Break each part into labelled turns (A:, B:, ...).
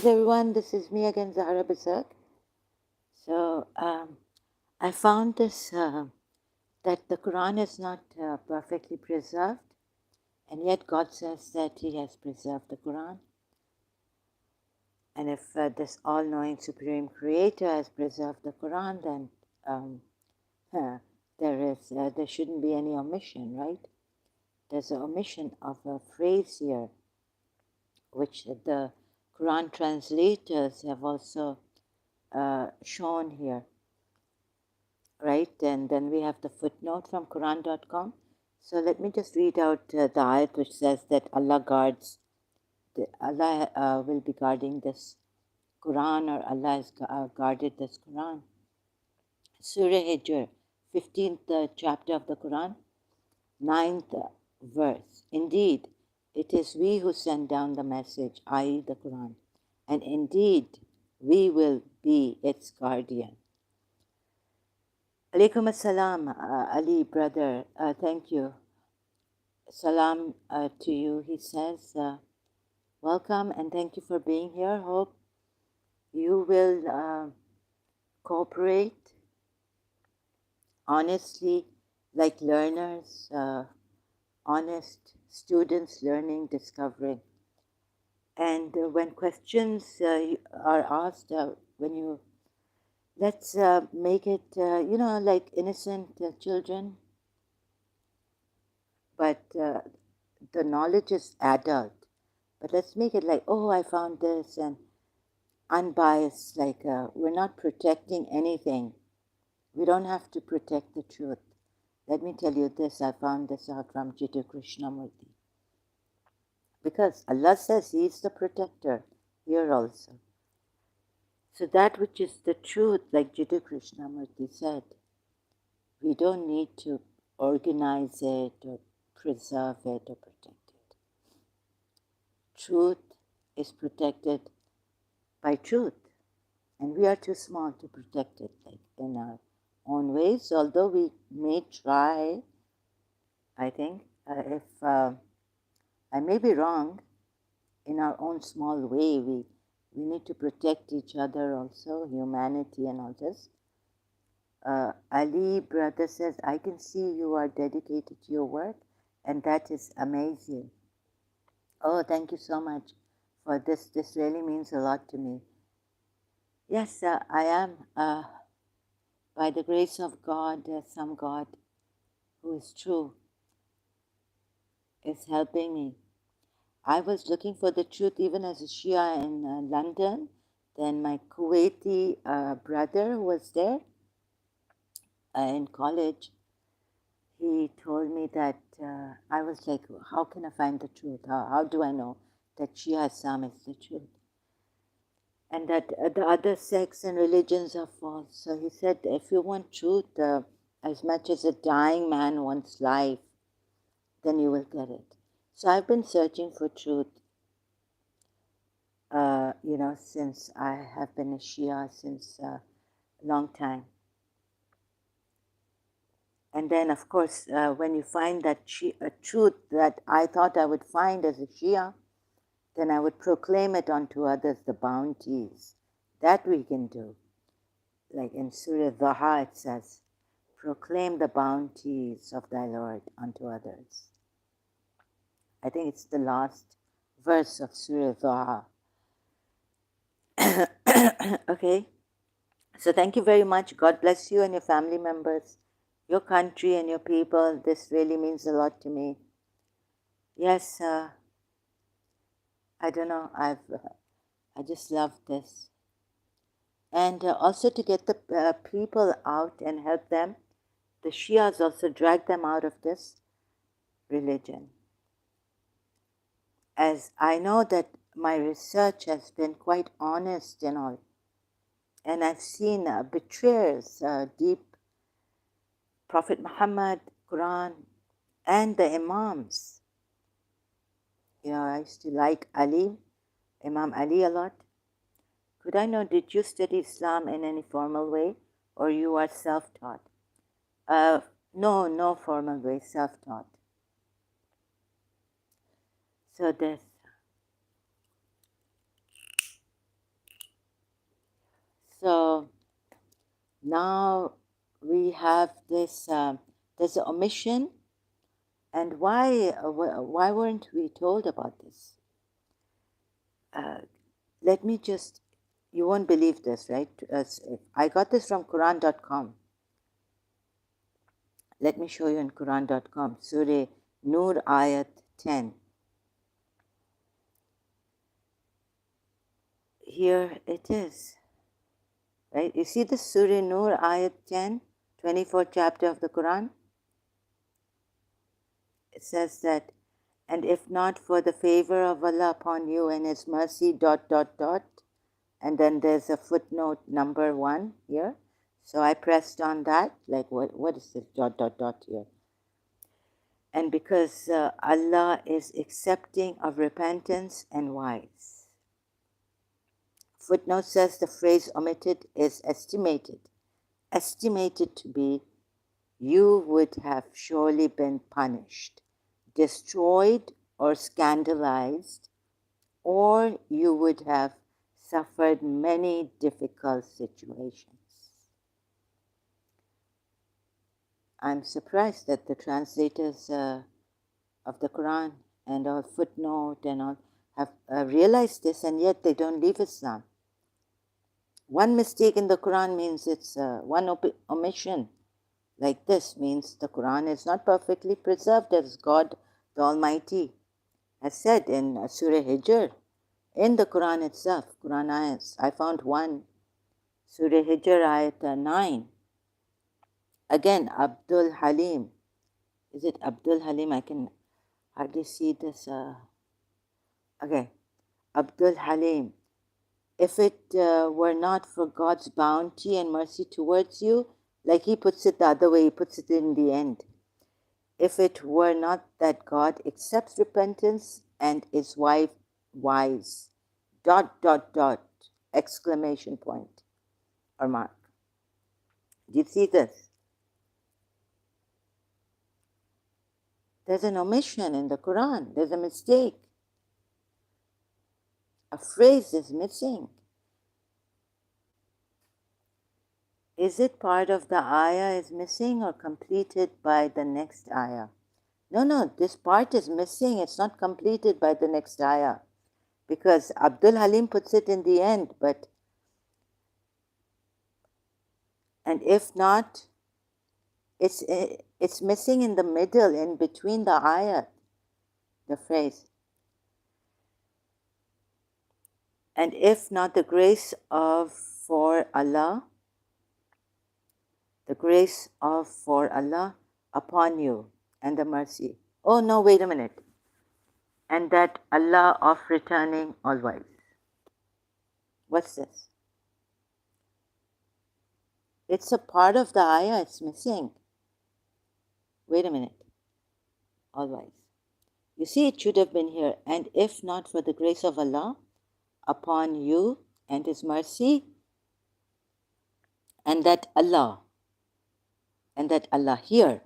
A: Everyone, this is me again, Zahra Basak. So I found this that the Quran is not perfectly preserved, and yet God says that He has preserved the Quran. And if this all-knowing Supreme Creator has preserved the Quran, then um, there shouldn't be any omission, right? There's an omission of a phrase here, which the Quran translators have also shown here. Right, and then we have the footnote from Quran.com. So let me just read out the ayat which says that Allah will be guarding this Quran, or Allah has guarded this Quran. Surah Hijr, 15th chapter of the Quran, 9th verse. Indeed, it is we who send down the message, i.e. the Quran, and indeed we will be its guardian. Alaikum assalam, Ali, brother. Thank you. Salam to you. He says, welcome and thank you for being here. Hope you will cooperate honestly, like learners, honest students learning, discovering. And when questions are asked, let's make it, like innocent children, but the knowledge is adult. But let's make it like, oh, I found this, and unbiased, like we're not protecting anything. We don't have to protect the truth. Let me tell you this, I found this out from Jiddu Krishnamurti. Because Allah says He is the protector here also. So that which is the truth, like Jiddu Krishnamurti said, we don't need to organize it or preserve it or protect it. Truth is protected by truth, and we are too small to protect it, like in our own ways, although we may try. I think if I may be wrong, in our own small way, we need to protect each other also, humanity and all this. Ali, brother, says, I can see you are dedicated to your work, and that is amazing. Oh, thank you so much for this. This really means a lot to me. Yes, I am, by the grace of God, some God who is true is helping me. I was looking for the truth even as a Shia in London. Then my Kuwaiti brother who was there in college, he told me that I was like, how can I find the truth? How do I know that Shia Islam is the truth? And that the other sects and religions are false. So he said, if you want truth as much as a dying man wants life, then you will get it. So I've been searching for truth, since I have been a Shia since a long time. And then, of course, when you find that truth that I thought I would find as a Shia, then I would proclaim it unto others, the bounties. That we can do. Like in Surah Dhaha it says, proclaim the bounties of thy Lord unto others. I think it's the last verse of Surah Dhaha. Okay, so thank you very much. God bless you and your family members, your country and your people. This really means a lot to me. Yes, I don't know, I just love this. And also to get the people out and help them, the Shias also drag them out of this religion. As I know that my research has been quite honest and all, and I've seen betrayers, deep Prophet Muhammad, Quran, and the Imams. I used to like Imam Ali a lot. Could I know, did you study Islam in any formal way, or you are self-taught? No formal way, self-taught. So this. Now we have this, there's an omission. And why weren't we told about this? Let me just, you won't believe this, right? I got this from Qur'an.com. Let me show you in Qur'an.com. Surah Nur Ayat 10. Here it is. Right? You see the Surah Nur Ayat 10, 24th chapter of the Quran? It says that, and if not for the favor of Allah upon you and His mercy, ... And then there's a footnote number 1 here. So I pressed on that, like what is this ... here? And because Allah is accepting of repentance and wise. Footnote says the phrase omitted is estimated. Estimated to be, you would have surely been punished, destroyed or scandalized, or you would have suffered many difficult situations. I'm surprised that the translators of the Quran and all footnote and all have realized this, and yet they don't leave Islam. One mistake in the Quran means it's one omission like this means the Quran is not perfectly preserved, as God the Almighty has said in Surah Hijr. In the Quran itself, Quran ayats, I found one, Surah Hijr ayat 9. Again, Abdul Halim. Is it Abdul Halim? I can hardly see this. Okay, Abdul Halim. If it were not for God's bounty and mercy towards you, like he puts it the other way, he puts it in the end. If it were not that God accepts repentance and is wise, ... exclamation point or mark. Do you see this? There's an omission in the Quran. There's a mistake. A phrase is missing. Is it part of the ayah is missing or completed by the next ayah? No, this part is missing. It's not completed by the next ayah. Because Abdul Halim puts it in the end, but and if not, it's missing in the middle, in between the ayat, the phrase. And if not the grace of for Allah, the grace of for Allah upon you and the mercy. Oh no, wait a minute. And that Allah of returning always. What's this? It's a part of the ayah, it's missing. Wait a minute. Always. You see, it should have been here. And if not for the grace of Allah upon you and His mercy, and that Allah here,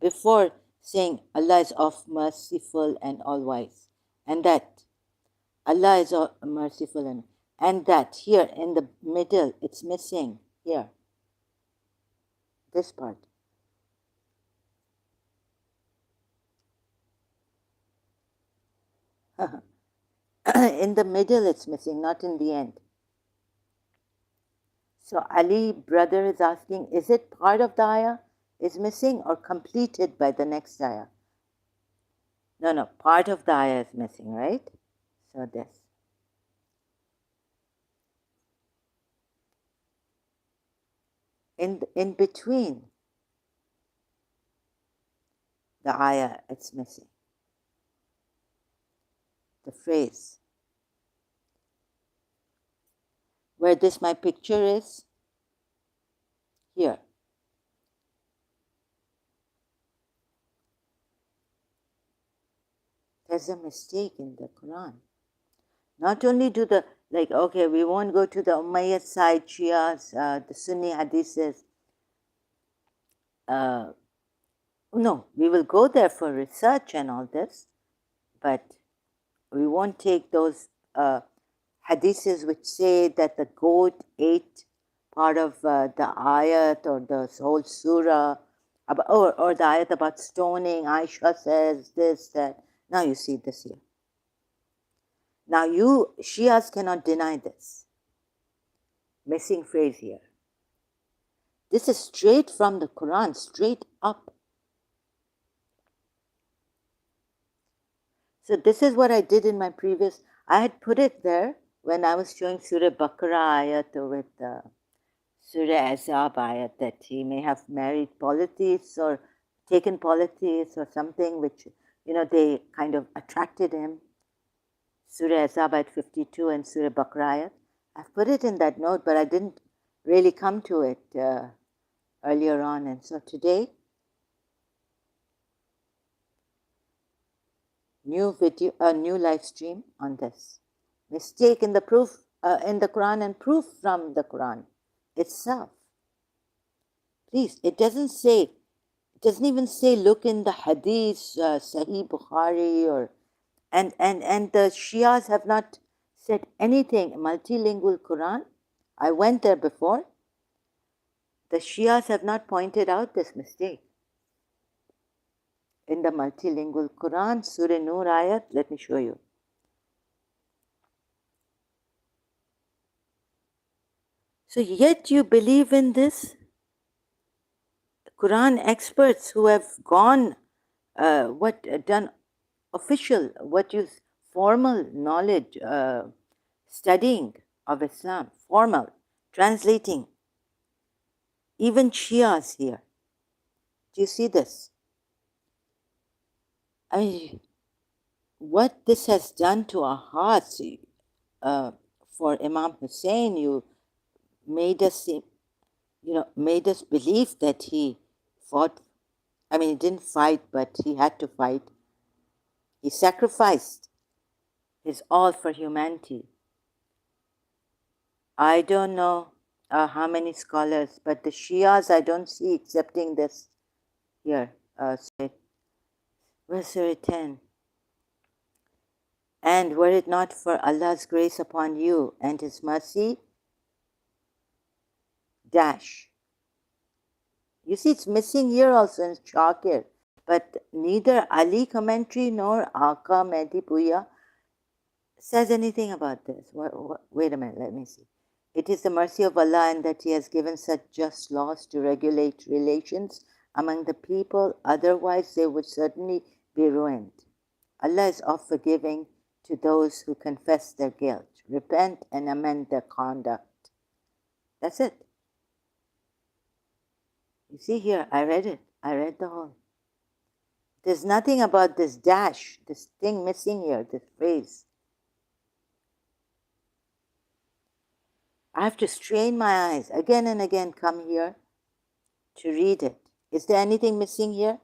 A: before saying Allah is of merciful and all wise, and that Allah is merciful and that here in the middle, it's missing here, this part. In the middle it's missing, not in the end. So Ali brother is asking, is it part of the ayah is missing or completed by the next ayah? No, part of the ayah is missing, right? So this. In between the ayah, it's missing. The phrase. Where this my picture is, here. There's a mistake in the Quran. Not only do the, like, okay, we won't go to the Umayyad side, Shias, the Sunni hadiths. No, we will go there for research and all this, but we won't take those hadiths which say that the goat ate part of the ayat or the whole surah, or the ayat about stoning. Aisha says this, that. Now you see this here. Now you Shias cannot deny this. Missing phrase here. This is straight from the Quran, straight up. So this is what I did in my previous. I had put it there when I was showing Surah Baqarah ayat with Surah Azab ayat, that he may have married polytheists or taken polytheists or something which, they kind of attracted him. Surah Azab ayat 52 and Surah Baqarah ayat. I've put it in that note, but I didn't really come to it earlier on. And so today, new video, new live stream on this. Mistake in the proof in the Quran and proof from the Quran itself. Please, it doesn't even say look in the Hadith, Sahih Bukhari, or and the Shias have not said anything. Multilingual Quran, I went there before. The Shias have not pointed out this mistake. In the multilingual Quran, Surah Nur ayat, let me show you. So yet you believe in this? Quran experts who have gone, done official, formal knowledge, studying of Islam, formal, translating. Even Shias here. Do you see this? What this has done to our hearts, for Imam Hussein, you made us believe that he fought. I mean, he didn't fight, but he had to fight. He sacrificed his all for humanity. I don't know how many scholars, but the Shias I don't see accepting this here. Verse 10. And were it not for Allah's grace upon you and His mercy, dash. You see, it's missing here also in Shakir. But neither Ali commentary nor Aka Mehdi Puya says anything about this. Wait a minute, let me see. It is the mercy of Allah in that He has given such just laws to regulate relations among the people, otherwise they would certainly be ruined. Allah is oft forgiving to those who confess their guilt, repent and amend their conduct. That's it. You see here, I read it. I read the whole. There's nothing about this dash, this thing missing here, this phrase. I have to strain my eyes again and again, come here to read it. Is there anything missing here?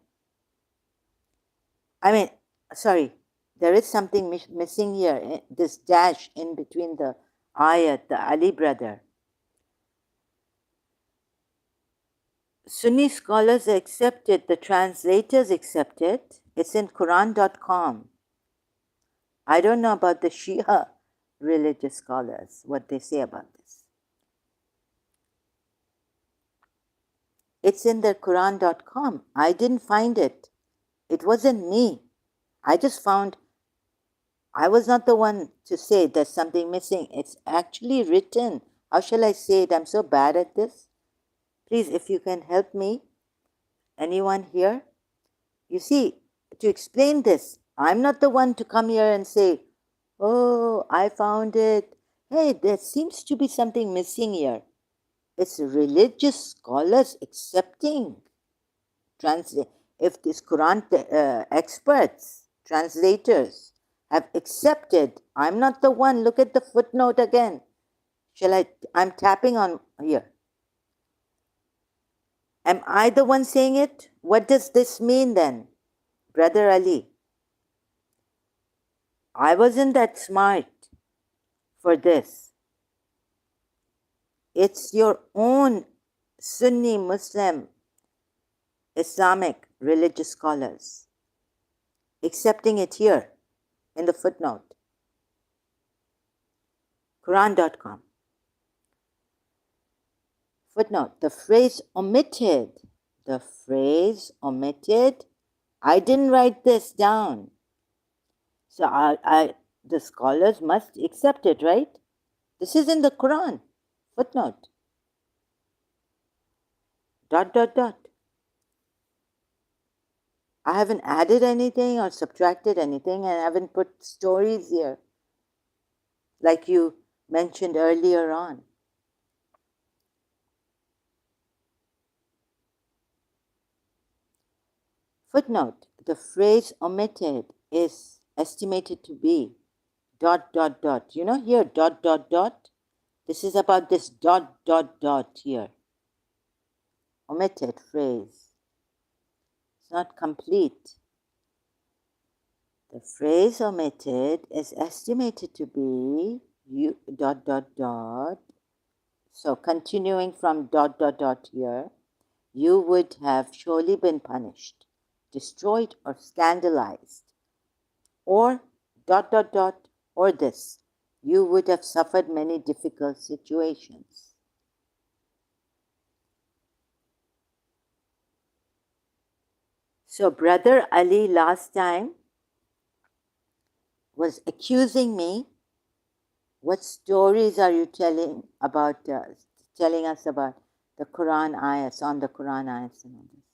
A: I mean, sorry, there is something missing here, this dash in between the ayat, the Ali brother. Sunni scholars accept it, the translators accept it. It's in Qur'an.com. I don't know about the Shia religious scholars, what they say about this. It's in the Qur'an.com. I didn't find it. It wasn't me. I just found, I was not the one to say there's something missing. It's actually written. How shall I say it? I'm so bad at this. Please, if you can help me, anyone here? You see, to explain this, I'm not the one to come here and say, oh, I found it. Hey, there seems to be something missing here. It's religious scholars accepting. If these Quran experts, translators, have accepted, I'm not the one. Look at the footnote again. I'm tapping on here. Am I the one saying it? What does this mean then, Brother Ali? I wasn't that smart for this. It's your own Sunni Muslim Islamic religious scholars accepting it here in the footnote. Quran.com. Footnote, the phrase omitted, I didn't write this down. So the scholars must accept it, right? This is in the Quran. Footnote. ... I haven't added anything or subtracted anything, and I haven't put stories here, like you mentioned earlier on. Footnote, the phrase omitted is estimated to be ... You know here, ... This is about this ... here. Omitted phrase. It's not complete. The phrase omitted is estimated to be ... So continuing from ... here, you would have surely been punished, destroyed, or scandalized. Or ... or this, you would have suffered many difficult situations. So Brother Ali last time was accusing me. What stories are you telling us about the Quran ayahs, on the Quran ayahs and all this?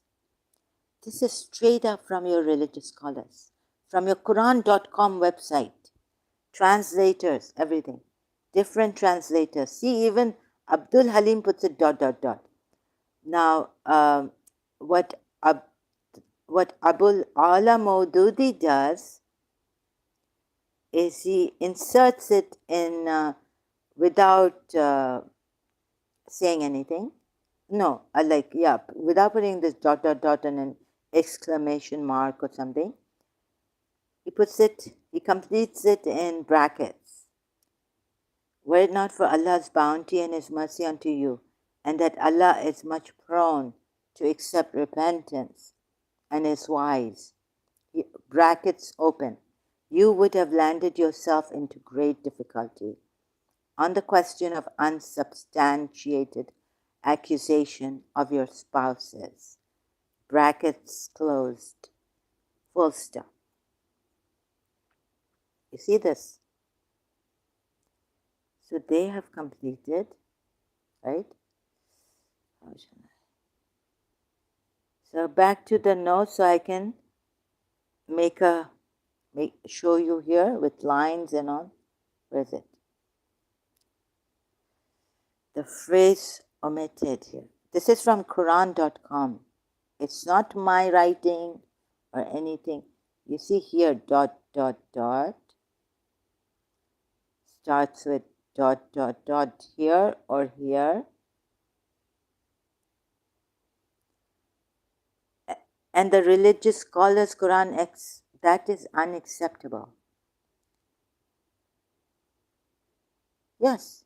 A: This is straight up from your religious scholars, from your Quran.com website. Translators, everything. Different translators. See, even Abdul Halim puts it ... Now, what Abul Ala Maududi does is he inserts it in without saying anything. No, without putting this ... and an exclamation mark or something. He completes it in brackets. Were it not for Allah's bounty and His mercy unto you, and that Allah is much prone to accept repentance and is wise, brackets open, you would have landed yourself into great difficulty. On the question of unsubstantiated accusation of your spouses, brackets closed, full stop. You see this? So they have completed, right? So back to the notes, so I can show you here with lines and all. Where is it? The phrase omitted here. This is from Quran.com. It's not my writing or anything. You see here, ... starts with ... here or here. And the religious scholars, Quran X, that is unacceptable. Yes.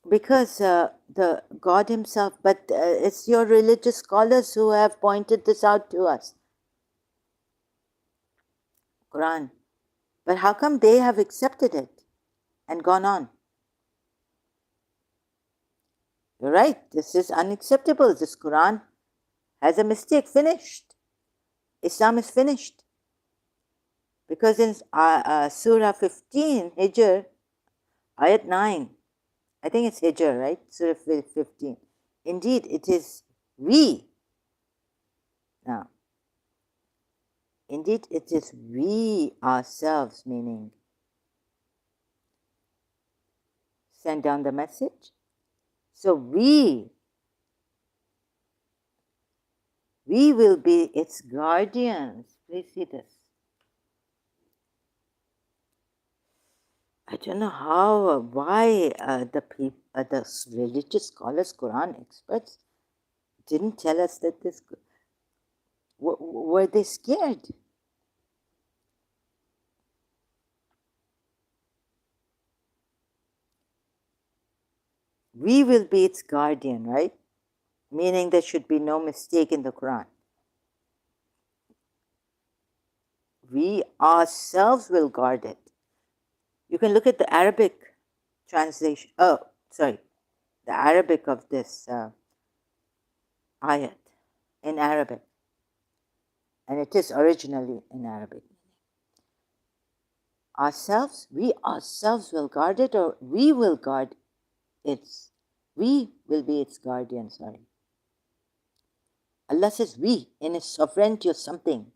A: Because the God Himself, but it's your religious scholars who have pointed this out to us. Quran. But how come they have accepted it and gone on? You're right, this is unacceptable. This Quran has a mistake. Finished. Islam is finished. Because in Surah 15, Hijr, Ayat 9, I think it's Hijr, right? Surah 15. Indeed, it is we. Now, indeed, it is we ourselves, meaning send down the message. So we will be its guardians. Please see this. I don't know how, why the religious scholars, Quran experts, didn't tell us that this. Were they scared? We will be its guardian, right? Meaning there should be no mistake in the Quran. We ourselves will guard it. You can look at the Arabic translation. Oh, sorry. The Arabic of this ayat in Arabic. And it is originally in Arabic. Ourselves, we ourselves will guard it, or we will guard its, we will be its guardian, sorry. Allah says we in His sovereignty or something,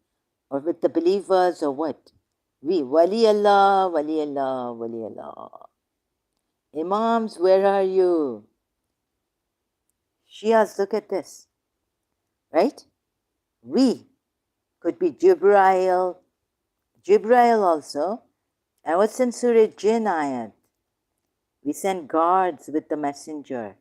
A: or with the believers or what? We, Wali Allah, Wali Allah, Wali Allah. Imams, where are you? Shias, look at this, right? We could be Jibrail also. And what's in Surah Jinn ayat? We send guards with the messenger.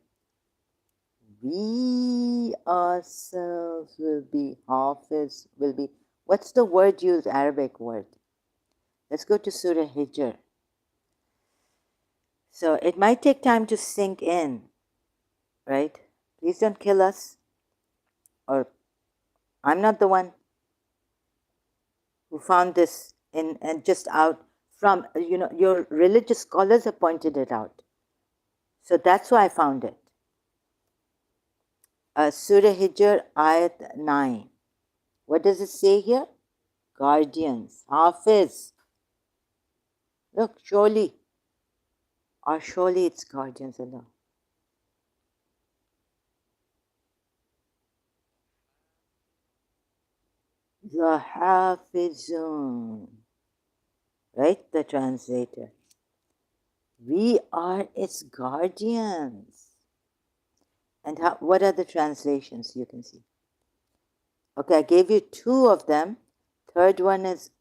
A: We ourselves will be Hafiz, will be, what's the word used, Arabic word? Let's go to Surah Hijr. So it might take time to sink in, right? Please don't kill us. Or I'm not the one who found this in and just out from, your religious scholars have pointed it out. So that's why I found it. Surah Hijr, ayat 9. What does it say here? Guardians, Hafiz. Look, surely it's guardians, Allah. The Hafizun. Right, the translator. We are its guardians. And what are the translations you can see? Okay, I gave you two of them. Third one is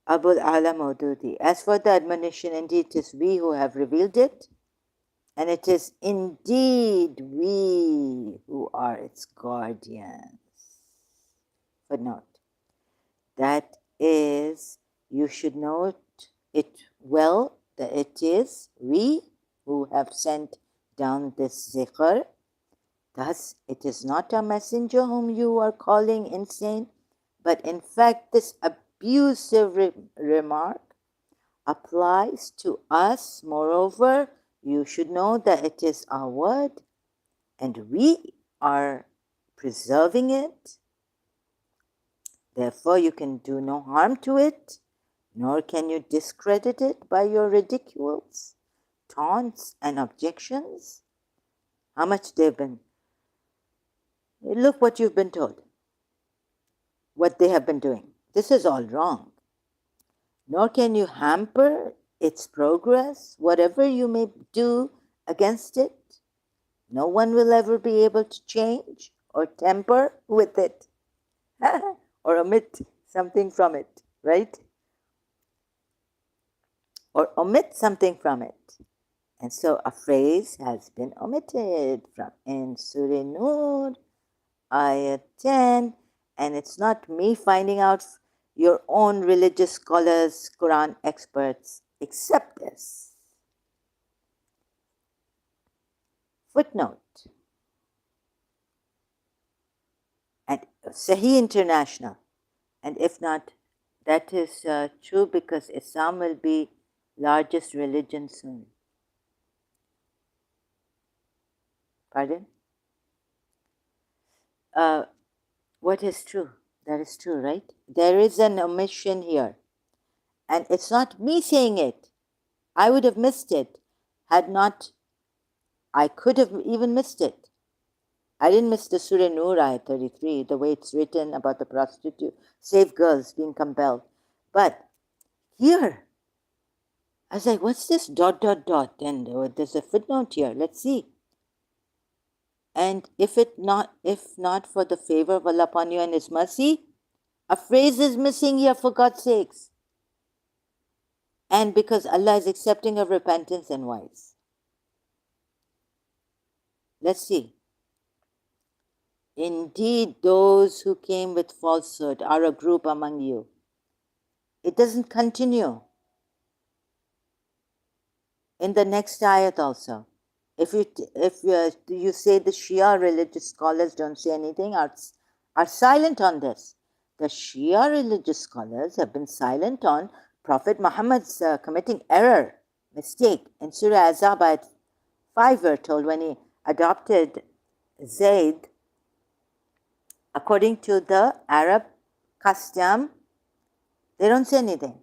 A: Abul Ala Maududi. As for the admonition, indeed it is we who have revealed it, and it is indeed we who are its guardians. Footnote. That is, you should note it well, that it is we who have sent down this zikr. Thus, it is not a messenger whom you are calling insane, but in fact this abusive remark applies to us. Moreover, you should know that it is our word and we are preserving it. Therefore, you can do no harm to it, nor can you discredit it by your ridicules, taunts, and objections. How much they've been. Look what you've been told, what they have been doing. This is all wrong. Nor can you hamper its progress, whatever you may do against it. No one will ever be able to change or tamper with it or omit something from it, right? Or omit something from it. And so a phrase has been omitted from in Surah Nur, ayat 10, and it's not me finding out, your own religious scholars, Qur'an experts accept this. Footnote. And Sahih International. And if not, that is true because Islam will be largest religion soon. Pardon? What is true? That is true, right? There is an omission here. And it's not me saying it. I would have missed it had not, I could have even missed it. I didn't miss the Surah Nur ayat 33, the way it's written about the prostitute, slave girls being compelled. But here, I was like, what's this ... And there's a footnote here. Let's see. And if not for the favor of Allah upon you and His mercy, a phrase is missing here, for God's sakes. And because Allah is accepting of repentance and wise. Let's see. Indeed, those who came with falsehood are a group among you. It doesn't continue. In the next ayat also. If you say the Shia religious scholars don't say anything, are silent on this. the Shia religious scholars have been silent on Prophet Muhammad's committing error, mistake. In Surah Azab, ayat 5, we're told, when he adopted Zayd, according to the Arab custom, they don't say anything.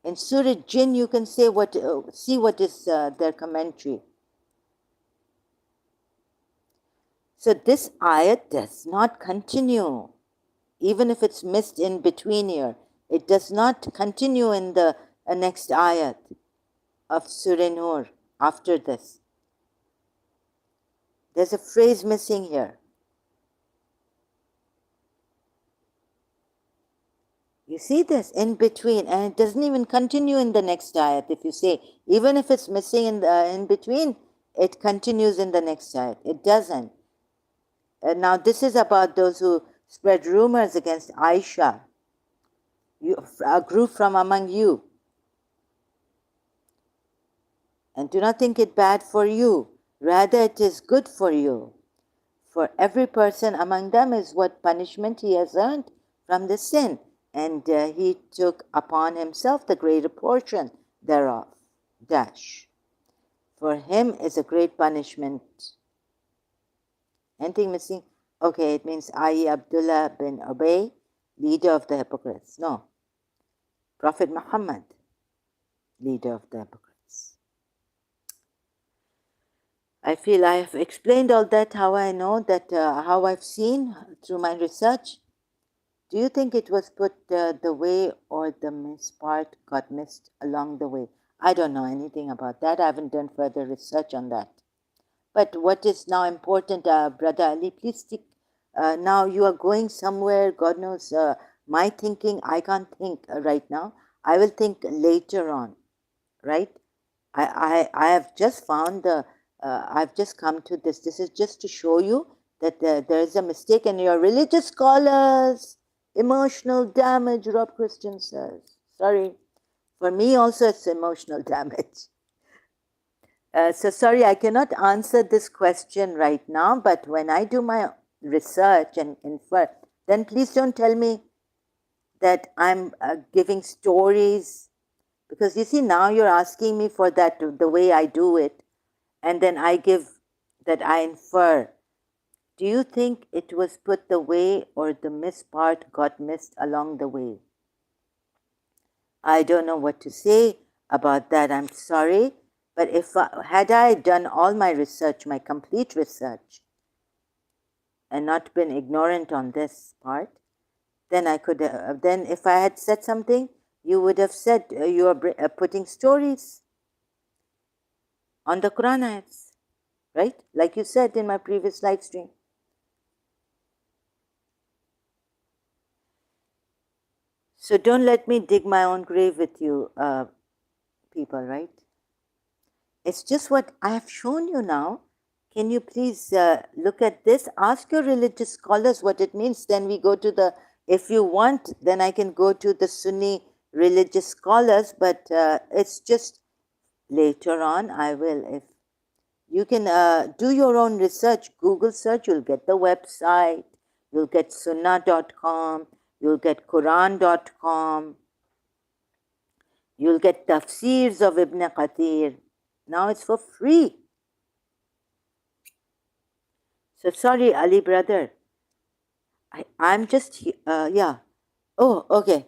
A: In Surah Jinn, you can see what is their commentary. So this ayat does not continue, even if it's missed in between here. It does not continue in the next ayat of Surah Nur after this. There's a phrase missing here. You see this in between, and it doesn't even continue in the next ayat. If you say, even if it's missing in between, it continues in the next ayat. It doesn't. Now this is about those who spread rumors against Aisha, a group from among you. And do not think it bad for you. Rather, it is good for you. For every person among them is what punishment he has earned from the sin. And he took upon himself the greater portion thereof. Dash. For him is a great punishment. Anything missing? Okay, it means I, Abdullah bin Ubay, leader of the hypocrites. No. Prophet Muhammad, leader of the hypocrites. I feel I have explained all that, how I know that, how I've seen through my research. Do you think it was put the way, or the miss part got missed along the way? I don't know anything about that. I haven't done further research on that. But what is now important, Brother Ali, please stick. Now you are going somewhere, God knows, my thinking, I can't think right now. I will think later on, right? I have just found I've just come to this. This is just to show you that there is a mistake, and your religious scholars, emotional damage, Rob Christian says. Sorry. For me also it's emotional damage. So sorry, I cannot answer this question right now, but when I do my research and infer, then please don't tell me that I'm giving stories, because you see, now you're asking me for that, the way I do it, and then I give that I infer. Do you think it was put the way, or the miss part got missed along the way? I don't know what to say about that. I'm sorry. But if had I done all my research, my complete research, and not been ignorant on this part, then I could. Then if I had said something, you would have said you are putting stories on the Qur'an ayats, right? Like you said in my previous live stream. So don't let me dig my own grave with you, people, right? It's just what I have shown you now. Can you please look at this? Ask your religious scholars what it means. Then we go to the, if you want, then I can go to the Sunni religious scholars, but it's just later on I will. If you can do your own research, Google search, you'll get the website, you'll get sunnah.com, you'll get Qur'an.com, you'll get tafsirs of Ibn Kathir. Now it's for free. So sorry, Ali brother. I'm just, yeah. Oh, okay.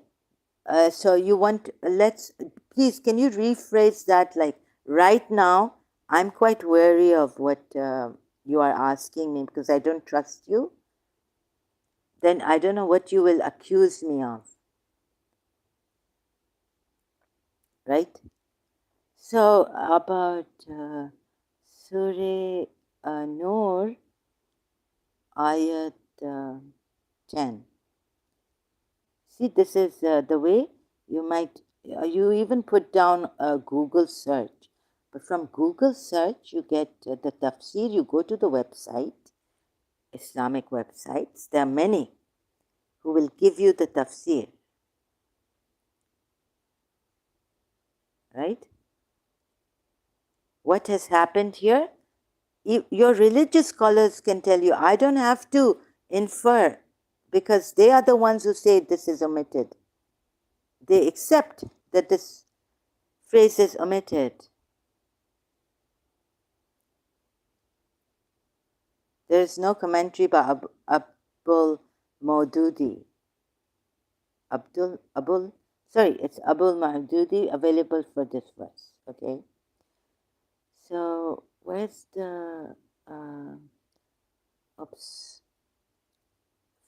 A: So you want, please, can you rephrase that? Like, right now, I'm quite wary of what you are asking me, because I don't trust you. Then I don't know what you will accuse me of. Right? So about Surah Nur, ayat 10. See, this is the way you might, you even put down a Google search. But from Google search, you get the tafsir, you go to the website, Islamic websites. There are many who will give you the tafsir. Right? What has happened here? Your religious scholars can tell you. I don't have to infer, because they are the ones who say this is omitted. They accept that this phrase is omitted. There is no commentary by Abul Maududi. It's Abul Maududi available for this verse. Okay. So where's the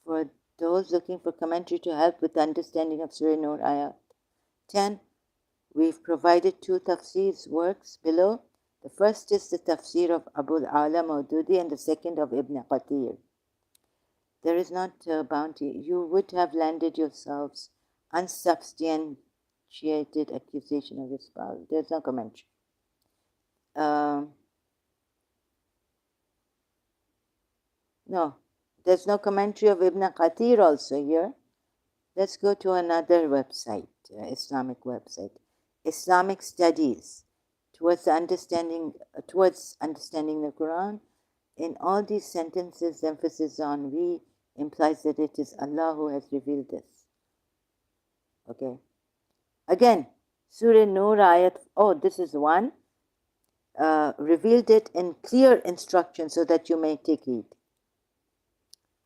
A: for those looking for commentary to help with the understanding of Surah Nur Ayah 10, we've provided two tafsir works below. The first is the tafsir of Abul Ala Maududi and the second of Ibn Qatir. There is not a bounty. You would have landed yourselves unsubstantiated accusation of your spouse. There's no commentary. No, there's no commentary of Ibn Qatir also here. Let's go to another website, Islamic website. Islamic Studies towards understanding the Quran. In all these sentences, emphasis on we implies that it is Allah who has revealed this. Okay. Again, Surah Nur Ayat, this is one. Revealed it in clear instruction so that you may take heed.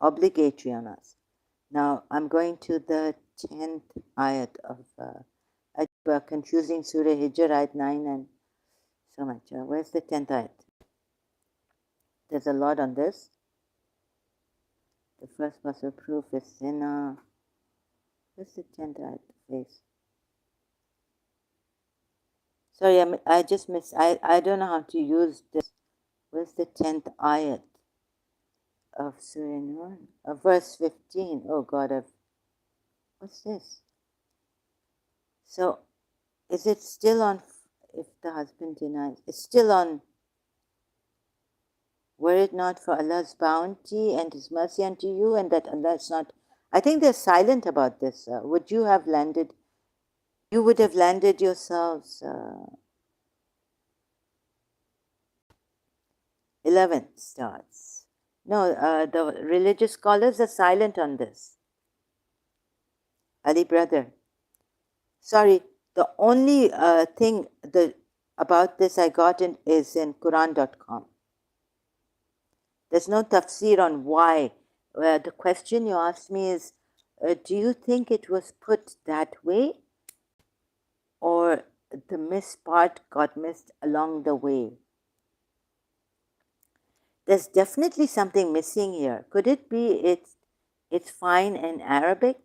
A: Obligatory on us. Now, I'm going to the 10th ayat of confusing Surah Hijr, ayat 9 and so much. Where's the 10th ayat? There's a lot on this. The first possible proof is Sinna. Where's the 10th ayat? Face. Sorry, I just missed. I don't know how to use this. Where's the 10th ayat of Surah Nur? Verse 15. Oh God, what's this? So, is it still on, if the husband denies? It's still on, were it not for Allah's bounty and His mercy unto you, and that Allah is not, I think they're silent about this. Would you have landed, you would have landed yourselves, 11 starts. No, the religious scholars are silent on this. Ali brother. Sorry, the only thing about this I got is in Qur'an.com. There's no tafsir on why. The question you asked me is, do you think it was put that way? Or the missed part got missed along the way? There's definitely something missing here. Could it be it's fine in Arabic?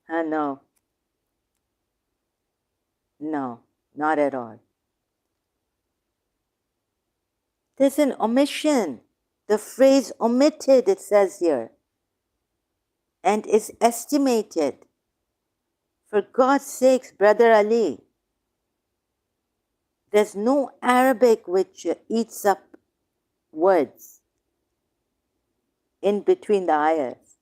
A: No. No, not at all. There's an omission. The phrase omitted, it says here, and is estimated. For God's sakes, Brother Ali, there's no Arabic which eats up words in between the ayahs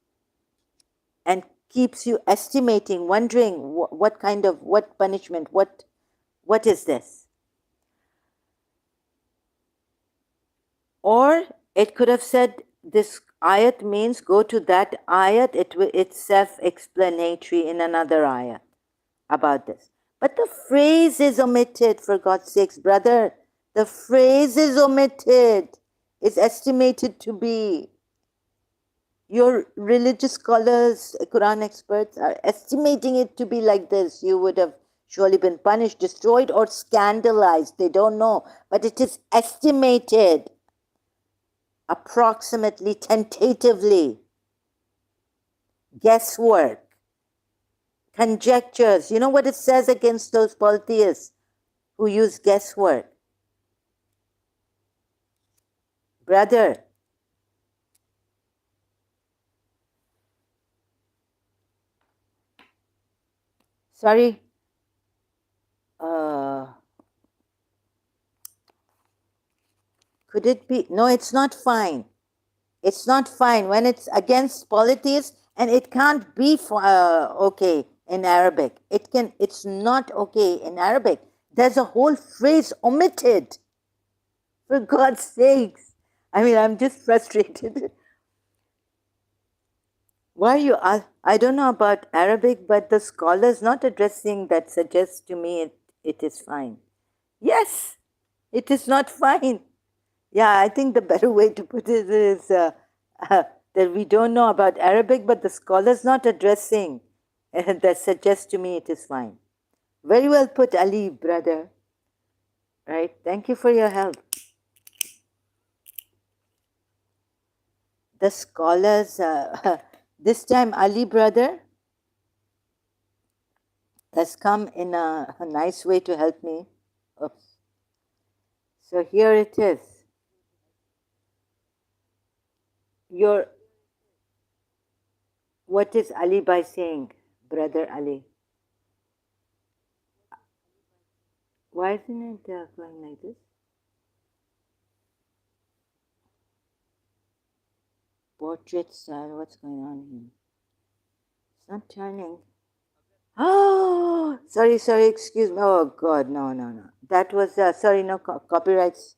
A: and keeps you estimating, wondering what punishment, what is this? Or it could have said this ayat means go to that ayat, it's self-explanatory in another ayat about this. But the phrase is omitted, for God's sakes, brother. The phrase is omitted. It's estimated to be. Your religious scholars, Quran experts are estimating it to be like this. You would have surely been punished, destroyed, or scandalized. They don't know. But it is estimated, approximately, tentatively. Guesswork, conjectures. You know what it says against those polytheists who use guesswork? Brother, sorry, could it be? No, it's not fine. It's not fine when it's against polytheists, and it can't be okay in Arabic. It's not okay in Arabic. There's a whole phrase omitted. For God's sakes. I mean, I'm just frustrated. Why you ask? I don't know about Arabic, but the scholars not addressing that suggests to me it is fine. Yes, it is not fine. Yeah, I think the better way to put it is that we don't know about Arabic, but the scholars not addressing that suggests to me it is fine. Very well put, Ali, brother. Right? Thank you for your help. The scholars, this time, Ali, brother, has come in a nice way to help me. Oops. So here it is. Your, what is Ali by saying, brother Ali? Why isn't it going like this? Portrait style, what's going on here? It's not turning. Oh, sorry, excuse me. Oh God, no. That was, sorry, no copyrights.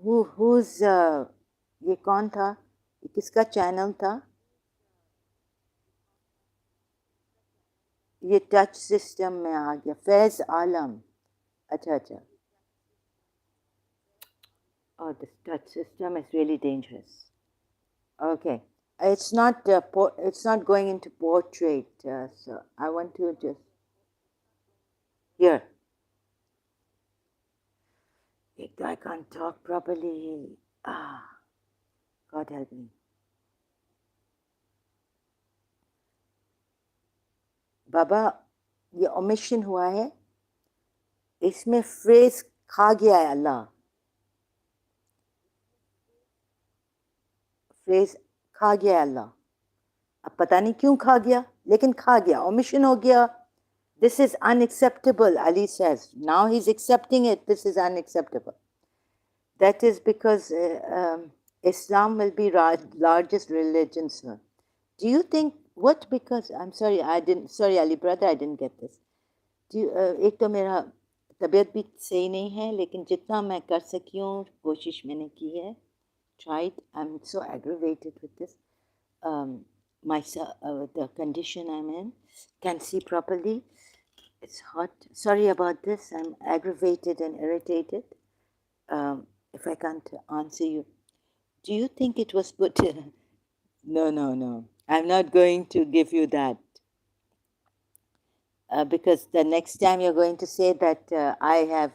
A: Who's, ये कौन था? ये किसका channel था? ये touch system में आ गया. फैज आलम. अच्छा. Oh, this touch system is really dangerous. Okay. It's not it's not going into portrait, so I want to just here. I can't talk properly. God help me. बाबा ये omission हुआ है. इसमें phrase खा गया है अल्लाह. Phrase खा गया है अल्लाह. अब पता नहीं क्यों खा गया, लेकिन खा गया. Omission हो गया. This is unacceptable, Ali says. Now he's accepting it. This is unacceptable. That is because Islam will be largest religion, sir. Do you think, what because, I'm sorry, sorry Ali brother, I didn't get this. एक तो मेरा तबीयत भी सही नहीं है, लेकिन जितना मैं कर सकी हूँ कोशिश मैंने की है. Tried. I'm so aggravated with this. The condition I'm in, can't see properly. It's hot. Sorry about this. I'm aggravated and irritated. If I can't answer you, do you think it was put? No. I'm not going to give you that. Because the next time you're going to say that I have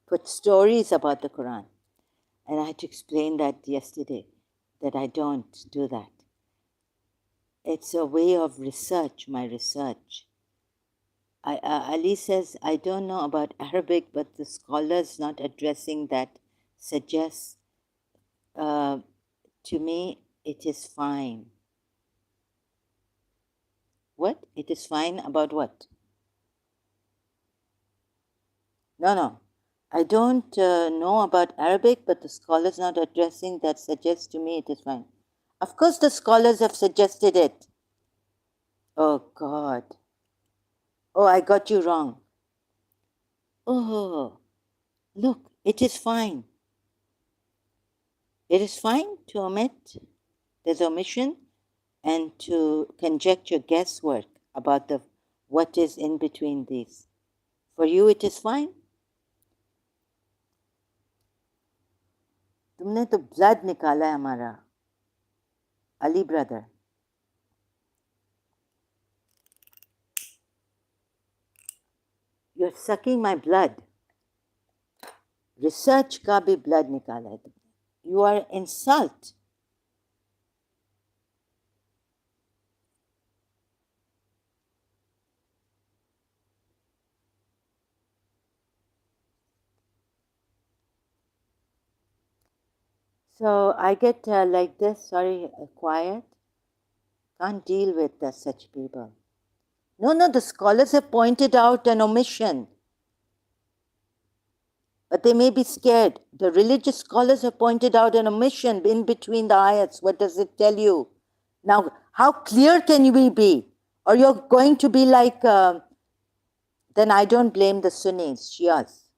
A: put stories about the Qur'an. And I had to explain that yesterday, that I don't do that. It's a way of research, my research. Ali says, I don't know about Arabic, but the scholars not addressing that suggests to me it is fine. What? It is fine about what? No. I don't know about Arabic, but the scholars not addressing that suggests to me it is fine. Of course the scholars have suggested it. Oh God. Oh, I got you wrong. Oh, look, it is fine. It is fine to omit. There's omission and to conjecture guesswork about what is in between these. For you it is fine. तुमने तो blood निकाला है हमारा. Ali brother. You're sucking my blood. Research का भी blood निकाला है. You are insult. So I get like this, sorry, quiet. Can't deal with such people. No, the scholars have pointed out an omission. But they may be scared. The religious scholars have pointed out an omission in between the ayats. What does it tell you? Now, how clear can we be? Or you're going to be like, then I don't blame the Sunnis, Shias.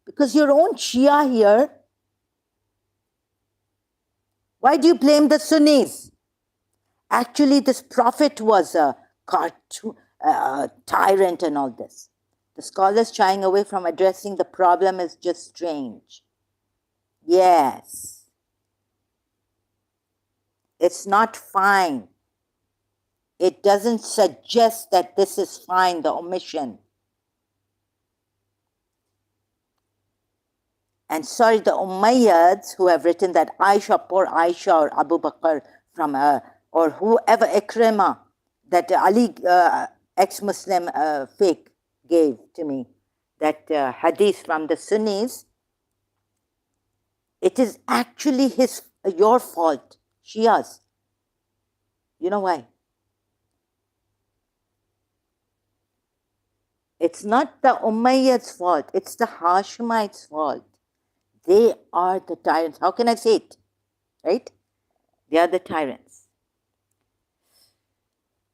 A: Because your own Shia here, Why do you blame the Sunnis? Actually, this prophet was a tyrant and all this. The scholars shying away from addressing the problem is just strange. Yes. It's not fine. It doesn't suggest that this is fine, the omission. And sorry, the Umayyads who have written that Aisha, poor Aisha or Abu Bakr from or whoever Ikrimah, that Ali ex-Muslim fake gave to me, that hadith from the Sunnis, it is actually your fault, Shias. You know why? It's not the Umayyads' fault, it's the Hashemites' fault. They are the tyrants. How can I say it? Right? They are the tyrants.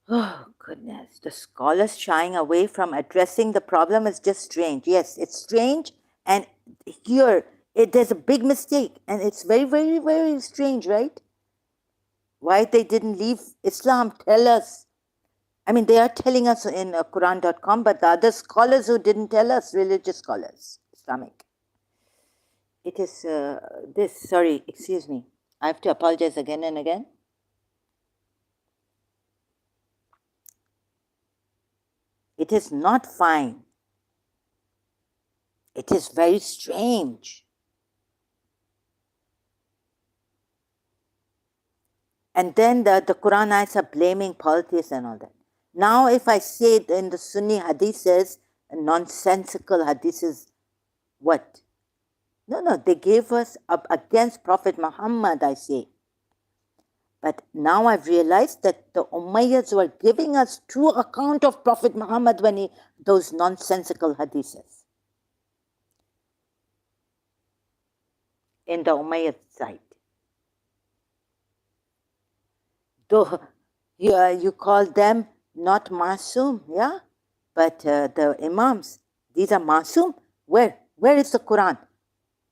A: Oh, goodness. The scholars shying away from addressing the problem is just strange. Yes, it's strange. And here, there's a big mistake. And it's very, very, very strange, right? Why they didn't leave Islam? Tell us. I mean, they are telling us in Qur'an.com, but the other scholars who didn't tell us, religious scholars, Islamic. It is this, sorry, excuse me. I have to apologize again and again. It is not fine. It is very strange. And then the Quranites are blaming polytheists and all that. Now, if I say it in the Sunni hadiths, nonsensical hadiths, what? No, they gave us up against Prophet Muhammad, I say. But now I've realized that the Umayyads were giving us true account of Prophet Muhammad when those nonsensical hadiths in the Umayyad side. Though you call them not Masum, yeah? But the Imams, these are Masum. Where is the Quran?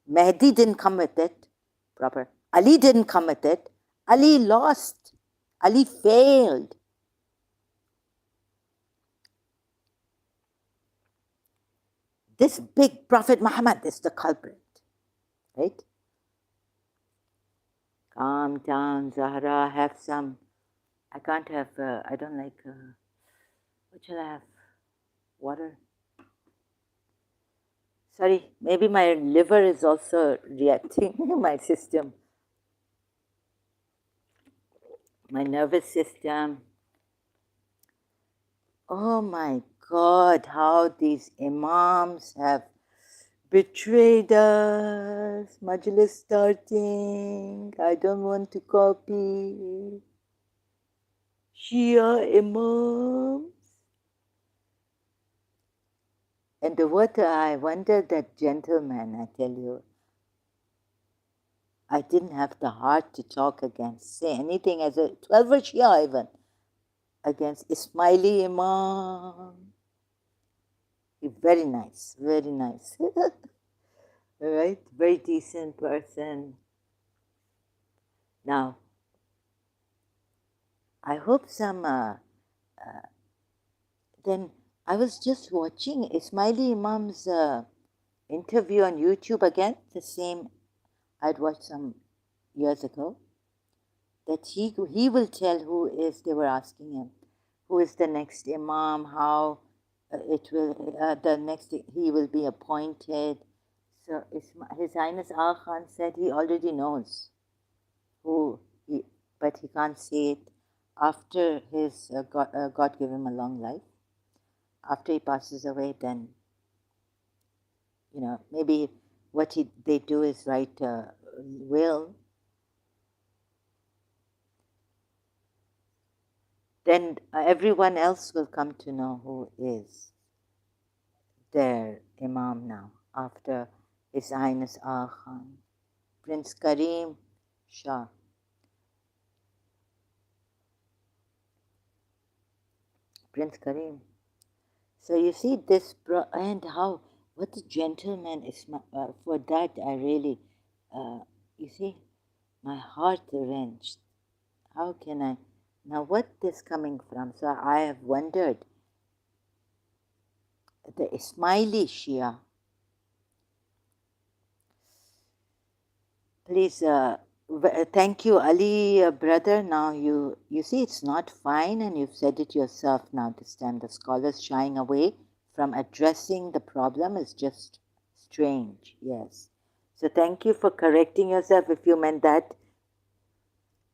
A: Mahdi didn't come with it, proper. Ali didn't come with it. Ali lost. Ali failed. This big Prophet Muhammad is the culprit, right? Calm down, Zahra, have some. I can't have, I don't like, what shall I have? Water? Sorry, maybe my liver is also reacting, my system. My nervous system. Oh my God, how these Imams have betrayed us. Majlis starting. I don't want to copy. Shia Imams. And what I wonder, that gentleman, I tell you, I didn't have the heart to talk against, say anything as a 12er Shia even, against Ismaili Imam. Very nice, very nice. Right? Very decent person. Now, I hope some, then I was just watching Ismaili Imam's interview on YouTube again, the same I'd watched some years ago, that he will tell who is, they were asking him, who is the next Imam, how it will, the next, he will be appointed. So His Highness Aga Khan said he already knows who, but he can't say it after his, God give him a long life. After he passes away, then, maybe what they do is write a will. Then everyone else will come to know who is their Imam now, after His Highness Aga Khan. Prince Karim Shah. Prince Karim. So you see this, and how, what a gentleman is, for that I really, you see, My heart wrenched. How can I? Now, what is coming from? So I have wondered. The Ismaili Shia. Please, thank you, Ali, brother. Now you see, it's not fine, and you've said it yourself now this time. The scholars shying away from addressing the problem is just strange. Yes. So thank you for correcting yourself. If you meant that,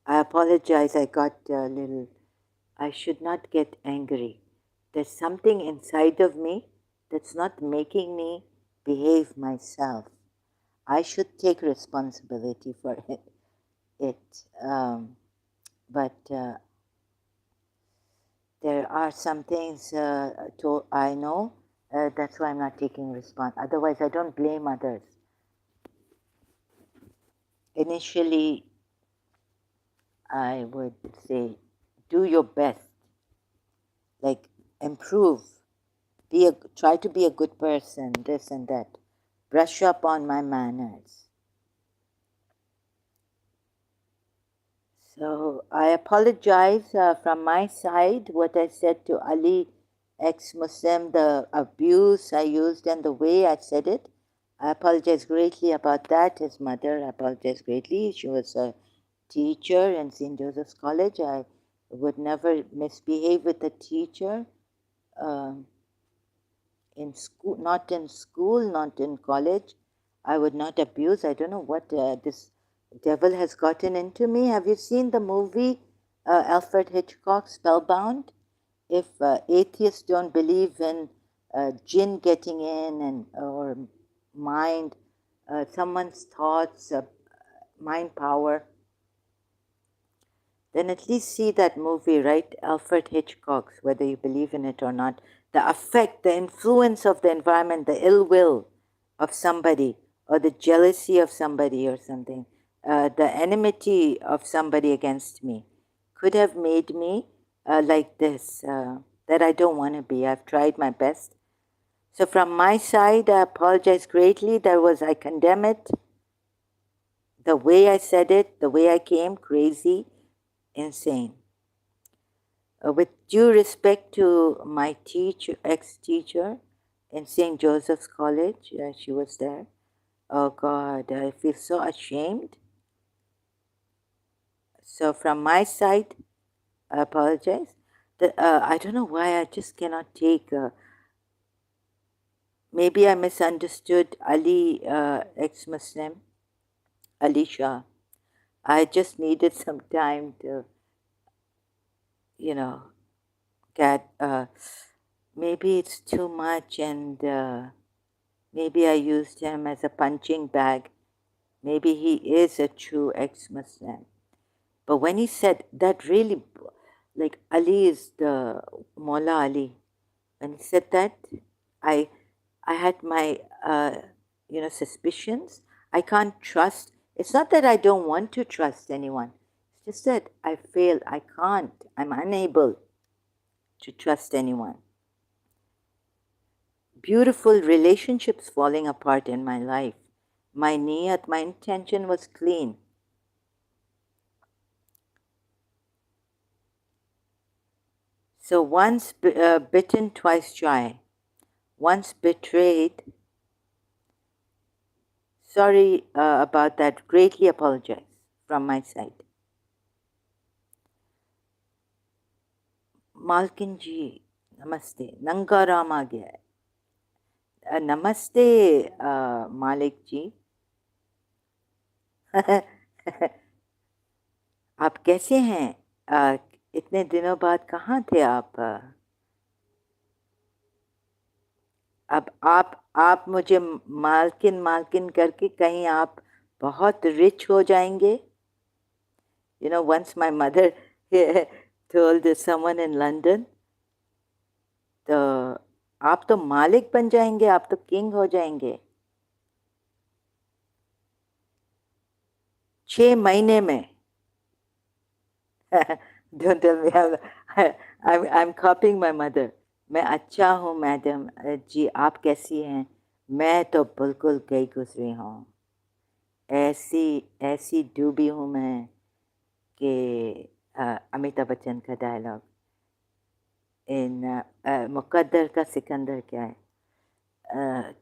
A: I apologize. I got a little. I should not get angry. There's something inside of me that's not making me behave myself. I should take responsibility for it. But there are some things I know. That's why I'm not taking response. Otherwise, I don't blame others. Initially, I would say, do your best. Like, improve. Try to be a good person, this and that. Brush up on my manners. So I apologize from my side what I said to Ali, ex-Muslim, the abuse I used and the way I said it. I apologize greatly about that. His mother, I apologize greatly. She was a teacher in St. Joseph's College. I would never misbehave with a teacher. In school, not in college. I would not abuse. I don't know what this devil has gotten into me. Have you seen the movie Alfred Hitchcock, Spellbound? If atheists don't believe in jinn getting in and or mind, someone's thoughts, mind power, then at least see that movie, right? Alfred Hitchcock's, whether you believe in it or not. The effect, the influence of the environment, the ill will of somebody, or the jealousy of somebody or something, the enmity of somebody against me could have made me like this, that I don't want to be. I've tried my best. So from my side, I apologize greatly. I condemn it. The way I said it, the way I came, crazy, insane. With due respect to my ex-teacher in St. Joseph's College, she was there. Oh God, I feel so ashamed. So from my side, I apologize. I don't know why I just cannot take. Maybe I misunderstood Ali, ex-Muslim, Ali Shah. I just needed some time to, get. Maybe it's too much, and maybe I used him as a punching bag. Maybe he is a true ex-Muslim. But when he said that, really, like Ali is the Mullah Ali. When he said that, I had my suspicions. I can't trust. It's not that I don't want to trust anyone. It's just that I fail. I can't. I'm unable to trust anyone. Beautiful relationships falling apart in my life. My niyat, my intention was clean. So once bitten, twice shy. Once betrayed. Sorry about that. Greatly apologize from my side. Malkin ji, namaste. Nangaram aa gaya hai. नमस्ते मालिक जी. आप कैसे हैं? इतने दिनों बाद कहाँ थे आप? अब आप मुझे मालकिन मालकिन करके कहीं आप बहुत रिच हो जाएंगे. Once my mother told someone in London, तो आप तो मालिक बन जाएंगे, आप तो किंग हो जाएंगे 6 महीने में. Don't tell me. I'm copying my mother. मैं अच्छा हूँ मैडम जी, आप कैसी हैं? मैं तो बिल्कुल गई गुजरी हूँ. ऐसी ऐसी डूबी हूँ मैं कि अमिताभ बच्चन का डायलॉग इन मुकद्दर का सिकंदर क्या है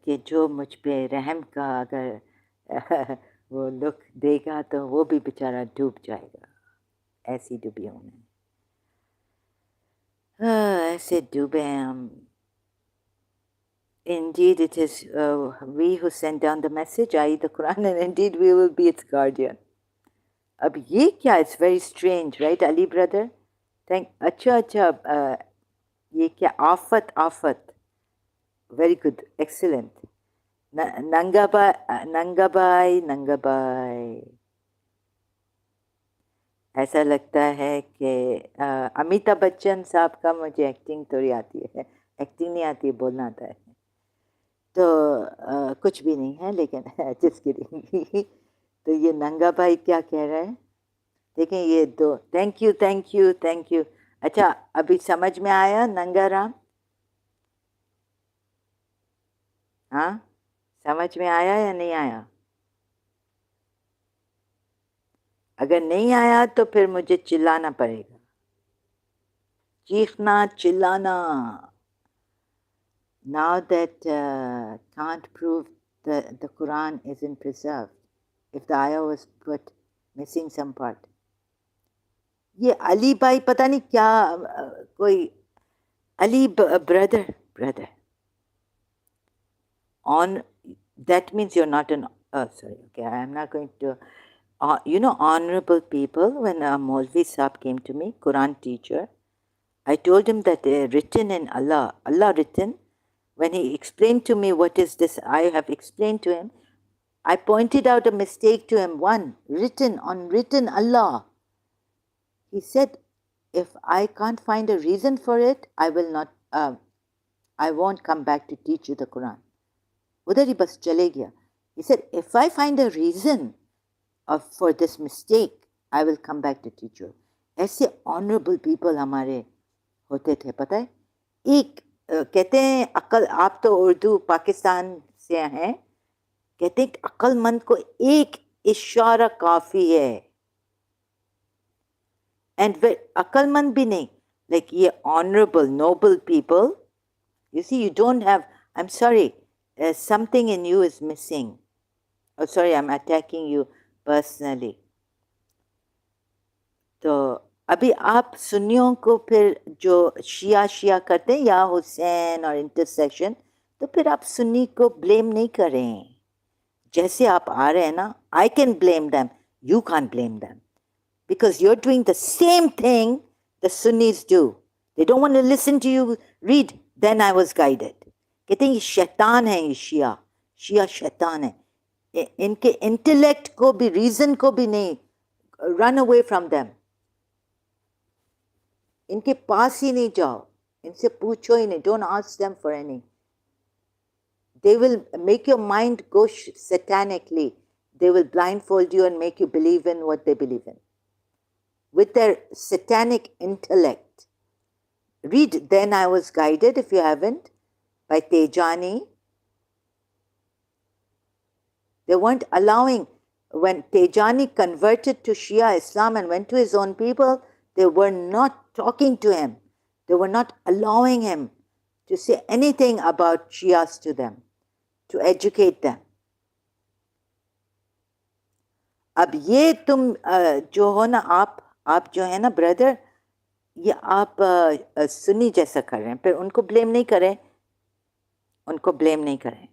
A: कि जो मुझ पे रहम का अगर वो लुक देगा तो वो भी बेचारा डूब जाएगा। ऐसी डूबी हूँ मैं। ऐसे डूबे हैं हम। Indeed, it is we who send down the message, i.e. the Quran, and indeed we will be its guardian. अब ये क्या? It's very strange, right, Ali brother? अच्छा अच्छा ये क्या? आफत आफत. Very good, excellent. नंगाबाई नंगाबाई. ऐसा लगता है कि अमिताभ बच्चन साहब का मुझे एक्टिंग थोड़ी आती है. एक्टिंग नहीं आती, बोलना आता है. तो कुछ भी नहीं है, लेकिन जिसकी तो ये नंगा भाई क्या कह रहा है? देखें ये दो. Thank you thank you thank you. अच्छा, अभी समझ में आया नंगा राम? हाँ, समझ में आया या नहीं आया? अगर नहीं आया तो फिर मुझे चिल्लाना पड़ेगा. चीखना चिल्लाना. Now that can't prove the Quran isn't preserved if the ayah was put missing some part. ये अली भाई पता नहीं क्या कोई Ali brother on that means you're not an sorry, okay, I'm not going to honorable people. When Maulvi Saab came to me, Quran teacher, I told him that written in Allah written. When he explained to me what is this, I have explained to him. I pointed out a mistake to him. One, written Allah. He said, if I can't find a reason for it, I will not, I won't come back to teach you the Quran. उधर ही बस चले गया. He said, if I find a reason for this mistake, I will come back to teach you. ऐसे honorable people हमारे होते थे, पता है? एक कहते हैं अकल, आप तो उर्दू पाकिस्तान से हैं, कहते हैं अक्लमंद को एक इशारा काफ़ी है. And अक्लमंद भी नहीं, like ये honorable, noble people, you see, you don't have, I'm sorry, something in you is missing. Oh, sorry, I'm attacking you personally. तो अभी आप सुन्नियों को फिर जो शिया करते हैं या हुसैन और इंटरसेक्शन, तो फिर आप सुन्नी को ब्लेम नहीं करें. जैसे आप आ रहे हैं ना, I can blame them, you can't blame them. Because you're doing the same thing the Sunnis do. They don't want to listen to you read. Then I was guided. कहते हैं ये शैतान है, ये शिया शैतान है. इनके इंटेलेक्ट को भी, रीजन को भी नहीं. Run away from them. इनके पास ही नहीं जाओ, इनसे पूछो ही नहीं. Don't ask them for any. They will make your mind go satanically. They will blindfold you and make you believe in what they believe in with their satanic intellect. Read Then I Was Guided, if you haven't, by Tejani. They weren't allowing, when Tejani converted to Shia Islam and went to his own people, they were not talking to him. They were not allowing him to say anything about Shias to them, to educate them. अब ये तुम जो हो ना, आप जो है ना ब्रदर, ये आप सुन्नी जैसा कर रहे हैं. फिर उनको ब्लेम नहीं करें, उनको ब्लेम नहीं करें.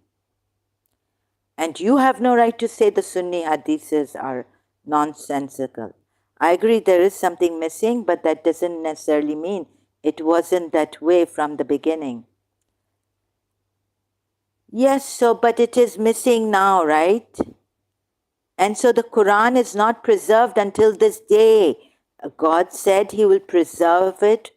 A: And you have no right to say the Sunni hadiths are nonsensical. I agree there is something missing, but that doesn't necessarily mean it wasn't that way from the beginning. Yes, so, but it is missing now, right? And so the Quran is not preserved until this day. God said He will preserve it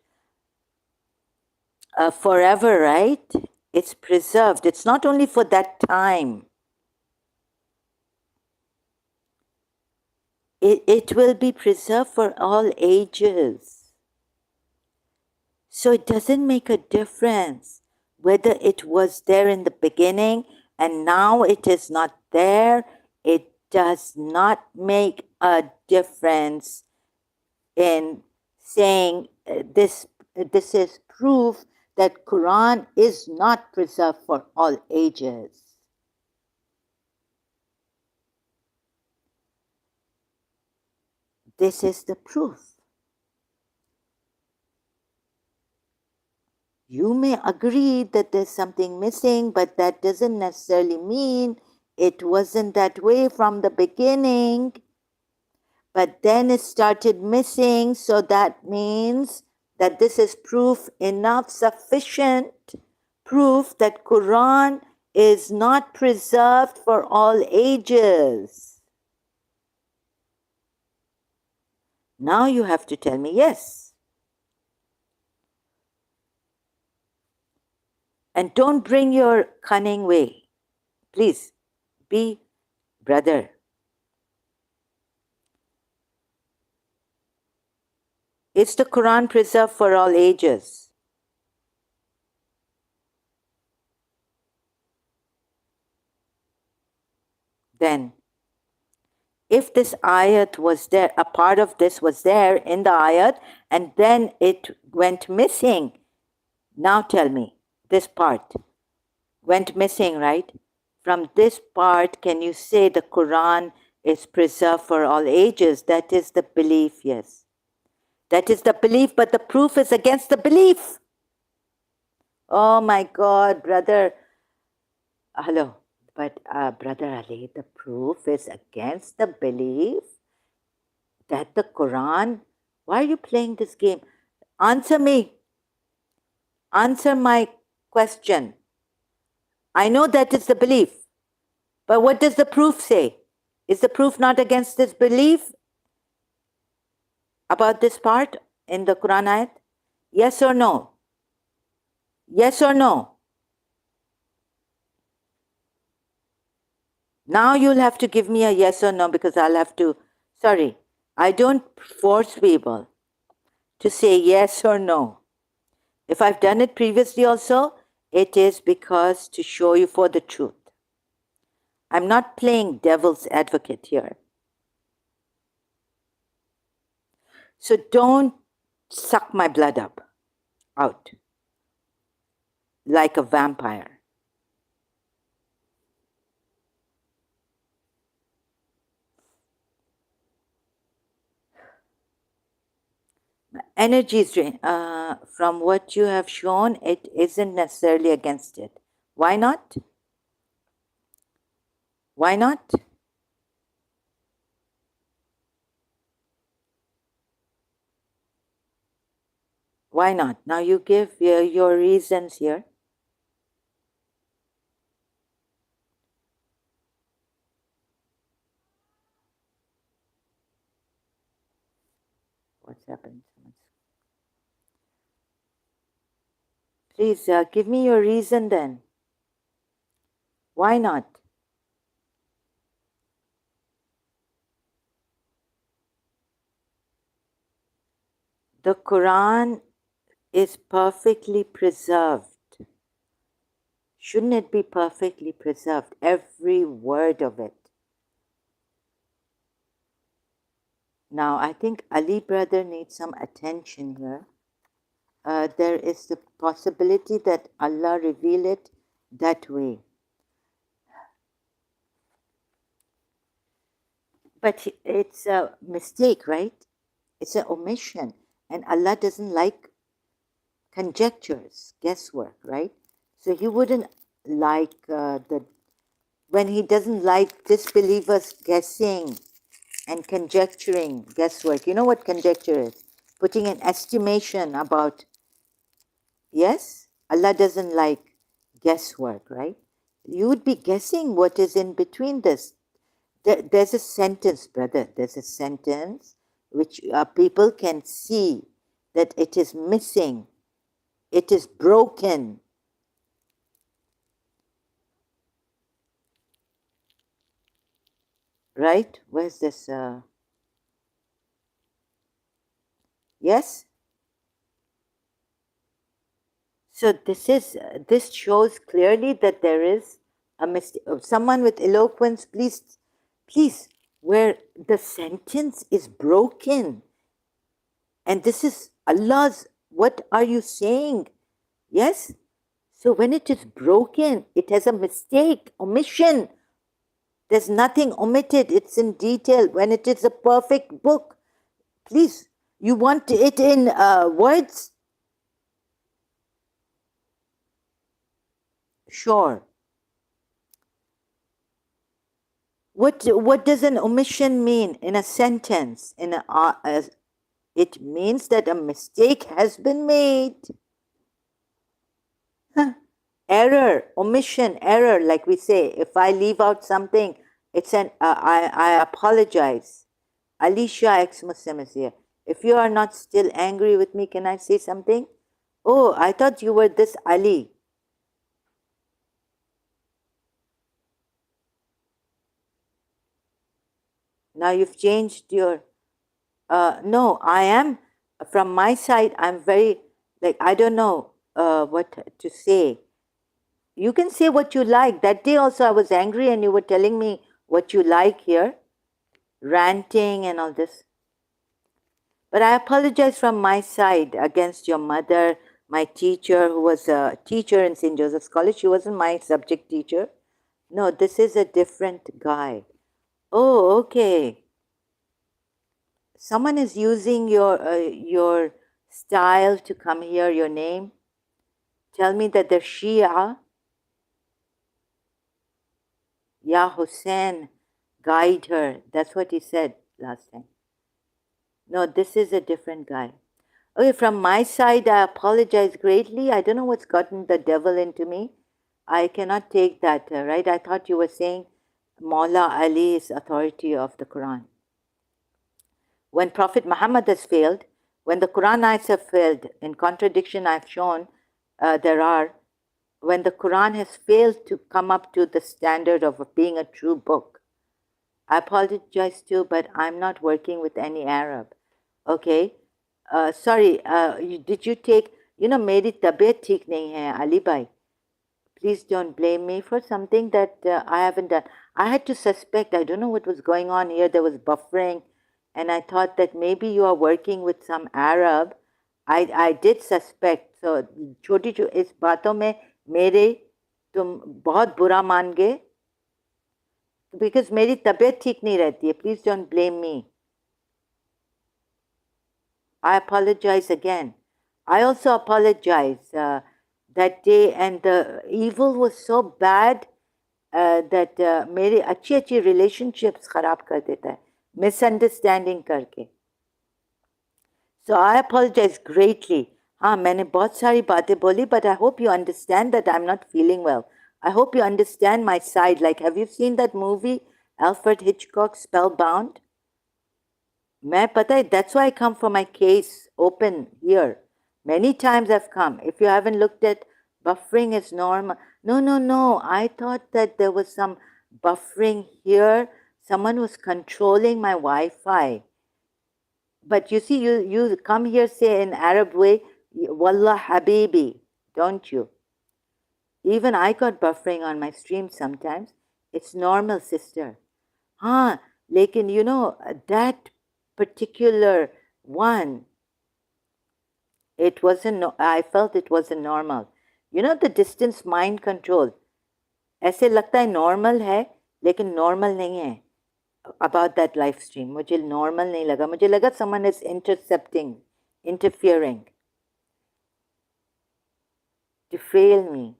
A: forever, right? It's preserved. It's not only for that time. It will be preserved for all ages. So it doesn't make a difference whether it was there in the beginning and now it is not there. It does not make a difference in saying this is proof that Qur'an is not preserved for all ages. This is the proof. You may agree that there's something missing, but that doesn't necessarily mean it wasn't that way from the beginning. But then it started missing, so that means that this is proof enough, sufficient proof that Quran is not preserved for all ages. Now you have to tell me yes. And don't bring your cunning way. Please, be brother. Is the Quran preserved for all ages? Then, if this ayat was there, a part of this was there in the ayat, and then it went missing. Now tell me, this part went missing, right? From this part, can you say the Quran is preserved for all ages? That is the belief, yes. That is the belief, but the proof is against the belief. Oh my God, brother. Hello. But Brother Ali, the proof is against the belief that the Quran, why are you playing this game? Answer me. Answer my question. I know that is the belief, but what does the proof say? Is the proof not against this belief about this part in the Quran ayat? Yes or no? Yes or no? Now you'll have to give me a yes or no because I'll have to, sorry, I don't force people to say yes or no. If I've done it previously also, it is because to show you for the truth. I'm not playing devil's advocate here. So don't suck my blood up, out, like a vampire. Energy is drained. From what you have shown, it isn't necessarily against it. Why not? Why not? Why not? Now you give your reasons here. What's happened? Please give me your reason then. Why not? The Quran is perfectly preserved. Shouldn't it be perfectly preserved? Every word of it. Now, I think Ali brother needs some attention here. There is the possibility that Allah reveal it that way. But it's a mistake, right? It's an omission. And Allah doesn't like conjectures, guesswork, right? So He wouldn't like when He doesn't like disbelievers guessing and conjecturing, guesswork. You know what conjecture is? Putting an estimation about, yes? Allah doesn't like guesswork, right? You would be guessing what is in between this. There's a sentence, brother. There's a sentence which people can see that it is missing. It is broken. Right? Where's this? Yes? So this shows clearly that there is a mistake. Someone with eloquence, please Please, where the sentence is broken, and this is Allah's, what are you saying? Yes? So when it is broken, it has a mistake, omission. There's nothing omitted, it's in detail. When it is a perfect book, please, you want it in words? Sure. What does an omission mean in a sentence? It means that a mistake has been made. Error, omission, error, like we say. If I leave out something, it's I apologize. Alicia ex-Muslim is here. If you are not still angry with me, can I say something? Oh, I thought you were this Ali. Now you've changed your... no, I am, from my side, I'm very, like, I don't know what to say. You can say what you like. That day also I was angry and you were telling me what you like here, ranting and all this. But I apologize from my side against your mother, my teacher, who was a teacher in St. Joseph's College. She wasn't my subject teacher. No, this is a different guy. Oh, okay. Someone is using your style to come here, your name. Tell me that they're Shia. Ya Hussein, guide her. That's what he said last time. No, this is a different guy. Okay, from my side, I apologize greatly. I don't know what's gotten the devil into me. I cannot take that, right? I thought you were saying Maula Ali's authority of the Quran. When Prophet Muhammad has failed, when the Quranites have failed, in contradiction I've shown there are, when the Quran has failed to come up to the standard of being a true book, I apologize too, but I'm not working with any Arab. Okay? Sorry, did you take, मेरी तबीयत ठीक नहीं है, Ali Bhai. Please don't blame me for something that I haven't done. I had to suspect, I don't know what was going on here. There was buffering, and I thought that maybe you are working with some Arab. I did suspect. So, छोटी इस बातों में मेरे तुम बहुत बुरा मान गए, because मेरी तबीयत ठीक नहीं रहती है. Please don't blame me. I apologize again. I also apologize that day, and the evil was so bad that मेरे अच्छी relationships खराब कर देता है, misunderstanding करके. So I apologize greatly. हाँ, मैंने बहुत सारी बातें बोली, but I hope you understand that I'm not feeling well. I hope you understand my side. Like, have you seen that movie, Alfred Hitchcock, Spellbound? मैं पता है, that's why I come for my case open here. Many times I've come. If you haven't looked at buffering is normal. No. I thought that there was some buffering here. Someone was controlling my Wi-Fi. But you see, you come here, say in Arab way, Wallah Habibi, don't you? Even I got buffering on my stream sometimes. It's normal, sister. Haan, lekin that particular one, it wasn't, I felt it wasn't normal. The distance mind control. ऐसे लगता है normal है, लेकिन normal नहीं है. About that live stream, मुझे normal नहीं लगा. मुझे लगा someone is intercepting, interfering to fail me.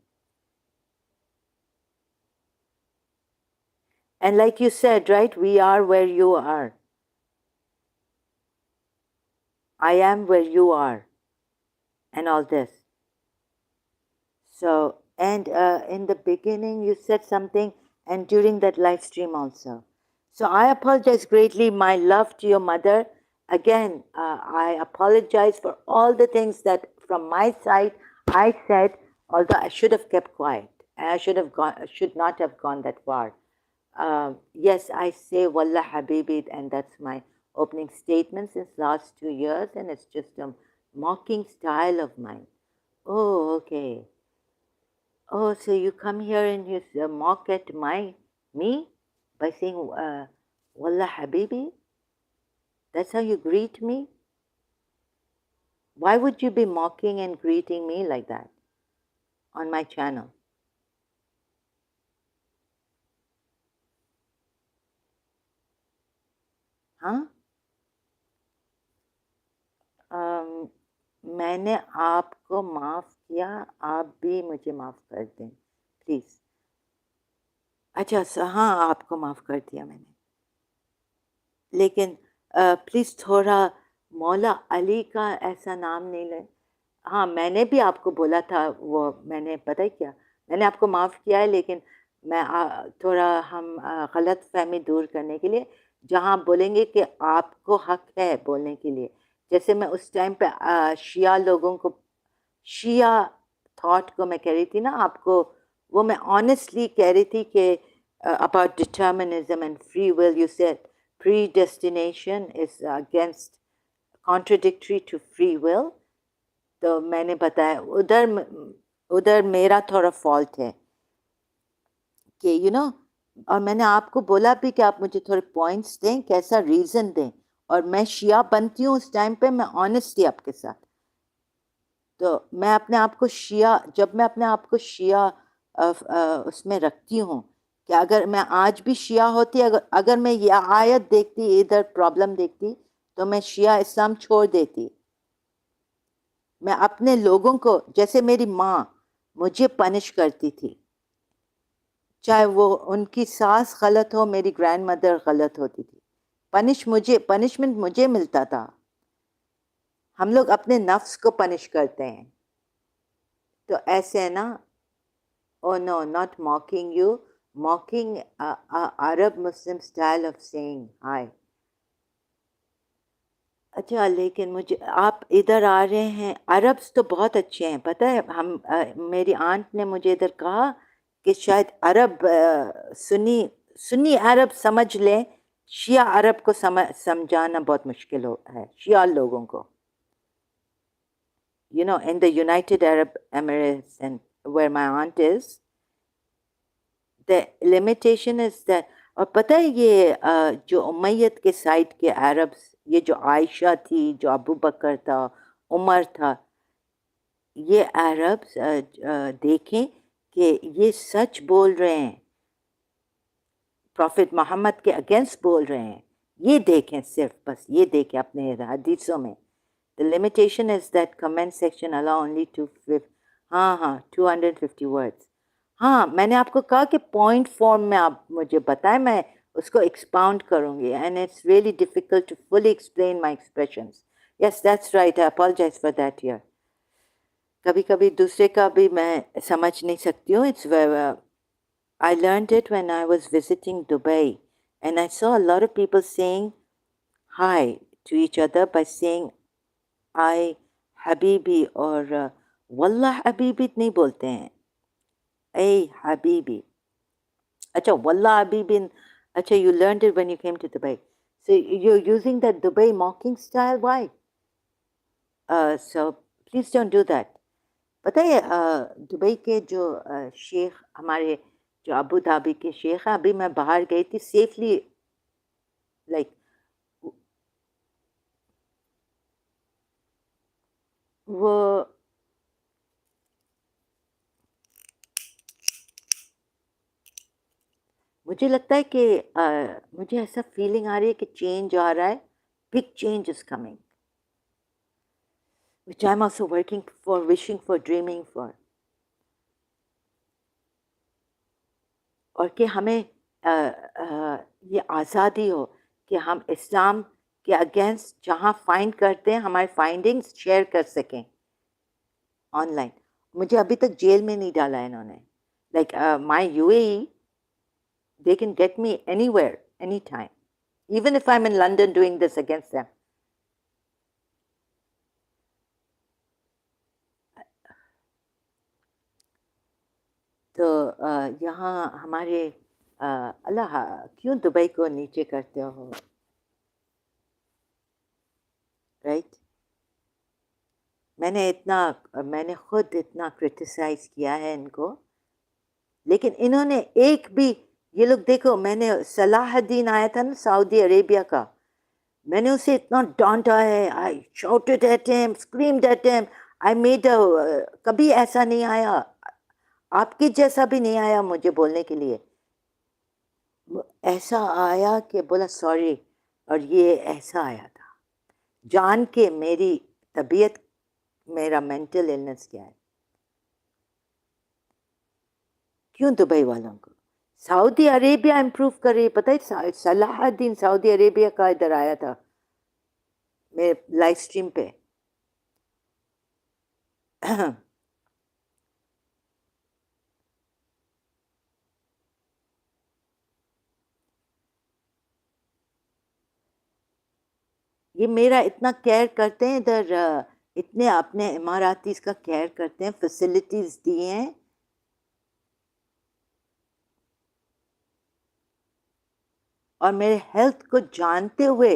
A: And like you said, right, we are where you are. I am where you are. And all this. So, and in the beginning you said something, and during that live stream also. So I apologize greatly. My love to your mother. Again, I apologize for all the things that from my side I said, although I should have kept quiet. And I should not have gone that far. Yes, I say Wallah Habibi, and that's my opening statement since last 2 years, and it's just a mocking style of mine. Oh, okay. Oh, so you come here and you mock at me by saying Wallah Habibi, that's how you greet me? Why would you be mocking and greeting me like that on my channel? हाँ? अम, मैंने आपको माफ़ किया, आप भी मुझे माफ़ कर दें प्लीज़। अच्छा हाँ, आपको माफ़ कर दिया मैंने, लेकिन प्लीज़ थोड़ा मौला अली का ऐसा नाम नहीं लें। हाँ, मैंने भी आपको बोला था, वो मैंने पता है क्या, मैंने आपको माफ़ किया है, लेकिन मैं थोड़ा हम गलतफ़हमी दूर करने के लिए, जहाँ आप बोलेंगे कि आपको हक़ है बोलने के लिए, जैसे मैं उस टाइम पे शिया लोगों को, शिया थॉट को मैं कह रही थी ना आपको, वो मैं ऑनेस्टली कह रही थी कि about determinism and free will, you said predestination is against contradictory to free will. तो मैंने बताया उधर मेरा थोड़ा फॉल्ट है कि और मैंने आपको बोला भी कि आप मुझे थोड़े पॉइंट्स दें, कैसा रीज़न दें, और मैं शिया बनती हूँ उस टाइम पे, मैं ऑनेस्ट थी आपके साथ। तो मैं अपने आप को शिया, जब मैं अपने आप को शिया उसमें रखती हूँ कि अगर मैं आज भी शिया होती, अगर मैं ये आयत देखती, इधर प्रॉब्लम देखती, तो मैं शिया इस्लाम छोड़ देती। मैं अपने लोगों को, जैसे मेरी माँ मुझे पनिश करती थी, चाहे वो उनकी सास गलत हो, मेरी ग्रैंड मदर गलत होती थी, पनिशमेंट मुझे मिलता था। हम लोग अपने नफ्स को पनिश करते हैं, तो ऐसे है ना। Oh no, not mocking you, mocking Arab Muslim style of saying hi. अच्छा, लेकिन मुझे आप इधर आ रहे हैं, अरब्स तो बहुत अच्छे हैं, पता है। मेरी आंट ने मुझे इधर कहा कि शायद अरब सुन्नी सुन्नी अरब समझ लें, शिया अरब को समझाना बहुत मुश्किल है शिया लोगों को। In the United Arab Emirates and where my aunt is, the limitation is that, और पता है ये जो उमैयद के साइड के अरब्स, ये जो आयशा थी, जो अबू बकर था, उमर था, ये अरब्स देखें कि ये सच बोल रहे हैं, प्रॉफिट मोहम्मद के अगेंस्ट बोल रहे हैं, ये देखें, सिर्फ बस ये देखें अपने हदीसों में। The limitation is that comment section allow only 250 words. हाँ, मैंने आपको कहा कि पॉइंट फॉर्म में आप मुझे बताएं, मैं उसको एक्सपाउंड करूँगी, and it's really difficult to fully explain my expressions. Yes, that's right, I apologize for that यार। कभी कभी दूसरे का भी मैं समझ नहीं सकती हूँ। It's I learned it when I was visiting Dubai, and I saw a lot of people saying hi to each other by saying I Habibi, और Wallah Habibi नहीं बोलते हैं, Hey Habibi. अच्छा, Wallah Habibi, अच्छा, you learned it when you came to Dubai. So you're using that Dubai mocking style, why? So please don't do that. पता है Dubai के जो शेख हमारे, जो अबू धाबी के शेख हैं, अभी मैं बाहर गई थी सेफली, लाइक वो मुझे लगता है कि मुझे ऐसा फीलिंग आ रही है कि चेंज आ रहा है, big change is coming, which I am also working for, wishing for, dreaming for. और कि हमें ये आज़ादी हो कि हम इस्लाम के अगेंस्ट जहाँ फाइंड करते हैं, हमारे फाइंडिंग्स शेयर कर सकें ऑनलाइन। मुझे अभी तक जेल में नहीं डाला है इन्होंने, like my UAE, they can get me anywhere, anytime, even if I'm in London doing this against them. तो यहाँ हमारे अल्लाह, क्यों दुबई को नीचे करते हो, राइट? मैंने खुद इतना क्रिटिसाइज किया है इनको, लेकिन इन्होंने एक भी ये लोग देखो, मैंने सलाहुद्दीन आया था ना सऊदी अरेबिया का, मैंने उसे इतना डांटा है, आई shouted at him, screamed at him, I made a कभी ऐसा नहीं आया, आपके जैसा भी नहीं आया मुझे बोलने के लिए, ऐसा आया कि बोला सॉरी, और ये ऐसा आया था जान के मेरी तबीयत, मेरा मेंटल इलनेस क्या है। क्यों दुबई वालों को, सऊदी अरेबिया इम्प्रूव कर रही है, पता है सलाहुद्दीन सऊदी अरेबिया का इधर आया था मेरे लाइव स्ट्रीम पे। ये मेरा इतना केयर करते हैं इधर, इतने अपने इमारातीज का केयर करते हैं, फैसिलिटीज दिए हैं, और मेरे हेल्थ को जानते हुए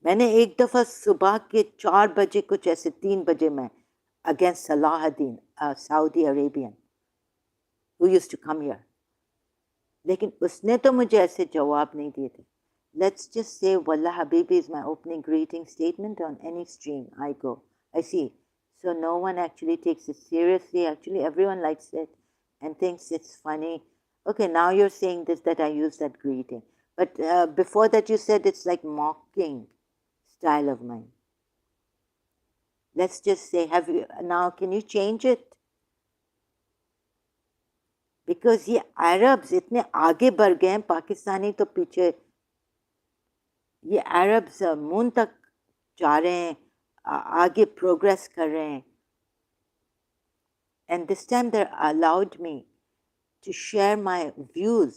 A: मैंने एक दफ़ा सुबह के 4 बजे कुछ ऐसे 3 बजे में against Salahuddin Saudi Arabian who used to come here, लेकिन उसने तो मुझे ऐसे जवाब नहीं दिए थे। Let's just say Wallah Habibi is my opening greeting statement on any stream I go. I see. So no one actually takes it seriously. Actually, everyone likes it and thinks it's funny. Okay, now you're saying this, that I use that greeting. But before that you said it's like mocking style of mine. Let's just say, now can you change it? Because ये Arabs इतने आगे बढ़ गए हैं, पाकिस्तानी तो पीछे, ये Arabs moon तक जा रहे हैं, आगे प्रोग्रेस कर रहे हैं, and this time they allowed me to share my views.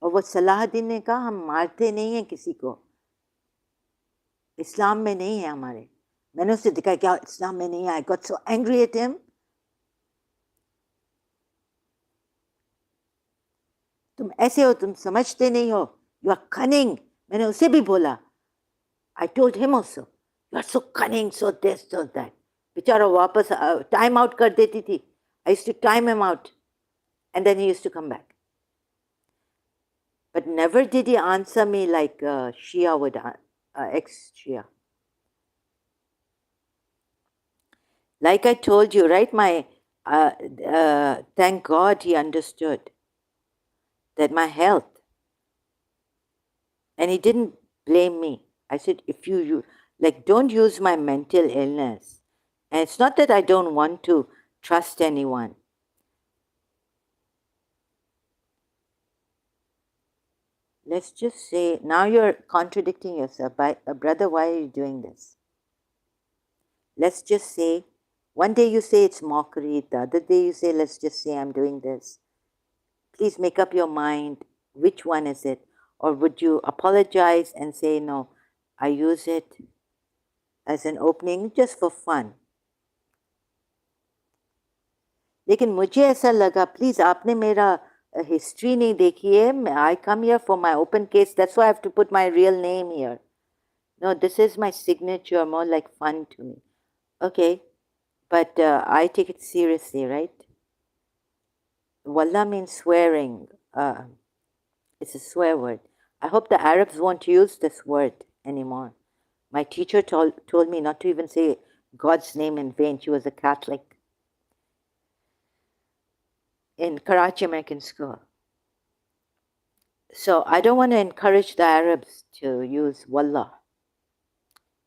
A: और वो सलाहुद्दीन ने कहा हम मारते नहीं हैं किसी को, इस्लाम में नहीं है हमारे। मैंने उसे दिखाया क्या इस्लाम में नहीं है। I got so angry at him, तुम ऐसे हो, तुम समझते नहीं हो, यू आर कनिंग। मैंने उसे भी बोला, I told him also, you are so cunning, so this so that. बेचारा वापस टाइम आउट कर देती थी। I used to time him out and then he used to come back, but never did he answer me like Shia would, ex-Shia. Like I told you, right? Thank God he understood that my health, and he didn't blame me. I said, if you like, don't use my mental illness. And it's not that I don't want to trust anyone. Let's just say, now you're contradicting yourself. Brother, why are you doing this? Let's just say, one day you say it's mockery, the other day you say, let's just say I'm doing this. Please make up your mind, which one is it? Or would you apologize and say, no, I use it as an opening just for fun? लेकिन मुझे ऐसा लगा, please आपने मेरा history नहीं देखी है। I come here for my open case, that's why I have to put my real name here. No, this is my signature, more like fun to me. Okay, but I take it seriously, right? Wallah means swearing. It's a swear word. I hope the Arabs won't use this word anymore. My teacher told me not to even say God's name in vain. She was a Catholic in Karachi American School. So I don't want to encourage the Arabs to use Wallah.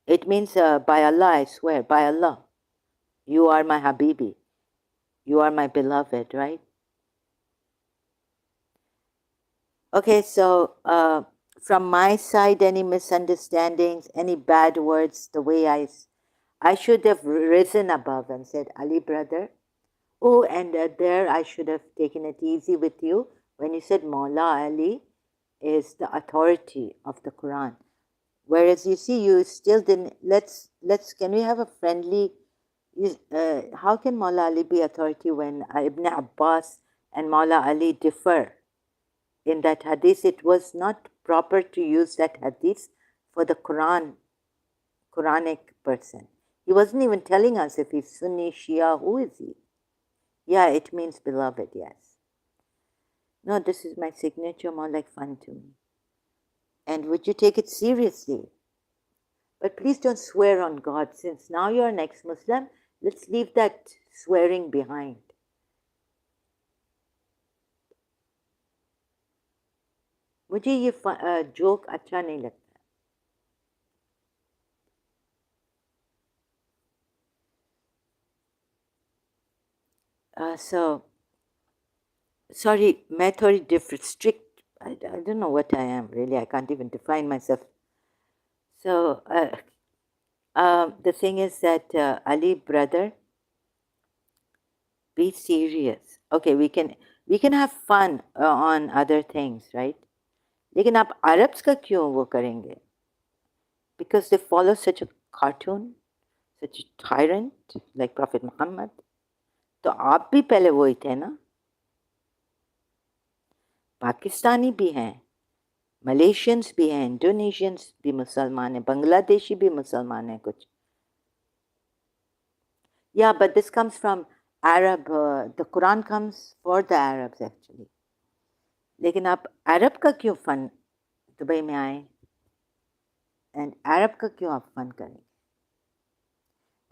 A: It means by Allah, I swear, by Allah. You are my Habibi. You are my beloved, right? Okay, so from my side, any misunderstandings, any bad words, the way I should have risen above and said, Ali brother. Oh, and there I should have taken it easy with you when you said Mawla Ali is the authority of the Qur'an. Whereas you see, you still didn't, can we have a friendly, how can Mawla Ali be authority when Ibn Abbas and Mawla Ali differ in that hadith? It was not proper to use that hadith for the Quranic person. He wasn't even telling us if he's Sunni, Shia, who is he? Yeah, it means beloved, yes. No, this is my signature, more like fun to me. And would you take it seriously? But please don't swear on God. Since now you're an ex-Muslim, let's leave that swearing behind. मुझे ये joke अच्छा नहीं लगता. So, sorry, मैं थोड़ी strict. I don't know what I am really. I can't even define myself. So, the thing is that Ali, brother, be serious. Okay, we can have fun on other things, right? लेकिन आप Arabs का क्यों वो करेंगे? Because they follow such a cartoon, such a tyrant like Prophet Muhammad. तो आप भी पहले वही थे ना? पाकिस्तानी भी हैं, मलेशियंस भी हैं, इंडोनेशियंस भी मुसलमान हैं, बांग्लादेशी भी मुसलमान हैं कुछ. Yeah, but this comes from Arab. The Qur'an comes for the Arabs actually. लेकिन आप अरब का क्यों फन दुबई में आए? एंड अरब का क्यों आप फन करें?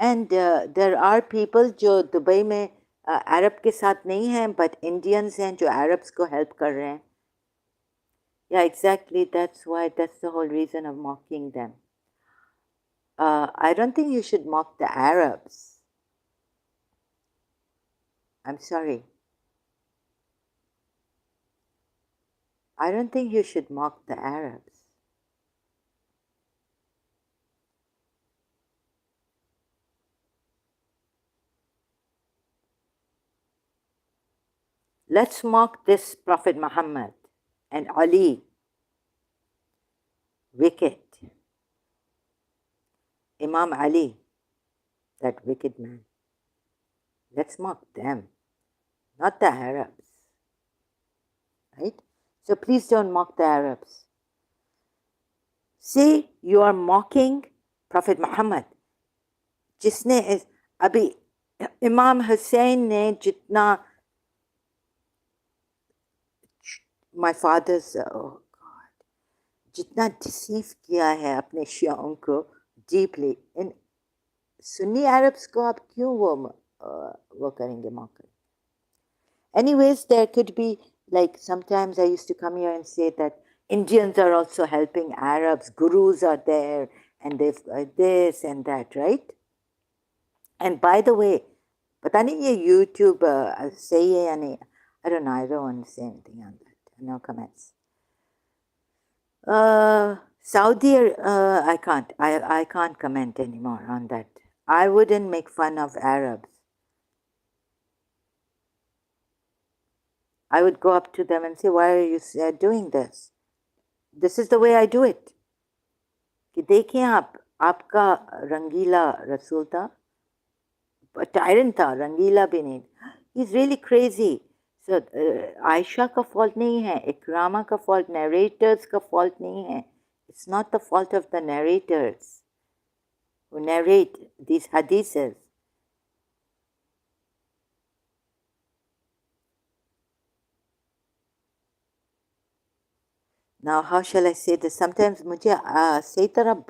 A: एंड देर आर पीपल जो दुबई में अरब के साथ नहीं हैं बट इंडियंस हैं जो अरब्स को हेल्प कर रहे हैं. Yeah, exactly. That's why. That's the whole reason of mocking them. I don't think you should mock the Arabs. I'm sorry. I don't think you should mock the Arabs. Let's mock this Prophet Muhammad and Ali. Wicked. Imam Ali, that wicked man. Let's mock them, not the Arabs. Right? So please don't mock the Arabs. See, you are mocking Prophet Muhammad. जिसने अभी इमाम हुसैन ने जितना my father's oh God जितना deceive किया है अपने शियाओं को deeply in Sunni Arabs को आप क्यों वो करेंगे मौका? Anyways, there could be like sometimes I used to come here and say that Indians are also helping Arabs, gurus are there and they've this and that, right? And by the way, पता नहीं ये YouTube सही है या नहीं. I don't know. I don't want to say anything on that. No comments. Saudi, I can't. I can't comment anymore on that. I wouldn't make fun of Arabs. I would go up to them and say, "Why are you doing this? This is the way I do it." कि देखें आप, आपका रंगीला रसूल था, tyrant था, रंगीला भी नहीं. He's really crazy. So, Ayesha का fault नहीं है, इकरामा का fault, narrators का fault नहीं है. It's not the fault of the narrators who narrate these hadiths. Now, how shall I say this? Sometimes मुझे सही तरह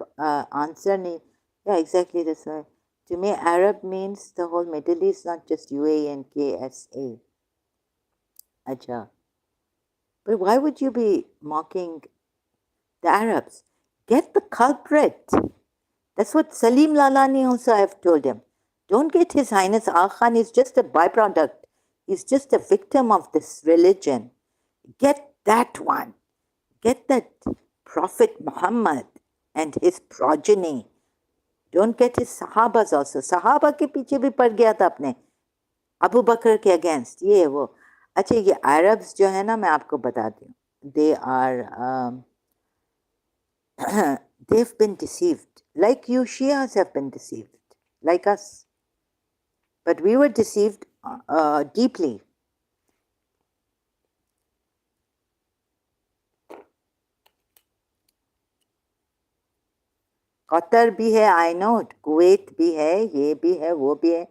A: answer नहीं. Yeah, exactly this way. To me, Arab means the whole Middle East, not just UAE and KSA. Acha. But why would you be mocking the Arabs? Get the culprit. That's what Salim Lalani also have told him. Don't get His Highness Aga Khan. He's just a byproduct. He's just a victim of this religion. Get that one. Get that Prophet Muhammad and his progeny. Don't get his Sahabas also. Sahaba के पीछे भी पड़ गया था अपने अबू बकर के against ये वो. अच्छा ये अरब्स जो है ना मैं आपको बता दूँ. They are they've been deceived like you Shias have been deceived like us. But we were deceived deeply. Qatar भी है, आई नो, कुवैत भी है, ये भी है, वो भी है.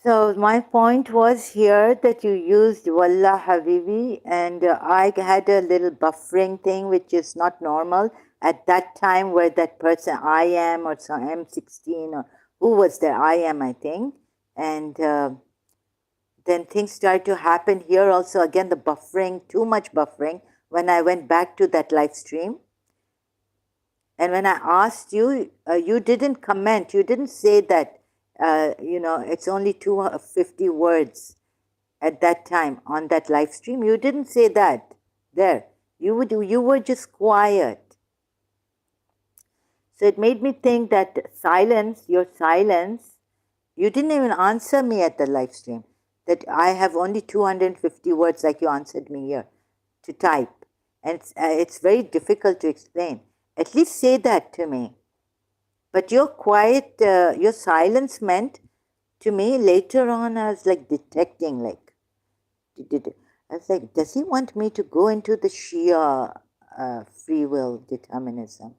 A: So my point was here that you used Wallah Habibi, and I had a little buffering thing which is not normal at that time, where that person I am or some M16 or who was there, I am, I think, and then things started to happen here also. Again, the buffering, too much buffering. When I went back to that live stream, and when I asked you, you didn't comment. You didn't say that, it's only 250 words at that time on that live stream. You didn't say that there. You were just quiet. So it made me think that your silence, you didn't even answer me at the live stream. That I have only 250 words, like you answered me here, to type. And it's very difficult to explain. At least say that to me. But your quiet, your silence meant to me later on, I was like detecting, like, I was like, does he want me to go into the Shia free will determinism?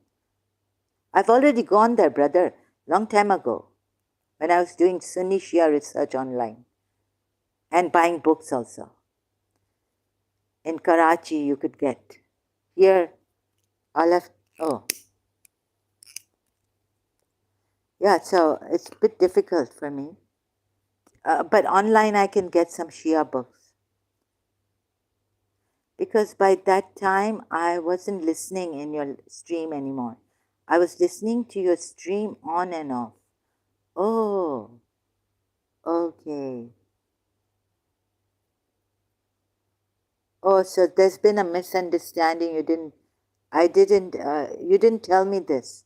A: I've already gone there, brother, long time ago, when I was doing Sunni Shia research online and buying books also. In Karachi, you could get. Here, I'll have, oh. Yeah, so it's a bit difficult for me. But online, I can get some Shia books. Because by that time, I wasn't listening in your stream anymore. I was listening to your stream on and off. Oh, okay. Oh, so there's been a misunderstanding. You didn't tell me this.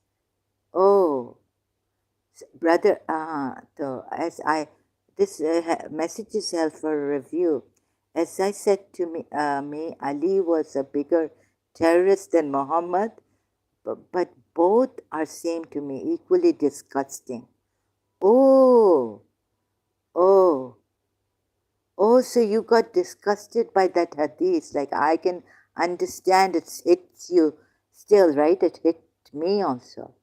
A: Oh, brother, so this message is held for a review. As I said to me, Ali was a bigger terrorist than Muhammad, but both are same to me, equally disgusting. Oh, oh, oh, so you got disgusted by that hadith. Like, I can understand it hits you still, right? It hit me also.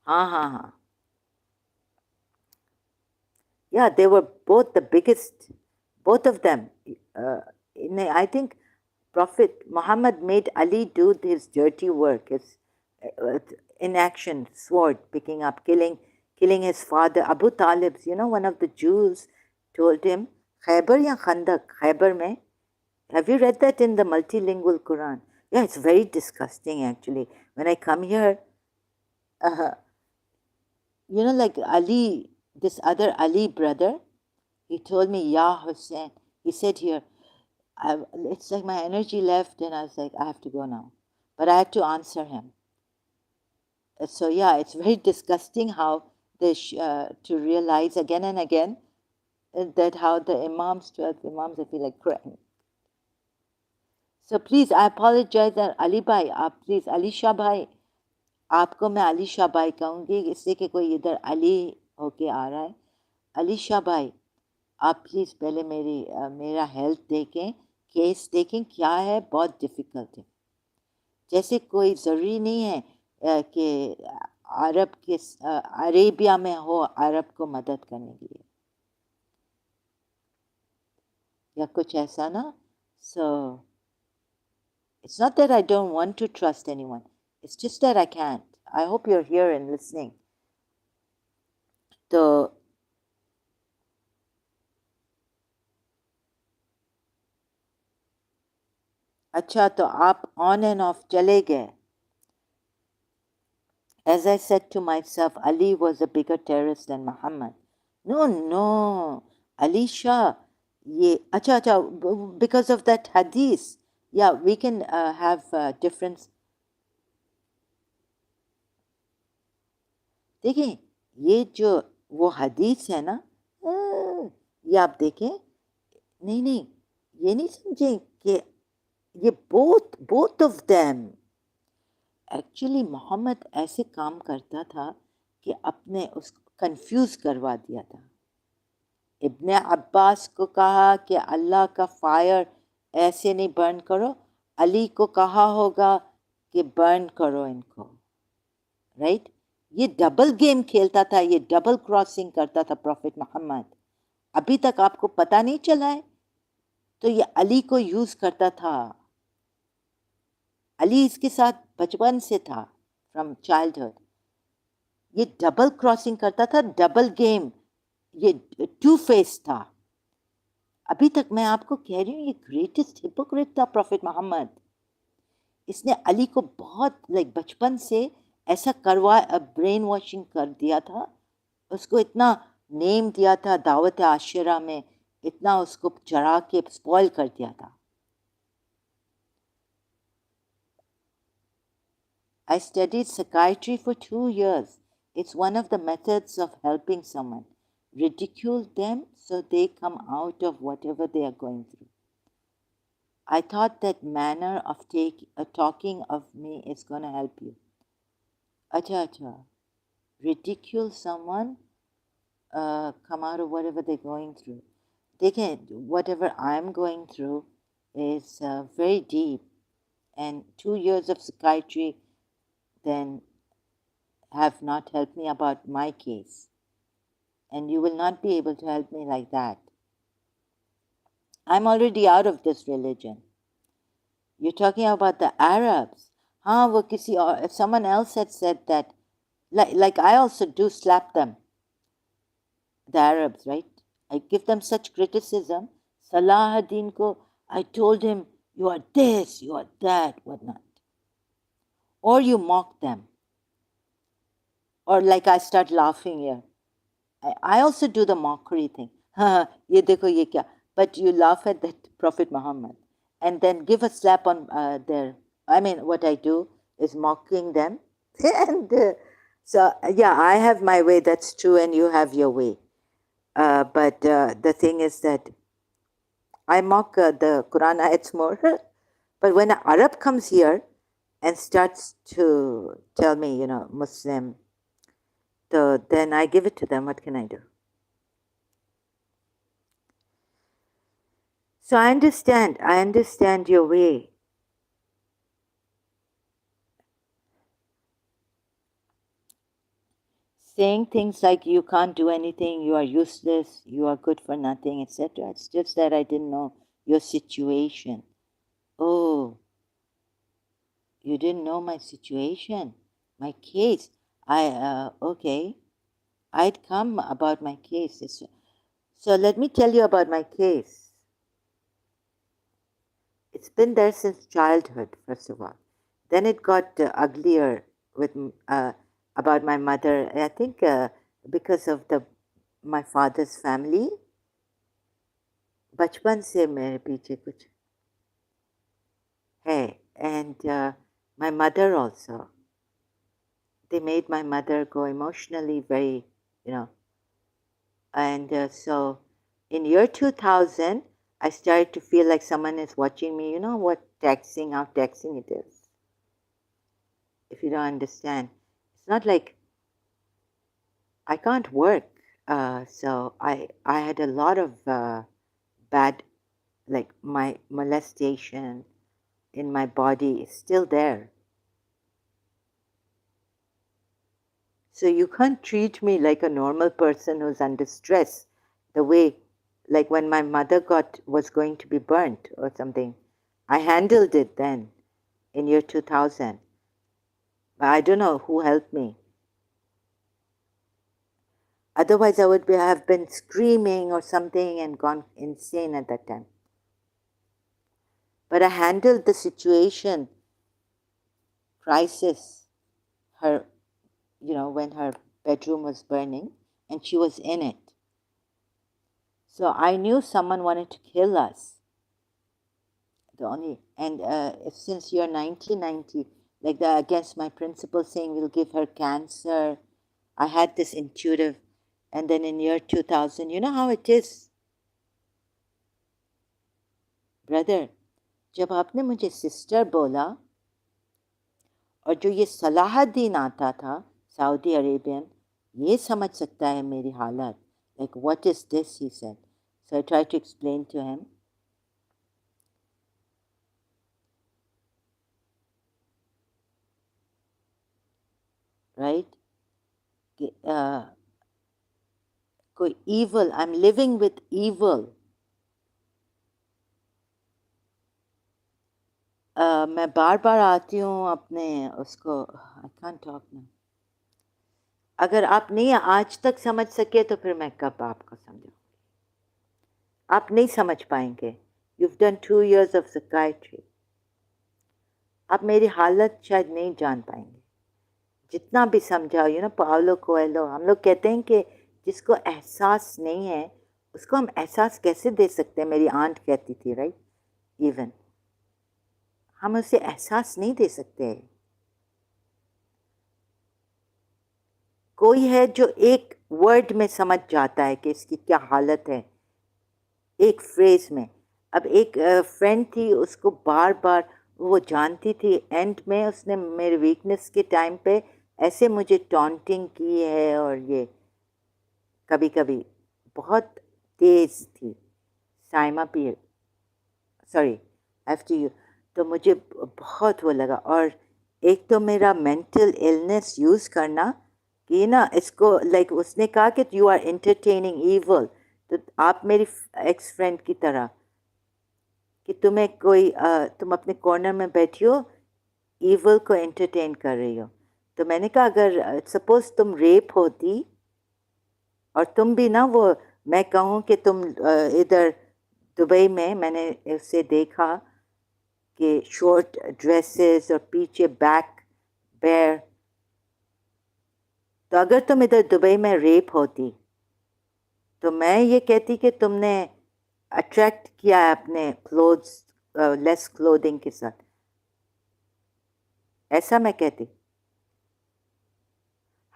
A: Ha ha ha. Yeah, they were both the biggest, both of them. I think Prophet Muhammad made Ali do his dirty work, his inaction, sword picking up, killing his father. Abu Talib, one of the Jews told him, Khaybar ya Khandak, Khaybar mein. Have you read that in the multilingual Quran? Yeah, it's very disgusting actually. When I come here, uh, like Ali, this other Ali brother, he told me, Ya Hussein. He said here, it's like my energy left, and I was like, I have to go now. But I had to answer him. So yeah, it's very disgusting how to realize again and again that how the imams, 12 imams, I feel like crying. So please, I apologize that Ali Bhai, please, Ali Shah Bhai, आपको मैं अली शाह भाई कहूँगी, इससे कि कोई इधर अली होके आ रहा है. अली शाह भाई, आप प्लीज़ पहले मेरा हेल्थ देखें, केस देखें क्या है, बहुत डिफ़िकल्ट है. जैसे कोई ज़रूरी नहीं है कि अरेबिया में हो अरब को मदद करने के लिए, या कुछ ऐसा ना. So it's not that I don't want to trust anyone. It's just that I can't. I hope you're here and listening. तो अच्छा, तो आप on and off चले गए. As I said to myself, Ali was a bigger terrorist than Muhammad. No, Ali Shah, because of that hadith. Yeah, we can have difference. देखिए, ये जो वो हदीस है ना, ये आप देखें, नहीं, ये नहीं समझें कि ये both of them. Actually Mohammed ऐसे काम करता था कि अपने उसको कंफ्यूज करवा दिया था. इब्ने अब्बास को कहा कि अल्लाह का फायर ऐसे नहीं बर्न करो, अली को कहा होगा कि बर्न करो इनको, राइट? ये डबल गेम खेलता था, ये डबल क्रॉसिंग करता था प्रॉफिट मोहम्मद. अभी तक आपको पता नहीं चला है? तो ये अली को यूज करता था। अली इसके साथ बचपन से था, फ्रॉम चाइल्डहुड। ये डबल क्रॉसिंग करता था, डबल गेम, ये टू फेस था। अभी तक मैं आपको कह रही हूँ, ये ग्रेटेस्ट हिपोक्रेट था प्रॉफिट मोहम्मद। इसने अली को बहुत बचपन से ऐसा करवा, ब्रेन वॉशिंग कर दिया था, उसको इतना नेम दिया था दावत आशिरा में, इतना उसको चढ़ा के स्पॉइल कर दिया था। I studied psychiatry for 2 years. It's one of the methods of helping someone. Ridicule them so they come out of whatever they are going through. I thought that manner of talking of me is going to help you. Acha, acha. Ridicule someone, come out of whatever they're going through. Whatever I'm going through is very deep. And 2 years of psychiatry then have not helped me about my case. And you will not be able to help me like that. I'm already out of this religion. You're talking about the Arabs. If someone else had said that, like I also do slap them, the Arabs, right? I give them such criticism. Salah ad-Din ko, I told him, you are this, you are that, whatnot. Or you mock them. Or like I start laughing here. I also do the mockery thing. Ye dekho ye kya. But you laugh at that Prophet Muhammad and then give a slap on their. I mean, what I do is mocking them. And yeah, I have my way, that's true, and you have your way. But the thing is that I mock the Quran ayats more. But when an Arab comes here and starts to tell me, Muslim, so then I give it to them. What can I do? So I understand your way. Saying things like you can't do anything, you are useless, you are good for nothing, etc. It's just that I didn't know your situation. Oh, you didn't know my situation, my case. Okay, I'd come about my case. So let me tell you about my case. It's been there since childhood, first of all. Then it got uglier with about my mother. I think because of my father's family. बचपन से मेरे पीछे कुछ है. And my mother also. They made my mother go emotionally very, And so in year 2000, I started to feel like someone is watching me. You know how taxing it is. If you don't understand, it's not like I can't work. So I had a lot of bad, like my molestation in my body is still there. So you can't treat me like a normal person who's under stress, the way, like when my mother was going to be burnt or something. I handled it then in year 2000. But I don't know who helped me. Otherwise, I would have been screaming or something and gone insane at that time. But I handled the situation, crisis, when her bedroom was burning and she was in it. So I knew someone wanted to kill us. Since year 1990, against my principal saying we'll give her cancer, I had this intuitive. And then in year 2000, you know how it is, brother. जब आपने मुझे sister बोला और जो ये सलाहुद्दीन आता था Saudi Arabian, ये समझ सकता है मेरी हालत. Like, what is this, he said. So I tried to explain to him. Right? कोई evil, I'm living with evil. मैं बार बार आती हूँ अपने उसको, I can't talk now. अगर आप नहीं आज तक समझ सके तो फिर मैं कब आपको समझाऊँ? आप नहीं समझ पाएंगे. You've done 2 years of psychiatry. आप मेरी हालत शायद नहीं जान पाएंगे. जितना भी समझाओ, यू नो, पाउलो कोएल्हो, हम लोग कहते हैं कि जिसको एहसास नहीं है उसको हम एहसास कैसे दे सकते हैं. मेरी आंट कहती थी, राइट, इवन हम उसे एहसास नहीं दे सकते. कोई है जो एक वर्ड में समझ जाता है कि इसकी क्या हालत है, एक फ्रेज में. अब एक फ्रेंड थी, उसको बार बार वो जानती थी, एंड में उसने मेरे वीकनेस के टाइम पे ऐसे मुझे टॉन्टिंग की है, और ये कभी कभी बहुत तेज़ थी. साइमा पीर, सॉरी, आफ्टर यू. तो मुझे बहुत वो लगा. और एक तो मेरा मेंटल इलनेस यूज़ करना कि ना इसको, लाइक उसने कहा कि यू आर एंटरटेनिंग ईवल. तो आप मेरी एक्स फ्रेंड की तरह कि तुम्हें कोई तुम अपने कॉर्नर में बैठी हो, ईवल को एंटरटेन कर रही हो. तो मैंने कहा अगर सपोज तुम रेप होती और तुम भी ना, वो मैं कहूँ कि तुम इधर दुबई में मैंने उसे देखा कि शॉर्ट ड्रेसेस और पीछे बैक बेयर. तो अगर तुम इधर दुबई में रेप होती तो मैं ये कहती कि तुमने अट्रैक्ट किया है अपने क्लोथ्स, लेस क्लोथिंग के साथ. ऐसा मैं कहती.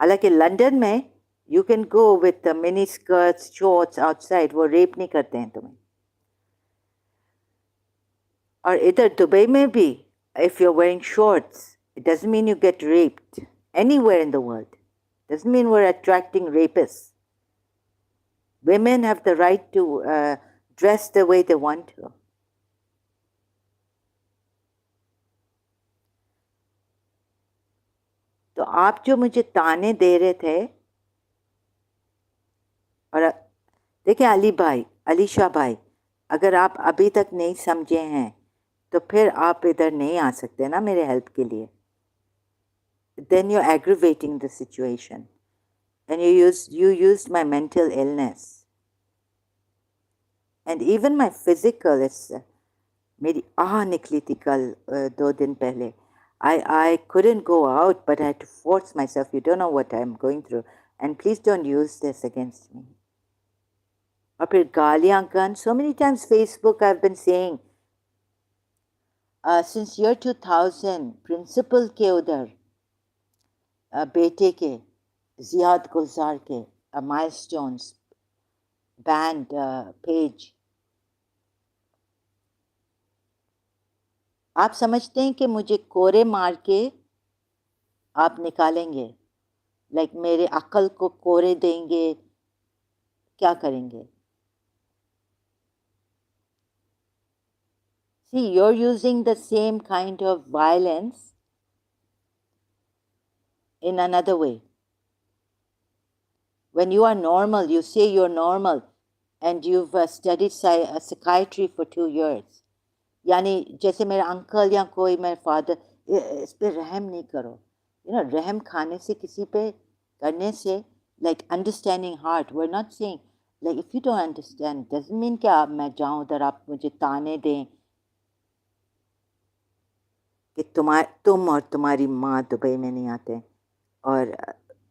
A: हालांकि लंदन में you can go with mini skirts shorts outside, वो रेप नहीं करते हैं तुम्हें. और इधर दुबई में भी if you are wearing shorts it doesn't mean you get raped anywhere in the world. Doesn't mean we're attracting rapists. Women have the right to dress the way they want to. तो आप जो मुझे ताने दे रहे थे, और देखिए अली भाई, अली शाह भाई, अगर आप अभी तक नहीं समझे हैं तो फिर आप इधर नहीं आ सकते ना मेरे हेल्प के लिए. Then you're aggravating the situation, and you used my mental illness, and even my physical. मेरी आह निकली थी कल 2 दिन पहले. I couldn't go out, but I had to force myself. You don't know what I'm going through, and please don't use this against me. और फिर गालियाँ gun. So many times Facebook I've been saying since year 2000 principal के उधर बेटे के जियाद गुलजार के milestones band page. आप समझते हैं कि मुझे कोरे मार के आप निकालेंगे, लाइक मेरे अक्ल को कोरे देंगे, क्या करेंगे? See, you're using the same kind of violence in another way. When you are normal, you say you're normal, and you've studied psychiatry for 2 years. यानी जैसे मेरा अंकल या कोई मेरे फादर, इस पे रहम नहीं करो. यू नो, रहम खाने से किसी पे करने से, like understanding heart. We are not saying like if you don't understand doesn't mean कि आप मैं जाऊँ उधर आप मुझे ताने दें कि तुम और तुम्हारी माँ दुबई में नहीं आते, और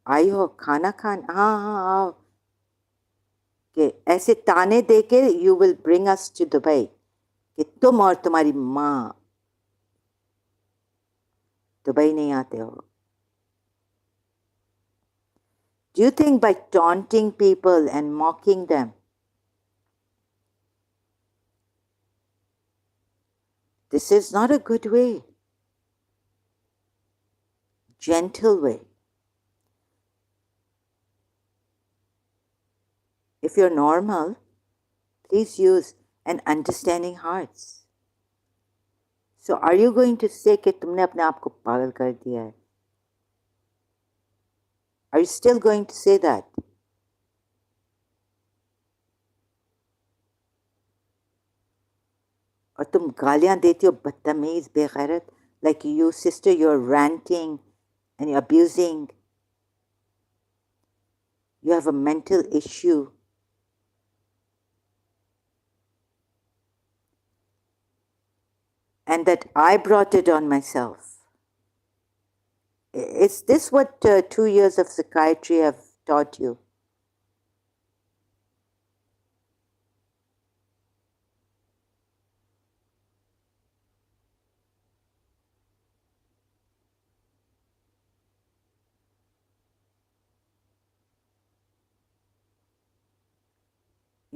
A: आई हो खाना खान, हाँ हाँ आओ, कि ऐसे ताने दे के you will bring us to Dubai कि तुम और तुम्हारी माँ दुबई नहीं आते हो. Do you think by taunting people and mocking them, this is not a good way, gentle way? If you're normal, please use an understanding hearts. So are you going to say कि तुमने अपने आप को पागल कर दिया है? Are you still going to say that? और तुम गालियां देती हो बदतमीज बेगैरत. Like you sister, you're ranting and you're abusing. You have a mental issue. And that I brought it on myself. Is this what 2 years of psychiatry have taught you?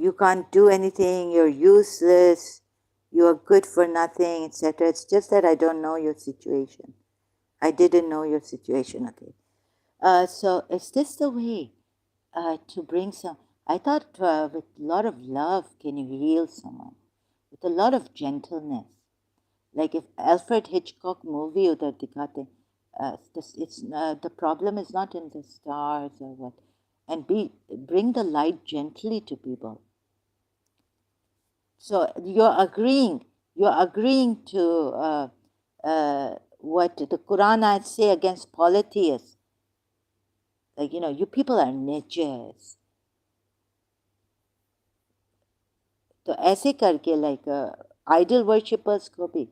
A: You can't do anything, you're useless, you're good for nothing, etc. It's just that I don't know your situation. I didn't know your situation, okay. So is this the way to bring some? I thought with a lot of love can you heal someone, with a lot of gentleness. Like if Alfred Hitchcock movie udhar dikhate, it's the problem is not in the stars or what, and bring the light gently to people. So you're agreeing to what the Qur'an ayats say against polytheists. Like, you people are niches. तो ऐसे करके like idol worshippers को भी.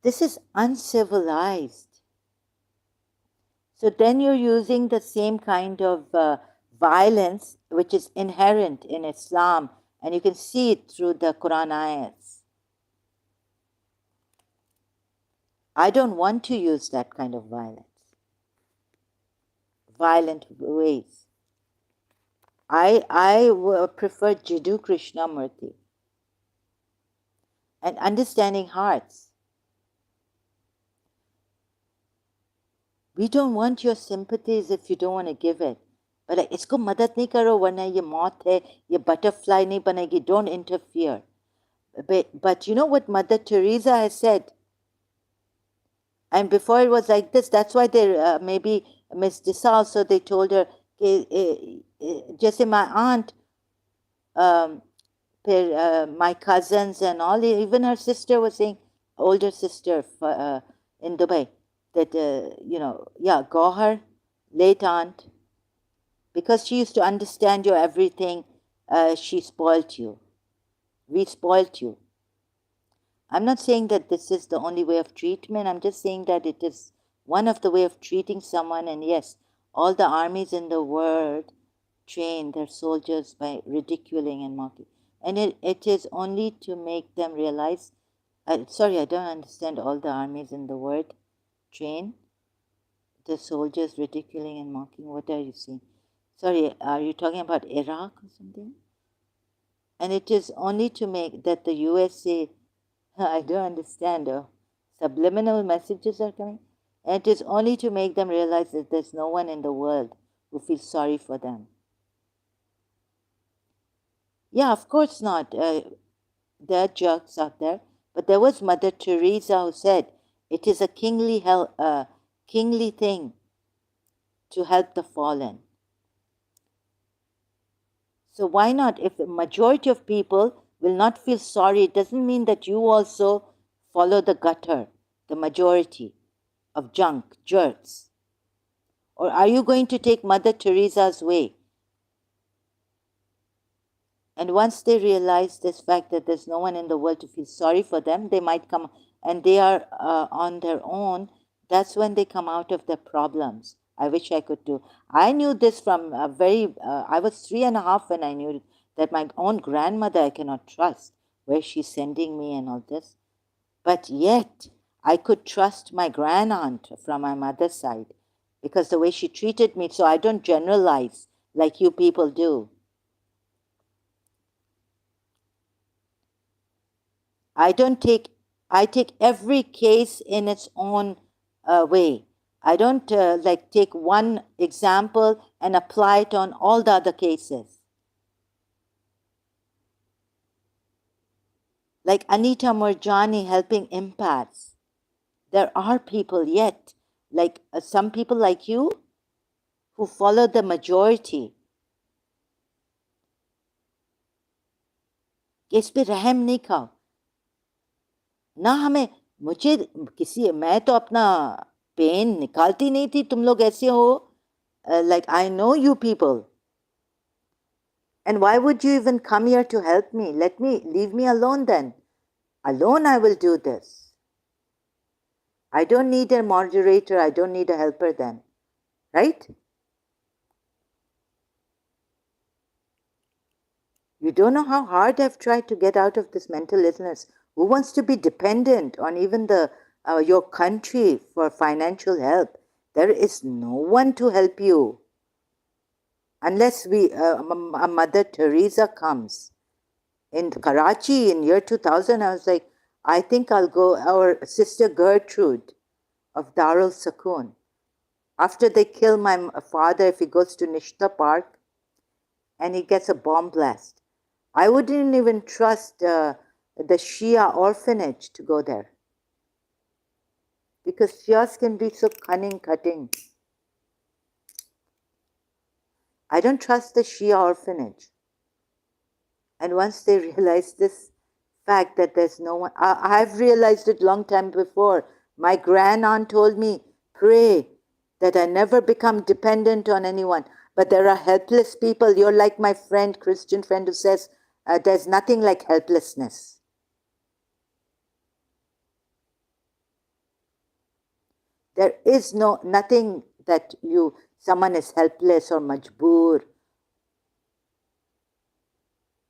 A: This is uncivilized. So then you're using the same kind of violence which is inherent in Islam, and you can see it through the Quran ayats. I don't want to use that kind of violent ways. I prefer Jiddu Krishnamurti and understanding hearts. We don't want your sympathies if you don't want to give it. But like, isko madad nahi karo warna ye maut hai, ye butterfly nahi banegi, don't interfere. But you know what Mother Teresa has said? And before it was like this, that's why they maybe Miss Disa also, they told her, just my aunt, my cousins and all, even her sister was saying, older sister in Dubai, that, Gohar, late aunt, because she used to understand your everything, she spoilt you. We spoilt you. I'm not saying that this is the only way of treatment. I'm just saying that it is one of the way of treating someone. And yes, all the armies in the world train their soldiers by ridiculing and mocking. And it is only to make them realize, sorry, I don't understand all the armies in the world train the soldiers ridiculing and mocking. What are you saying? Sorry, are you talking about Iraq or something? And it is only to make that the USA, I don't understand, subliminal messages are coming. And it is only to make them realize that there's no one in the world who feels sorry for them. Yeah, of course not. There are jerks out there. But there was Mother Teresa who said, it is a kingly thing to help the fallen. So why not? If the majority of people will not feel sorry, it doesn't mean that you also follow the gutter, the majority of junk, jerks. Or are you going to take Mother Teresa's way? And once they realize this fact that there's no one in the world to feel sorry for them, they might come, and they are on their own. That's when they come out of their problems. I wish I could do. I knew this from I was 3.5 when I knew that my own grandmother I cannot trust, where she's sending me and all this. But yet, I could trust my grandaunt from my mother's side because the way she treated me, so I don't generalize like you people do. I take every case in its own way. I don't take one example and apply it on all the other cases. Like Anita Murjani helping empaths. There are people yet, like some people like you, who follow the majority. कि इस पे रहम नहीं खाओ ना। हमें मुझे मैं तो अपना पेन निकालती नहीं थी, तुम लोग ऐसे हो. Like, I know you people. And why would you even come here to help me? Leave me alone then. Alone I will do this. I don't need a moderator. I don't need a helper then. Right? You don't know how hard I've tried to get out of this mental illness. Who wants to be dependent on even your country for financial help? There is no one to help you. Unless a Mother Teresa comes. In Karachi in year 2000, I was like, I think I'll go. Our Sister Gertrude of Darul Sakoon. After they kill my father, if he goes to Nishta Park and he gets a bomb blast, I wouldn't even trust the Shia orphanage to go there. Because Shias can be so cunning, cutting. I don't trust the Shia orphanage. And once they realize this fact that there's no one, I've realized it long time before. My grand-aunt told me, pray that I never become dependent on anyone. But there are helpless people. You're like my friend, Christian friend, who says there's nothing like helplessness. There is nothing that someone is helpless or majboor.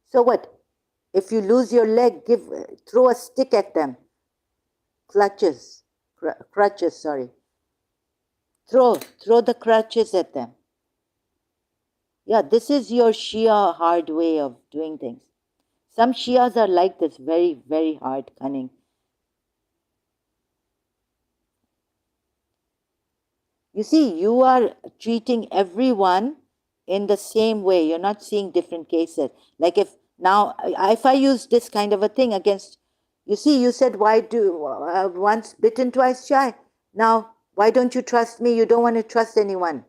A: So what? If you lose your leg, throw a stick at them. Crutches, sorry. Throw the crutches at them. Yeah, this is your Shia hard way of doing things. Some Shias are like this, very, very hard, cunning. You see, you are treating everyone in the same way. You're not seeing different cases. Like if I use this kind of a thing against, you see, you said, why do once bitten, twice shy? Now, why don't you trust me? You don't want to trust anyone.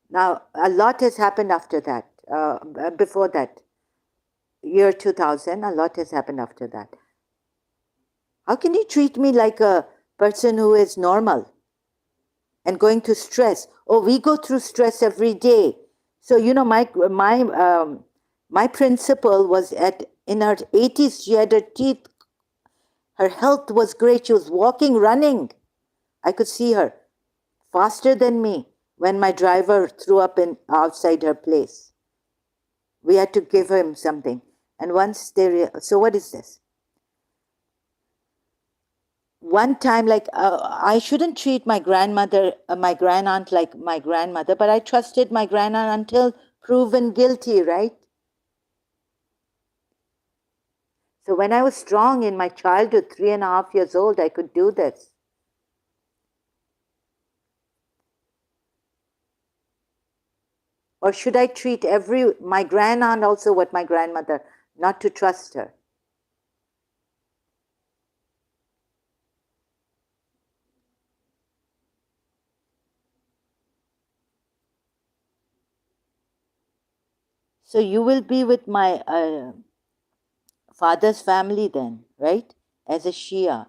A: Now, a lot has happened after that, before that. Year 2000, a lot has happened after that. How can you treat me like a person who is normal and going through stress? Oh, we go through stress every day. So, my principal was in her 80s. She had her teeth. Her health was great. She was walking, running. I could see her faster than me when my driver threw up outside her place. We had to give him something. And once so what is this? One time, like, I shouldn't treat my grandmother, my grand-aunt like my grandmother, but I trusted my grand-aunt until proven guilty, right? So when I was strong in my childhood, 3.5 years old, I could do this. Or should I treat my grand-aunt also what my grandmother, not to trust her? So you will be with my father's family then, right? As a Shia.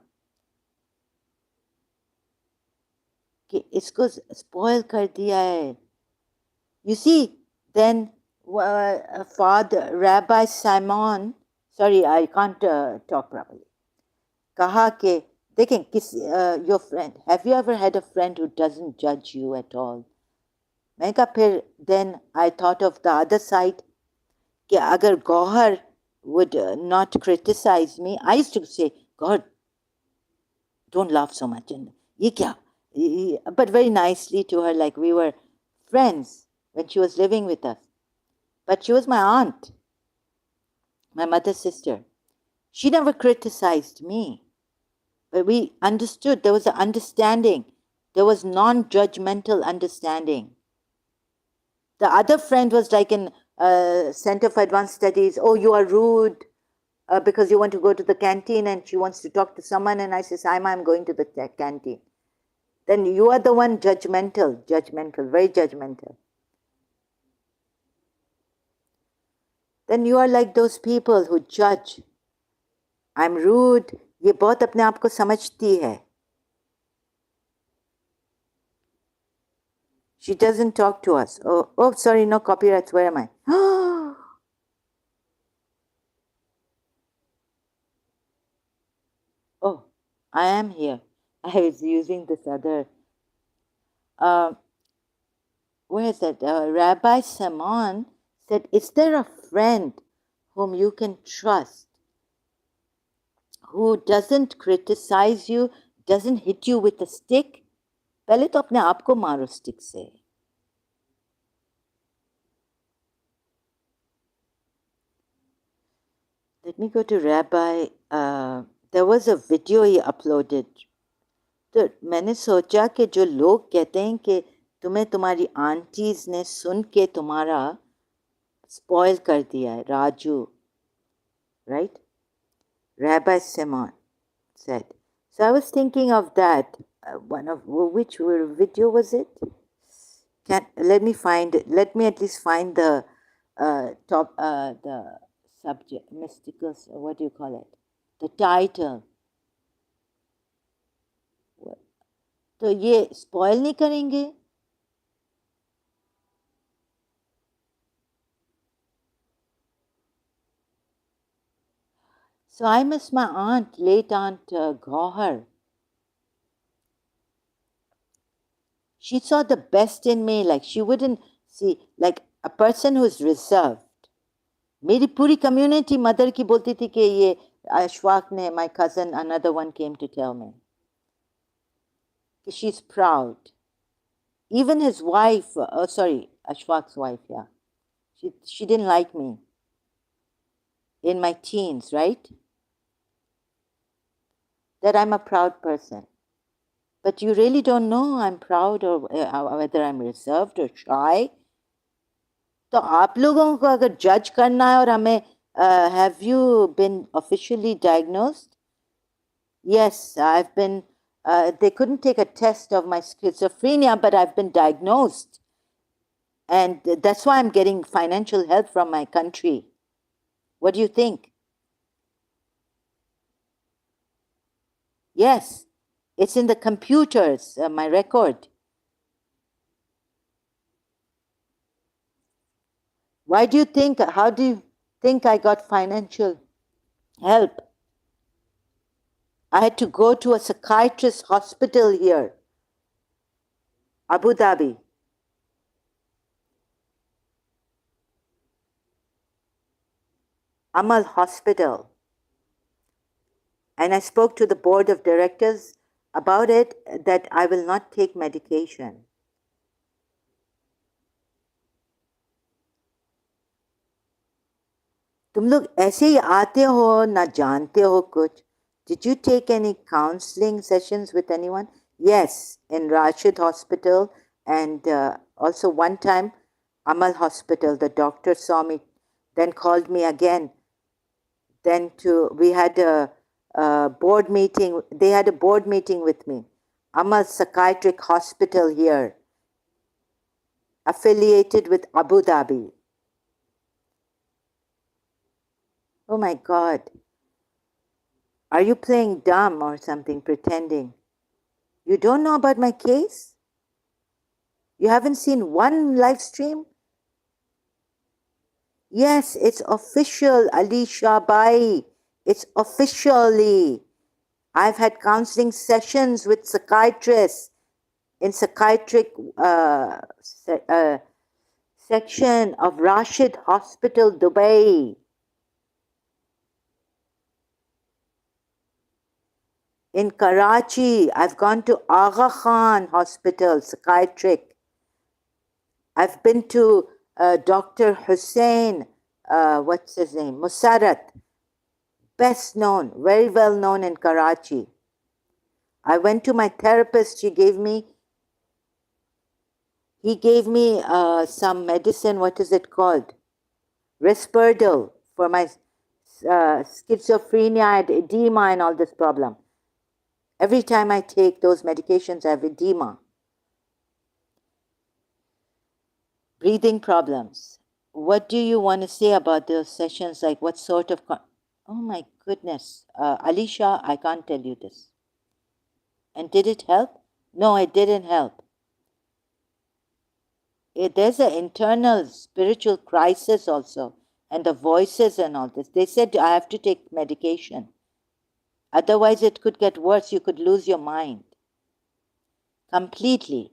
A: कि इसको spoil कर दिया है. You see, then Father Rabbi Simon, sorry, I can't talk properly, कहा कि देखें your friend, have you ever had a friend who doesn't judge you at all? मैं कहा फिर then I thought of the other side कि अगर Gauhar would not criticize me, I used to say, God, don't laugh so much. And ye kya? But very nicely to her, like we were friends when she was living with us. But she was my aunt, my mother's sister. She never criticized me. But we understood. There was an understanding. There was non-judgmental understanding. The other friend was like in Center for Advanced Studies. Oh, you are rude because you want to go to the canteen, and she wants to talk to someone. And I say, Saima, I'm going to the canteen. Then you are the one judgmental, very judgmental. then you are like those people who judge. I'm rude. ये बहुत अपने आप को समझती है. She doesn't talk to us. Oh, sorry, no copyrights. Where am I? Oh, I am here. I was using this other. Where is it? Rabbi Simon said, "Is there a friend whom you can trust, who doesn't criticize you, doesn't hit you with a stick?" पहले तो अपने आप को मारो stick से. Let me go to Rabbi. There was a video he uploaded. तो मैंने सोचा कि जो लोग कहते हैं कि तुम्हें तुम्हारी आंटीज ने सुन के तुम्हारा स्पॉइल कर दिया है, Raju, right? Rabbi Simon said. So I was thinking of that. One of which video was it? Let me find it. Let me at least find the the subject, mystical. What do you call it? The title. तो ये spoil नहीं करेंगे? So I miss my aunt, late Aunt Gauhar. She saw the best in me, like she wouldn't see, like a person who's reserved. मेरी पूरी community mother की बोलती थी कि ये अशफाक ने, my cousin, another one came to tell me. She's proud. Even his wife, Ashfaq's wife, yeah. She didn't like me in my teens, right? That I'm a proud person. But you really don't know I'm proud or whether I'm reserved or shy. तो आप लोगों को अगर जज करना है और हमें have you been officially diagnosed? Yes, I've been. They couldn't take a test of my schizophrenia, but I've been diagnosed. And that's why I'm getting financial help from my country. What do you think? Yes, it's in the computers, my record. How do you think I got financial help? I had to go to a psychiatrist hospital here, Abu Dhabi. Amal Hospital. And I spoke to the board of directors about it, that I will not take medication. तुम लोग ऐसे ही आते हो, ना जानते हो कुछ. Did you take any counseling sessions with anyone? Yes, in Rashid Hospital, and also one time Amal Hospital. The doctor saw me, then called me again. Then we had a board meeting. They had a board meeting with me. Amal Psychiatric Hospital here, affiliated with Abu Dhabi. Oh my God. Are you playing dumb or something, pretending? You don't know about my case? You haven't seen one live stream? Yes, it's official, Ali Shabai. It's officially. I've had counseling sessions with psychiatrists in psychiatric section of Rashid Hospital, Dubai. In Karachi, I've gone to Aga Khan Hospital, psychiatric. I've been to Dr. Hussein, what's his name? Musarat, best known, very well known in Karachi. I went to my therapist. He gave me some medicine. What is it called? Risperdal for my schizophrenia. I had edema and all this problem. Every time I take those medications, I have edema. Breathing problems. What do you want to say about those sessions? Like what sort of... Oh my goodness. Alicia, I can't tell you this. And did it help? No, it didn't help. There's an internal spiritual crisis also. And the voices and all this. They said I have to take medication. Otherwise it could get worse. You could lose your mind. Completely.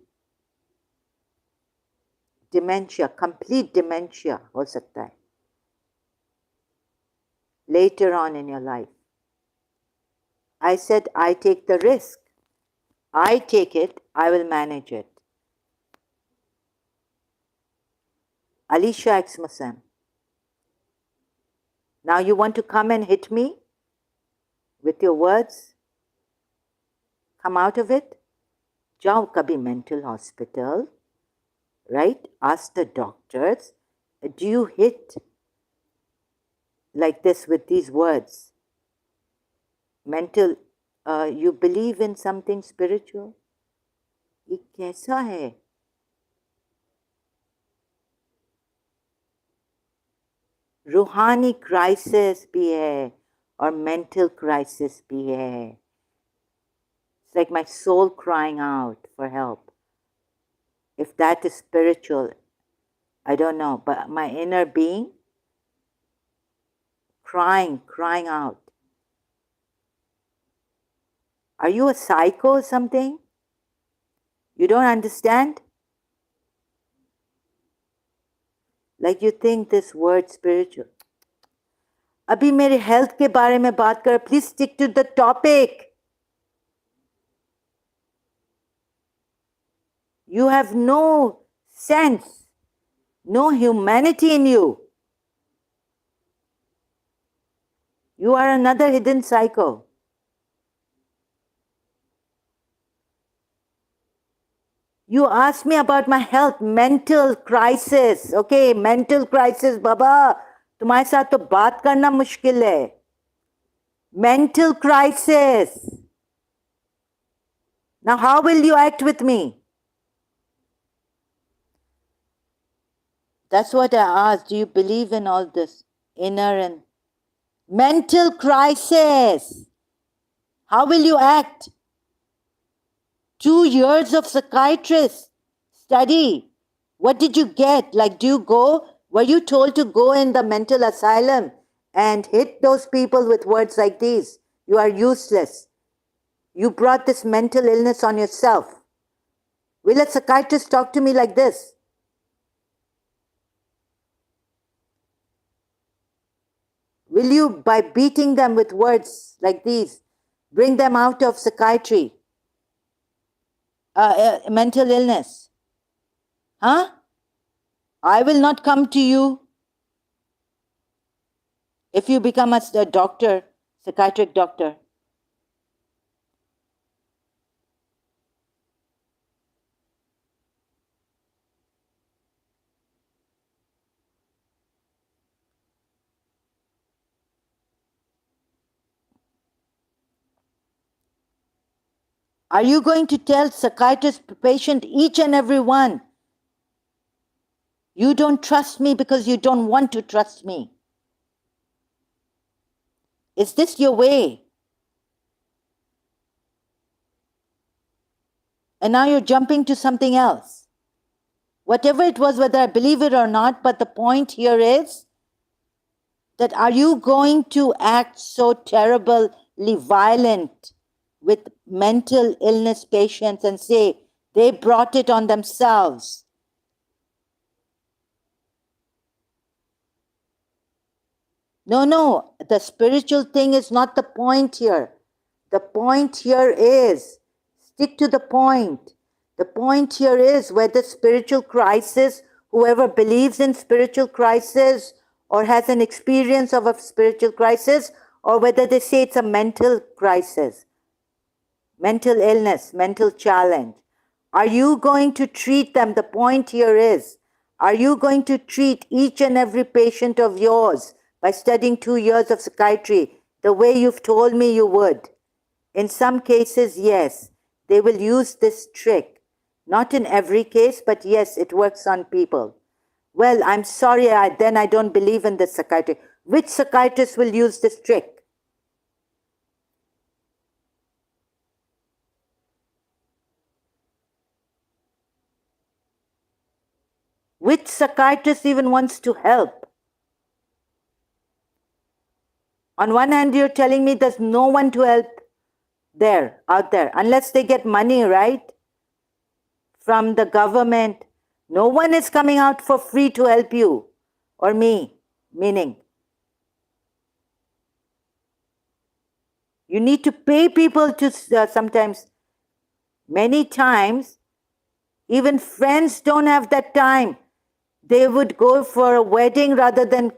A: Dementia. Complete dementia हो सकता है. Later on in your life. I said, I take the risk. I take it, I will manage it. Alicia Ex-Muslim. Now you want to come and hit me with your words? Come out of it? Jao kabhi mental hospital, right? Ask the doctors, do you hit like this with these words? Mental, you believe in something spiritual? ये कैसा है? रूहानी crisis भी है और mental crisis भी है. It's like my soul crying out for help. If that is spiritual, I don't know, but my inner being crying out. Are you a psycho or something? You don't understand? Like you think this word spiritual. अभी मेरे health के बारे में बात कर. Please stick to the topic. You have no sense, no humanity in you. You are another hidden psycho. You asked me about my health, mental crisis. Okay, mental crisis, Baba. तुम्हारे साथ तो बात करना मुश्किल है. Mental crisis. Now how will you act with me? That's what I asked. Do you believe in all this inner and mental crisis? How will you act? 2 years of psychiatrist study. What did you get? Like, were you told to go in the mental asylum and hit those people with words like these? You are useless. You brought this mental illness on yourself. Will a psychiatrist talk to me like this? Will you, by beating them with words like these, bring them out of psychiatry? Mental illness. Huh? I will not come to you if you become a doctor, psychiatric doctor. Are you going to tell psychiatrist patient, each and every one, you don't trust me because you don't want to trust me? Is this your way? And now you're jumping to something else. Whatever it was, whether I believe it or not, but the point here is that are you going to act so terribly violent with mental illness patients and say they brought it on themselves? No, the spiritual thing is not the point here. The point here is, stick to the point. The point here is whether spiritual crisis, whoever believes in spiritual crisis or has an experience of a spiritual crisis, or whether they say it's a mental crisis, mental illness, mental challenge. Are you going to treat them? The point here is, are you going to treat each and every patient of yours by studying 2 years of psychiatry the way you've told me you would? In some cases, yes, they will use this trick. Not in every case, but yes, it works on people. Well, I'm sorry, then I don't believe in this psychiatrist. Which psychiatrist will use this trick? Which psychiatrist even wants to help? On one hand, you're telling me there's no one to help out there, unless they get money, right? From the government. No one is coming out for free to help you or me, meaning you need to pay people to sometimes, many times, even friends don't have that time. They would go for a wedding rather than,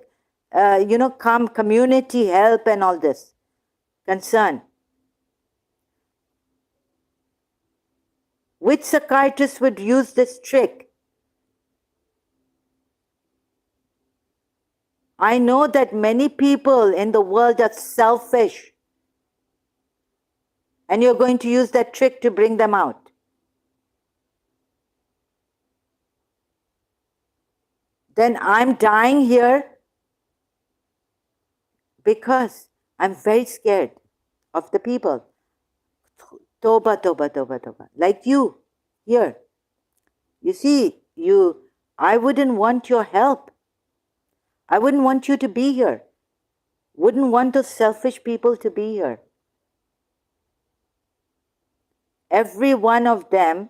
A: come community help and all this concern. Which psychiatrist would use this trick? I know that many people in the world are selfish, and you're going to use that trick to bring them out. Then I'm dying here because I'm very scared of the people. Toba, toba, toba, toba. Like you here. You see, I wouldn't want your help. I wouldn't want you to be here. Wouldn't want those selfish people to be here. Every one of them,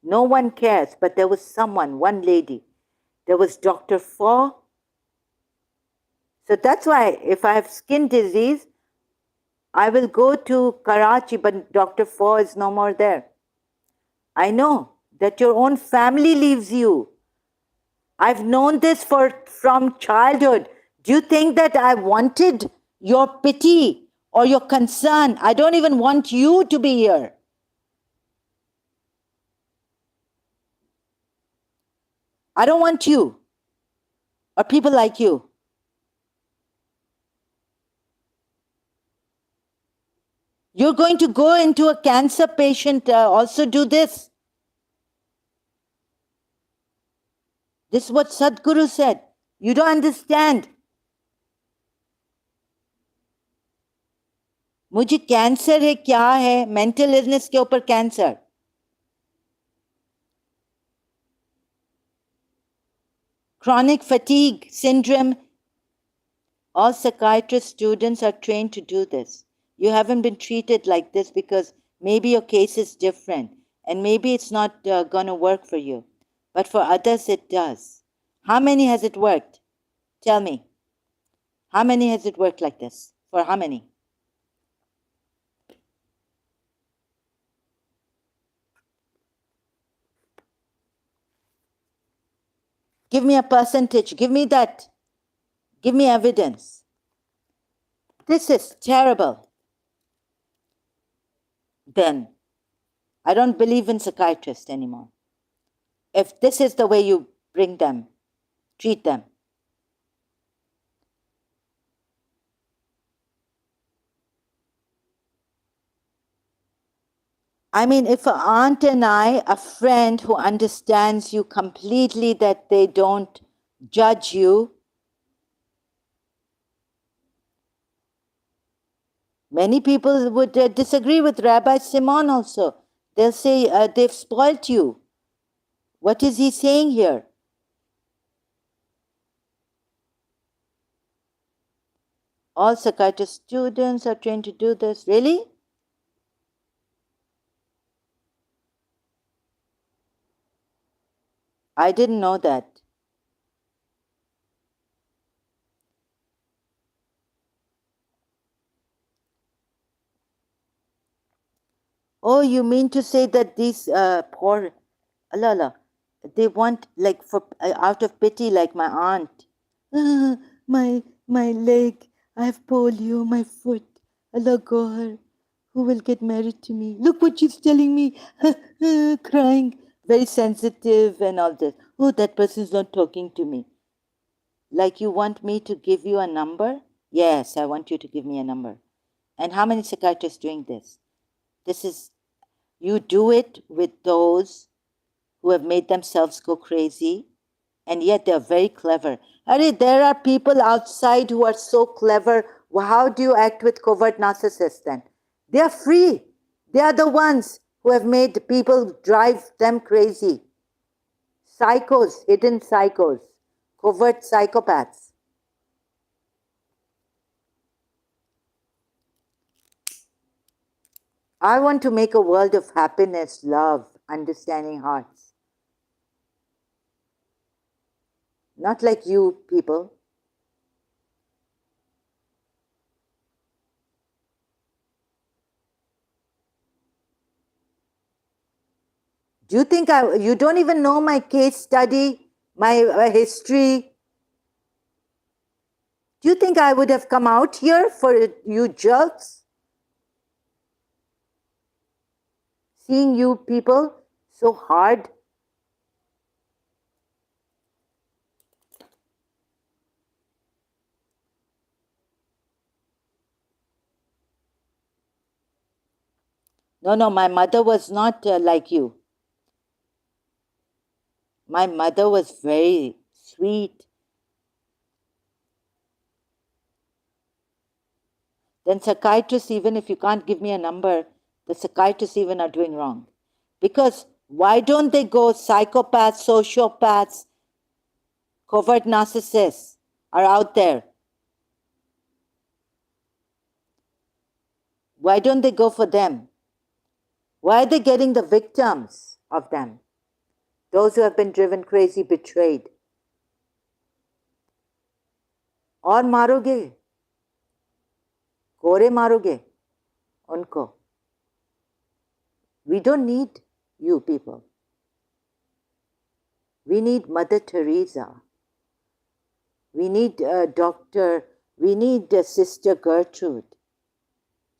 A: no one cares, but there was someone, one lady. There was Dr. Four. So that's why if I have skin disease, I will go to Karachi, but Dr. Four is no more there. I know that your own family leaves you. I've known this from childhood. Do you think that I wanted your pity or your concern? I don't even want you to be here. I don't want you or people like you. You're going to go into a cancer patient, also do this. This is what Sadhguru said. You don't understand. मुझे cancer है क्या है mental illness के ऊपर cancer chronic fatigue syndrome. All psychiatrist students are trained to do this. You haven't been treated like this because maybe your case is different and maybe it's not going to work for you, but for others it does. How many has it worked? Tell me. How many has it worked like this? For how many? Give me a percentage. Give me that. Give me evidence. This is terrible. Then I don't believe in psychiatrists anymore. If this is the way you bring them, treat them. I mean, if an aunt and I, a friend who understands you completely, that they don't judge you, many people would disagree with Rabbi Simon also. They'll say, they've spoilt you. What is he saying here? All psychiatrist students are trained to do this. Really? I didn't know that. Oh, you mean to say that these poor, Allah, they want like for out of pity, like my aunt. My leg, I have polio, my foot. Allah God, who will get married to me? Look what she's telling me, crying, very sensitive and all this. Oh, that person's not talking to me. Like you want me to give you a number? Yes, I want you to give me a number. And how many psychiatrists doing this? This is, you do it with those who have made themselves go crazy. And yet they're very clever. There are people outside who are so clever. Well, how do you act with covert narcissists then? They are free. They are the ones who have made people drive them crazy. Psychos, hidden psychos, covert psychopaths. I want to make a world of happiness, love, understanding hearts. Not like you people. Do you think you don't even know my case study, my history? Do you think I would have come out here for you jerks? Seeing you people so hard? No, my mother was not like you. My mother was very sweet. Then psychiatrists, even if you can't give me a number, the psychiatrists even are doing wrong. Because why don't they go psychopaths, sociopaths, covert narcissists are out there? Why don't they go for them? Why are they getting the victims of them? Those who have been driven crazy, betrayed. और मारोगे, कोरे मारोगे उनको. We don't need you people. We need Mother Teresa. We need Doctor. We need Sister Gertrude.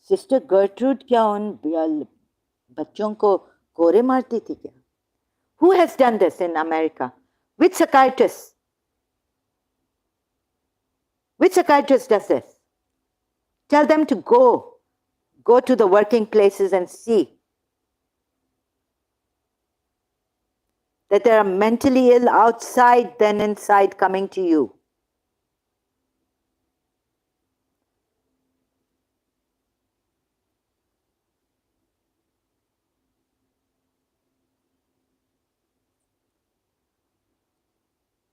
A: Sister Gertrude क्या उन बच्चों को कोरे मारती थी क्या? Who has done this in America? Which psychiatrist? Which psychiatrist does this? Tell them to go to the working places and see that there are mentally ill outside than inside coming to you.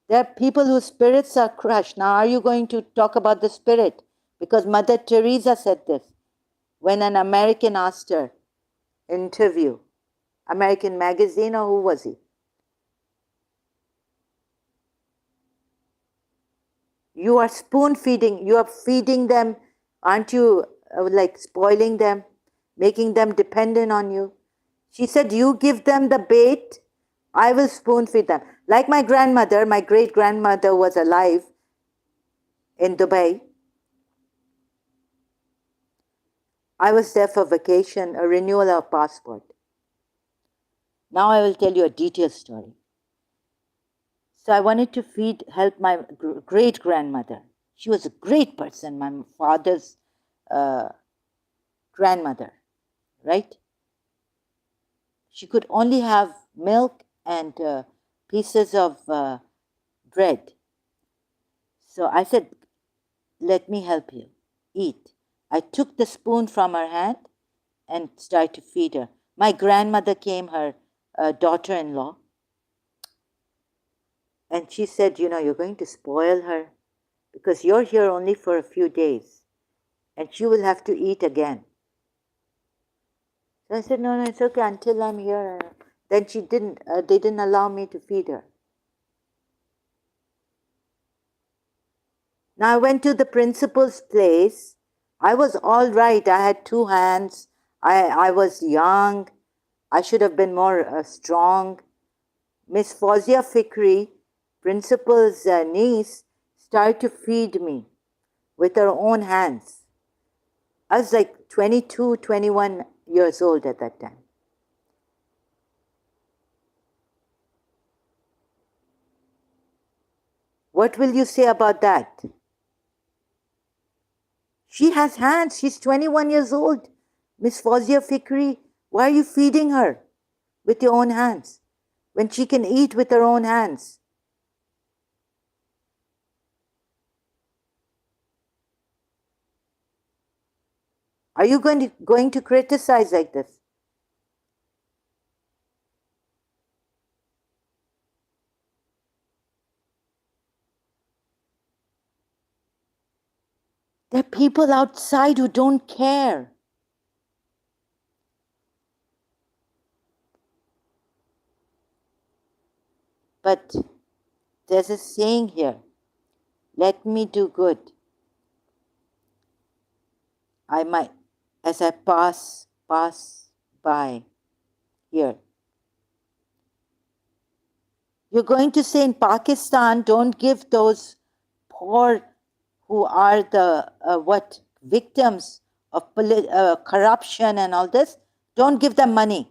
A: There are people whose spirits are crushed. Now, are you going to talk about the spirit? Because Mother Teresa said this when an American asked her, interview, American Magazine, or who was he? You are spoon feeding, you are feeding them, aren't you like spoiling them, making them dependent on you? She said, you give them the bait, I will spoon feed them. Like my grandmother, my great grandmother was alive in Dubai. I was there for vacation, a renewal of passport. Now I will tell you a detailed story. So I wanted to help my great grandmother. She was a great person, my father's grandmother, right? She could only have milk and pieces of bread. So I said, let me help you eat. I took the spoon from her hand and started to feed her. My grandmother came, her daughter-in-law, and she said, you're going to spoil her because you're here only for a few days and she will have to eat again. So I said, no, it's okay until I'm here. Then they didn't allow me to feed her. Now I went to the principal's place. I was all right. I had 2 hands. I was young. I should have been more strong. Miss Fawzia Fikri, principal's niece, started to feed me with her own hands. I was like 22, 21 years old at that time. What will you say about that? She has hands. She's 21 years old. Miss Fawzia Fikri, why are you feeding her with your own hands when she can eat with her own hands? Are you going to criticize like this? There are people outside who don't care. But there's a saying here, let me do good. I might, as I pass by here. You're going to say in Pakistan, don't give those poor who are the victims of corruption and all this, don't give them money.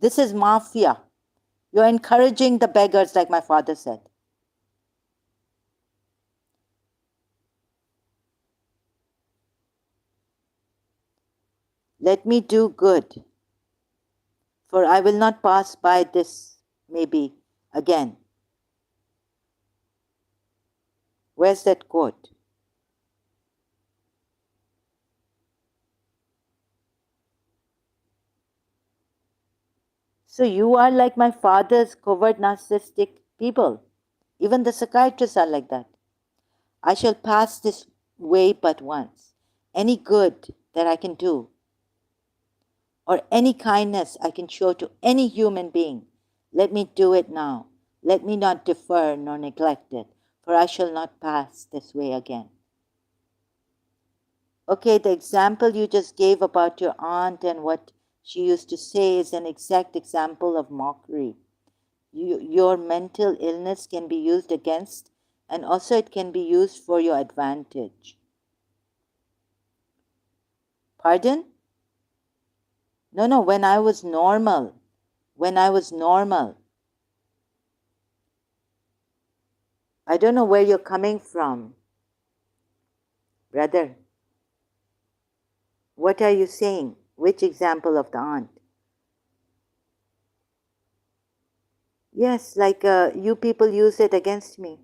A: This is mafia. You're encouraging the beggars, like my father said. Let me do good, for I will not pass by this maybe again. Where's that quote? So you are like my father's covert narcissistic people. Even the psychiatrists are like that. I shall pass this way but once. Any good that I can do, or any kindness I can show to any human being, let me do it now. Let me not defer nor neglect it, for I shall not pass this way again. Okay, the example you just gave about your aunt and what she used to say is an exact example of mockery. Your mental illness can be used against, and also it can be used for your advantage. Pardon? No, when I was normal. I don't know where you're coming from, brother. What are you saying? Which example of the aunt? Yes, like you people use it against me.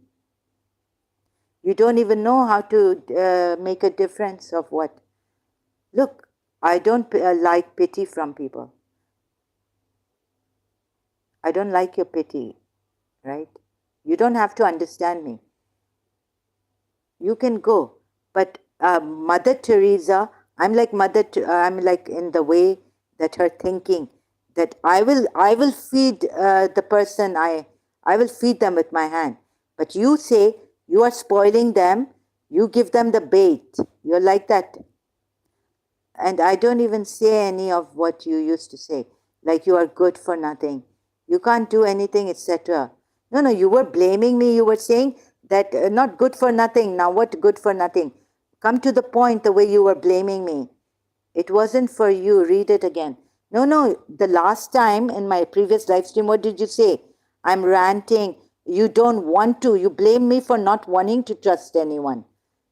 A: You don't even know how to make a difference of what. Look, I don't like pity from people. I don't like your pity, right? You don't have to understand me. You can go. But Mother Teresa, I'm like I'm like in the way that her thinking, that I will feed the person, I will feed them with my hand. But you say you are spoiling them, you give them the bait. You're like that. And I don't even say any of what you used to say, like you are good for nothing, you can't do anything, etc. No, you were blaming me. You were saying that not good for nothing. Now what good for nothing? Come to the point, the way you were blaming me. It wasn't for you. Read it again. No, the last time in my previous live stream, what did you say? I'm ranting. You don't want to. You blame me for not wanting to trust anyone.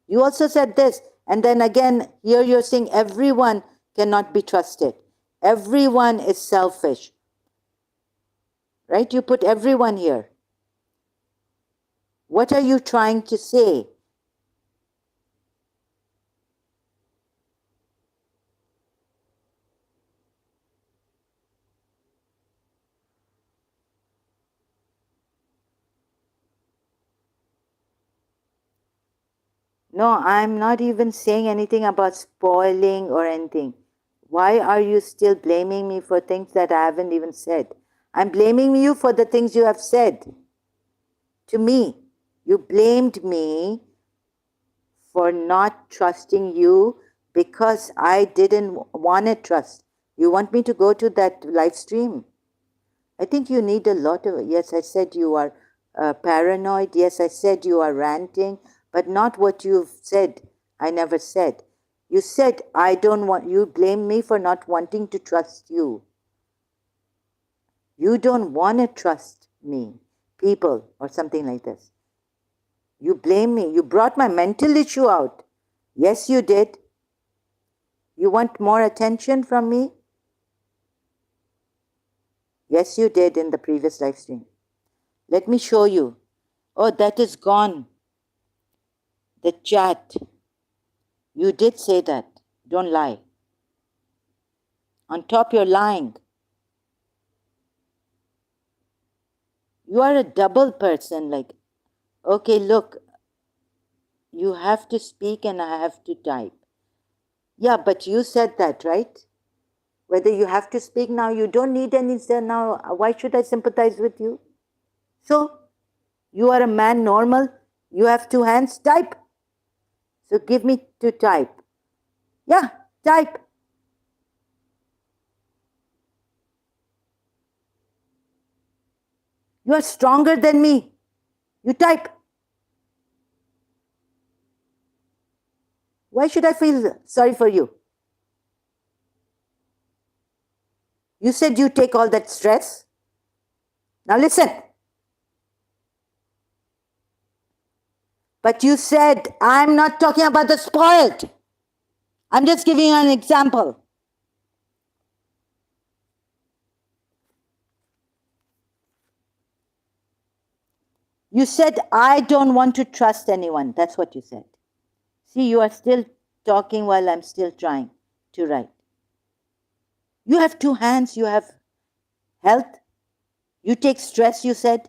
A: You also said this. And then again, here you're saying everyone cannot be trusted. Everyone is selfish. Right? You put everyone here. What are you trying to say? No, I'm not even saying anything about spoiling or anything. Why are you still blaming me for things that I haven't even said? I'm blaming you for the things you have said to me. You blamed me for not trusting you because I didn't want to trust. You want me to go to that live stream? I think you need a lot of, yes, I said you are paranoid. Yes, I said you are ranting, but not what you've said. I never said. You said, I don't want, you blame me for not wanting to trust you. You don't want to trust me, people, or something like this. You blame me. You brought my mental issue out. Yes, you did. You want more attention from me? Yes, you did in the previous live stream. Let me show you. Oh, that is gone. The chat. You did say that. Don't lie. On top, you're lying. You are a double person, like, okay, look, you have to speak and I have to type. Yeah, but you said that, right? Whether you have to speak now, you don't need any, now, why should I sympathize with you? So, you are a man normal, you have two hands, type. So give me to type. Yeah, type. You are stronger than me. You type. Why should I feel sorry for you? You said you take all that stress. Now listen. But you said, I'm not talking about the spoiled. I'm just giving you an example. You said, I don't want to trust anyone. That's what you said. See, you are still talking while I'm still trying to write. You have two hands, you have health. You take stress, you said.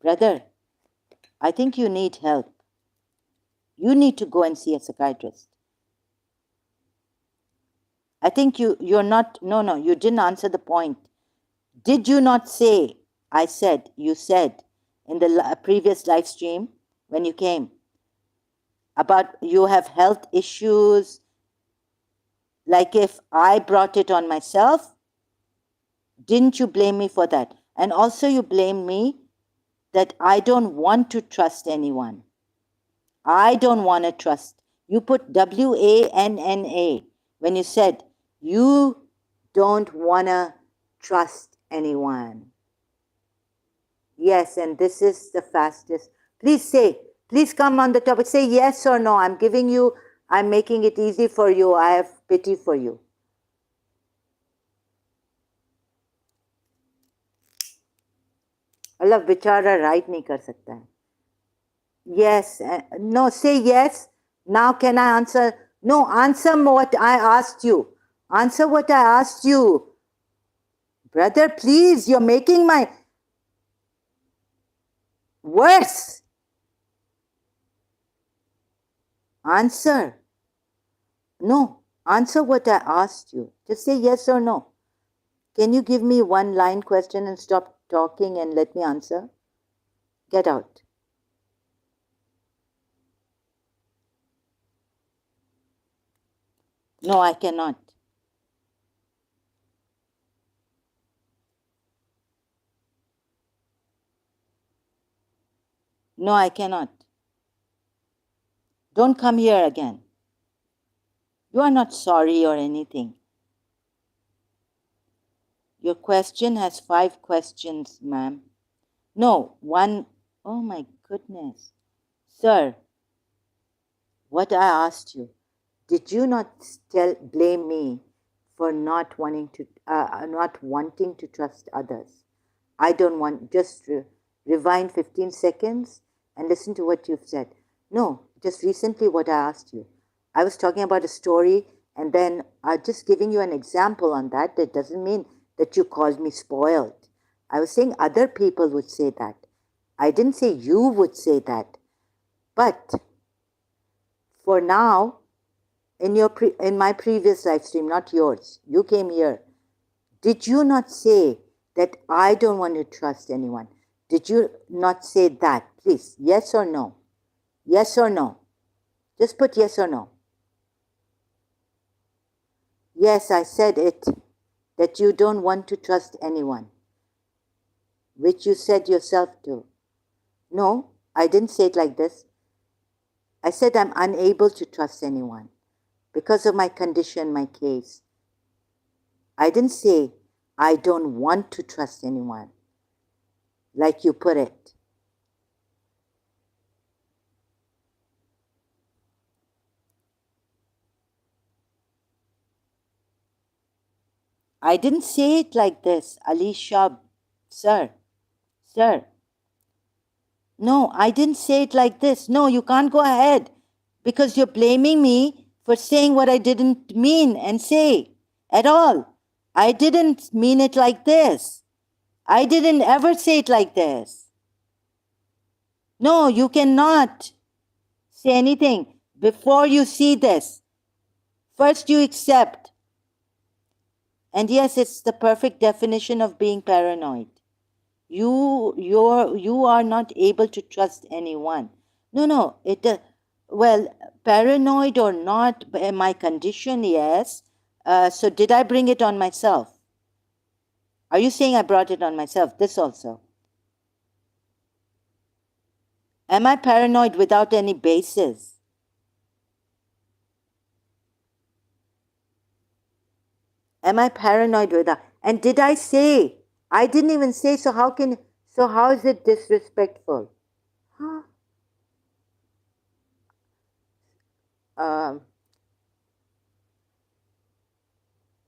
A: Brother, I think you need help. You need to go and see a psychiatrist. I think you're not, no, you didn't answer the point. Did you not say, you said in the previous live stream when you came about you have health issues, like if I brought it on myself, didn't you blame me for that? And also you blame me that I don't want to trust anyone. I don't want to trust. You put WANNA when you said you don't want to trust anyone. Yes, and this is the fastest. Please come on the topic. Say yes or no. I'm making it easy for you. I have pity for you. Allah बेचारा write नहीं कर सकता है. Yes, no, say yes. Now can I answer? No, answer what I asked you. Answer what I asked you. Brother, please, you're making my worse. Answer. No, answer what I asked you. Just say yes or no. Can you give me one line question and stop talking and let me answer? Get out. No, I cannot. No, I cannot. Don't come here again. You are not sorry or anything. Your question has 5 questions, ma'am. No, 1. Oh my goodness. Sir, what I asked you, did you not blame me for not wanting to trust others? I don't want, just rewind 15 seconds and listen to what you've said. No, just recently what I asked you. I was talking about a story and then just giving you an example on that. That doesn't mean that you called me spoiled. I was saying other people would say that. I didn't say you would say that. But for now, in my previous live stream, not yours, you came here. Did you not say that I don't want to trust anyone? Did you not say that? Please, yes or no? Yes or no? Just put yes or no. Yes, I said it, that you don't want to trust anyone, which you said yourself too. No, I didn't say it like this. I said I'm unable to trust anyone because of my condition, my case. I didn't say I don't want to trust anyone, like you put it. I didn't say it like this, Ali Shah, sir. No, I didn't say it like this. No, you can't go ahead. Because you're blaming me for saying what I didn't mean and say at all. I didn't mean it like this. I didn't ever say it like this. No, you cannot say anything before you see this. First you accept. And yes, it's the perfect definition of being paranoid. You are not able to trust anyone. No, well, paranoid or not, my condition, yes. So did I bring it on myself? Are you saying I brought it on myself? This also. Am I paranoid without any basis? Am I paranoid without? And did I say? I didn't even say. So how is it disrespectful? Huh?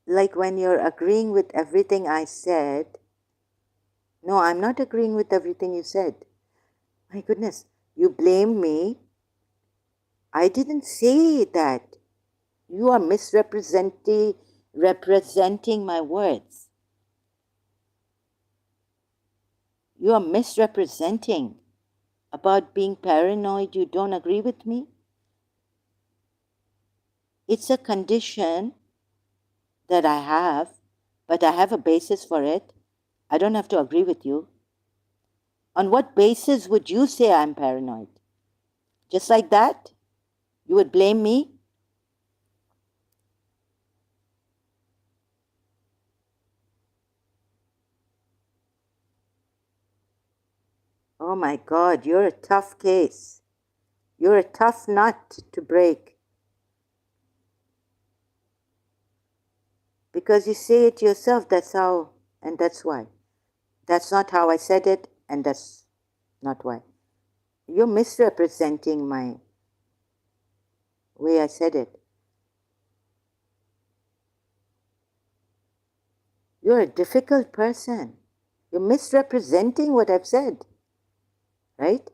A: Like when you're agreeing with everything I said. No, I'm not agreeing with everything you said. My goodness, you blame me. I didn't say that. You are representing my words. You are misrepresenting about being paranoid. You don't agree with me? It's a condition that I have, but I have a basis for it. I don't have to agree with you. On what basis would you say I'm paranoid? Just like that? You would blame me? Oh my God, you're a tough case. You're a tough nut to break. Because you say it yourself, that's how, and that's why. That's not how I said it, and that's not why. You're misrepresenting my way I said it. You're a difficult person. You're misrepresenting what I've said, right?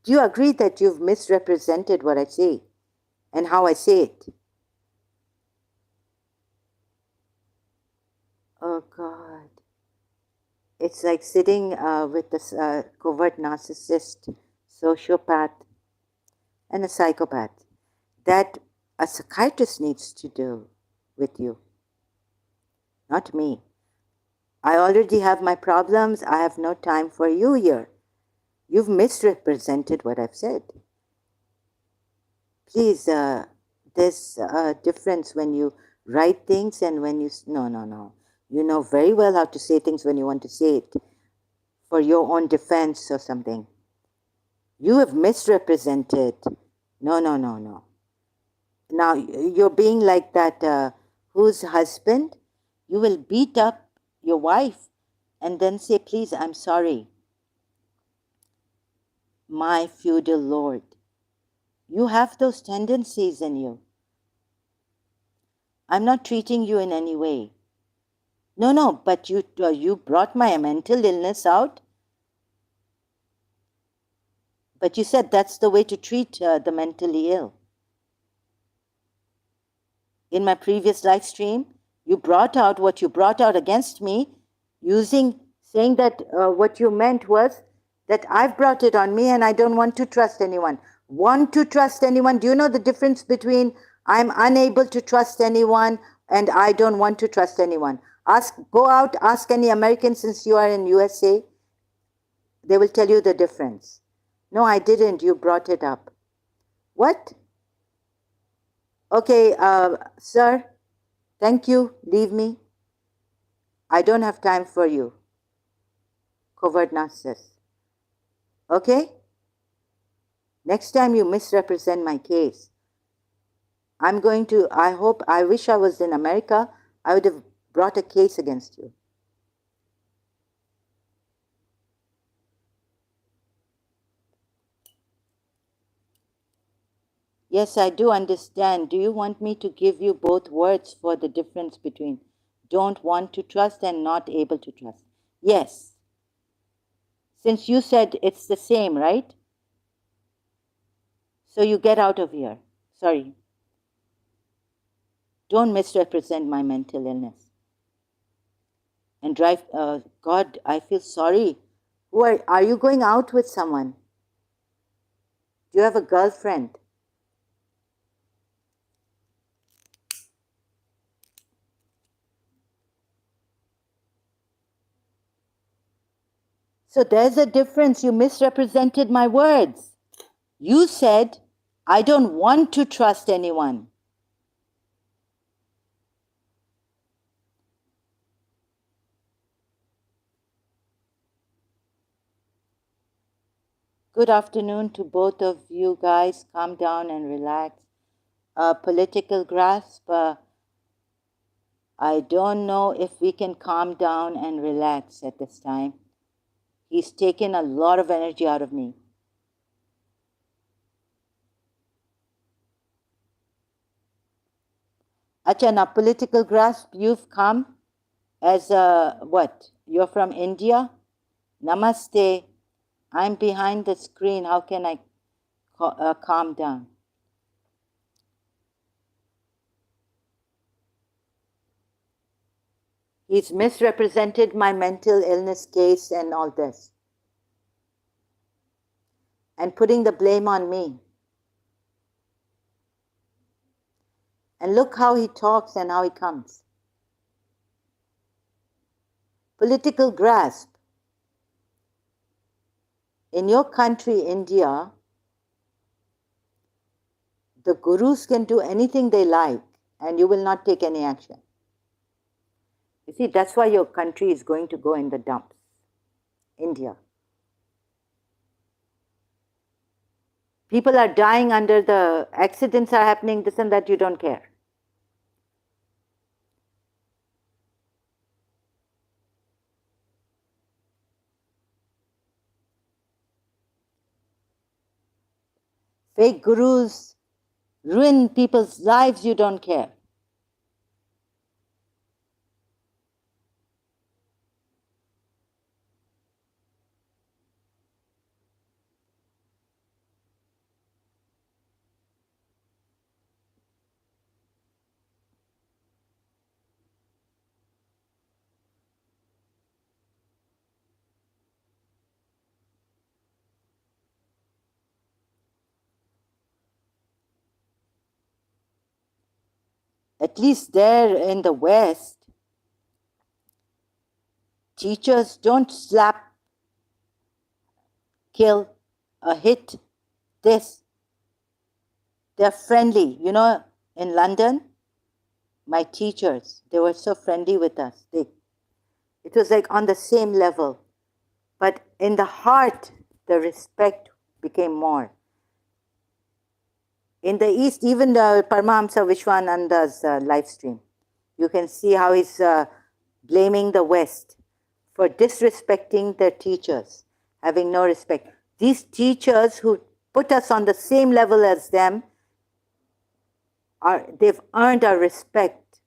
A: Do you agree that you've misrepresented what I say and how I say it? Oh God. It's like sitting with a covert narcissist, sociopath, and a psychopath. That a psychiatrist needs to do with you, not me. I already have my problems. I have no time for you here. You've misrepresented what I've said. Please, there's a difference when you write things and when you... No. You know very well how to say things when you want to say it for your own defense or something. You have misrepresented. No. Now, you're being like that whose husband, you will beat up your wife and then say, please, I'm sorry, my feudal lord. You have those tendencies in you. I'm not treating you in any way. No, but you brought my mental illness out. But you said that's the way to treat the mentally ill. In my previous live stream, you brought out what you brought out against me, saying that what you meant was that I've brought it on me and I don't want to trust anyone. Want to trust anyone? Do you know the difference between I'm unable to trust anyone and I don't want to trust anyone? Go out, ask any American since you are in USA. They will tell you the difference. No, I didn't. You brought it up. What? Okay, sir, thank you. Leave me. I don't have time for you. Covert narcissist. Okay? Next time you misrepresent my case, I wish I was in America. I would have brought a case against you. Yes, I do understand. Do you want me to give you both words for the difference between don't want to trust and not able to trust? Yes. Since you said it's the same, right? So you get out of here. Sorry. Don't misrepresent my mental illness. And drive, God, I feel sorry. Are you going out with someone? Do you have a girlfriend? So there's a difference. You misrepresented my words. You said, I don't want to trust anyone. Good afternoon to both of you guys. Calm down and relax. Political grasp. I don't know if we can calm down and relax at this time. He's taken a lot of energy out of me. Acha, now political grasp, you've come as a, what? You're from India? Namaste. I'm behind the screen. How can I calm down? He's misrepresented my mental illness case and all this. And putting the blame on me. And look how he talks and how he comes. Political grasp. In your country, India, the gurus can do anything they like and you will not take any action. You see, that's why your country is going to go in the dumps. India. People are dying under the accidents are happening, this and that, you don't care. Fake gurus ruin people's lives, you don't care. At least there in the West, teachers don't slap, kill, hit, this. They're friendly. You know, in London, my teachers, they were so friendly with us. It was like on the same level. But in the heart, the respect became more. In the East, even the Paramahamsa Vishwananda's live stream, you can see how he's blaming the West for disrespecting their teachers, having no respect. These teachers who put us on the same level as them, they've earned our respect.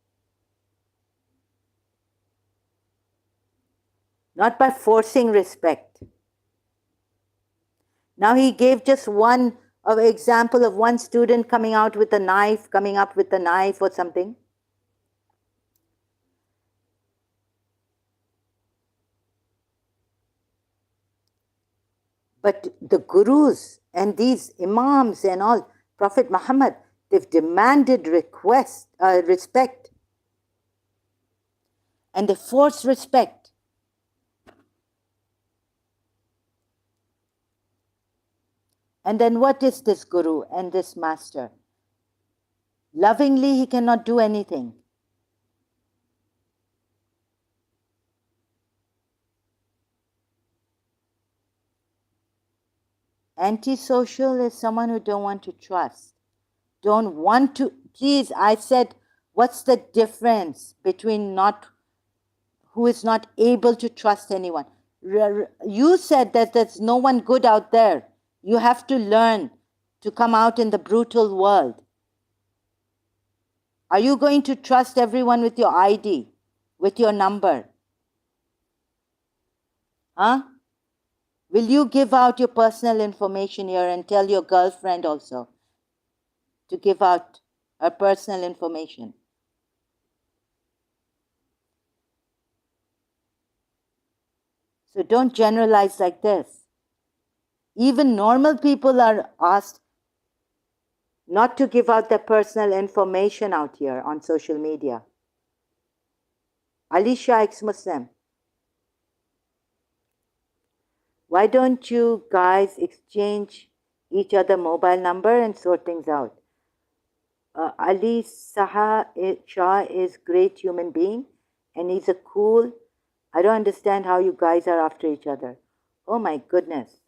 A: Not by forcing respect. Now he gave just one example of one student coming up with a knife or something. But the gurus and these imams and all, Prophet Muhammad, they've demanded respect. And they force respect. And then what is this guru and this master? Lovingly, he cannot do anything. Antisocial is someone who don't want to trust. Don't want to, please, I said, what's the difference between who is not able to trust anyone? You said that there's no one good out there. You have to learn to come out in the brutal world. Are you going to trust everyone with your ID, with your number? Huh? Will you give out your personal information here and tell your girlfriend also to give out her personal information. So don't generalize like this. Even normal people are asked not to give out their personal information out here on social media. Ex-Shia, ex-Muslim. Why don't you guys exchange each other mobile number and sort things out? Ex-Shia is great human being and he's a cool. I don't understand how you guys are after each other. Oh my goodness.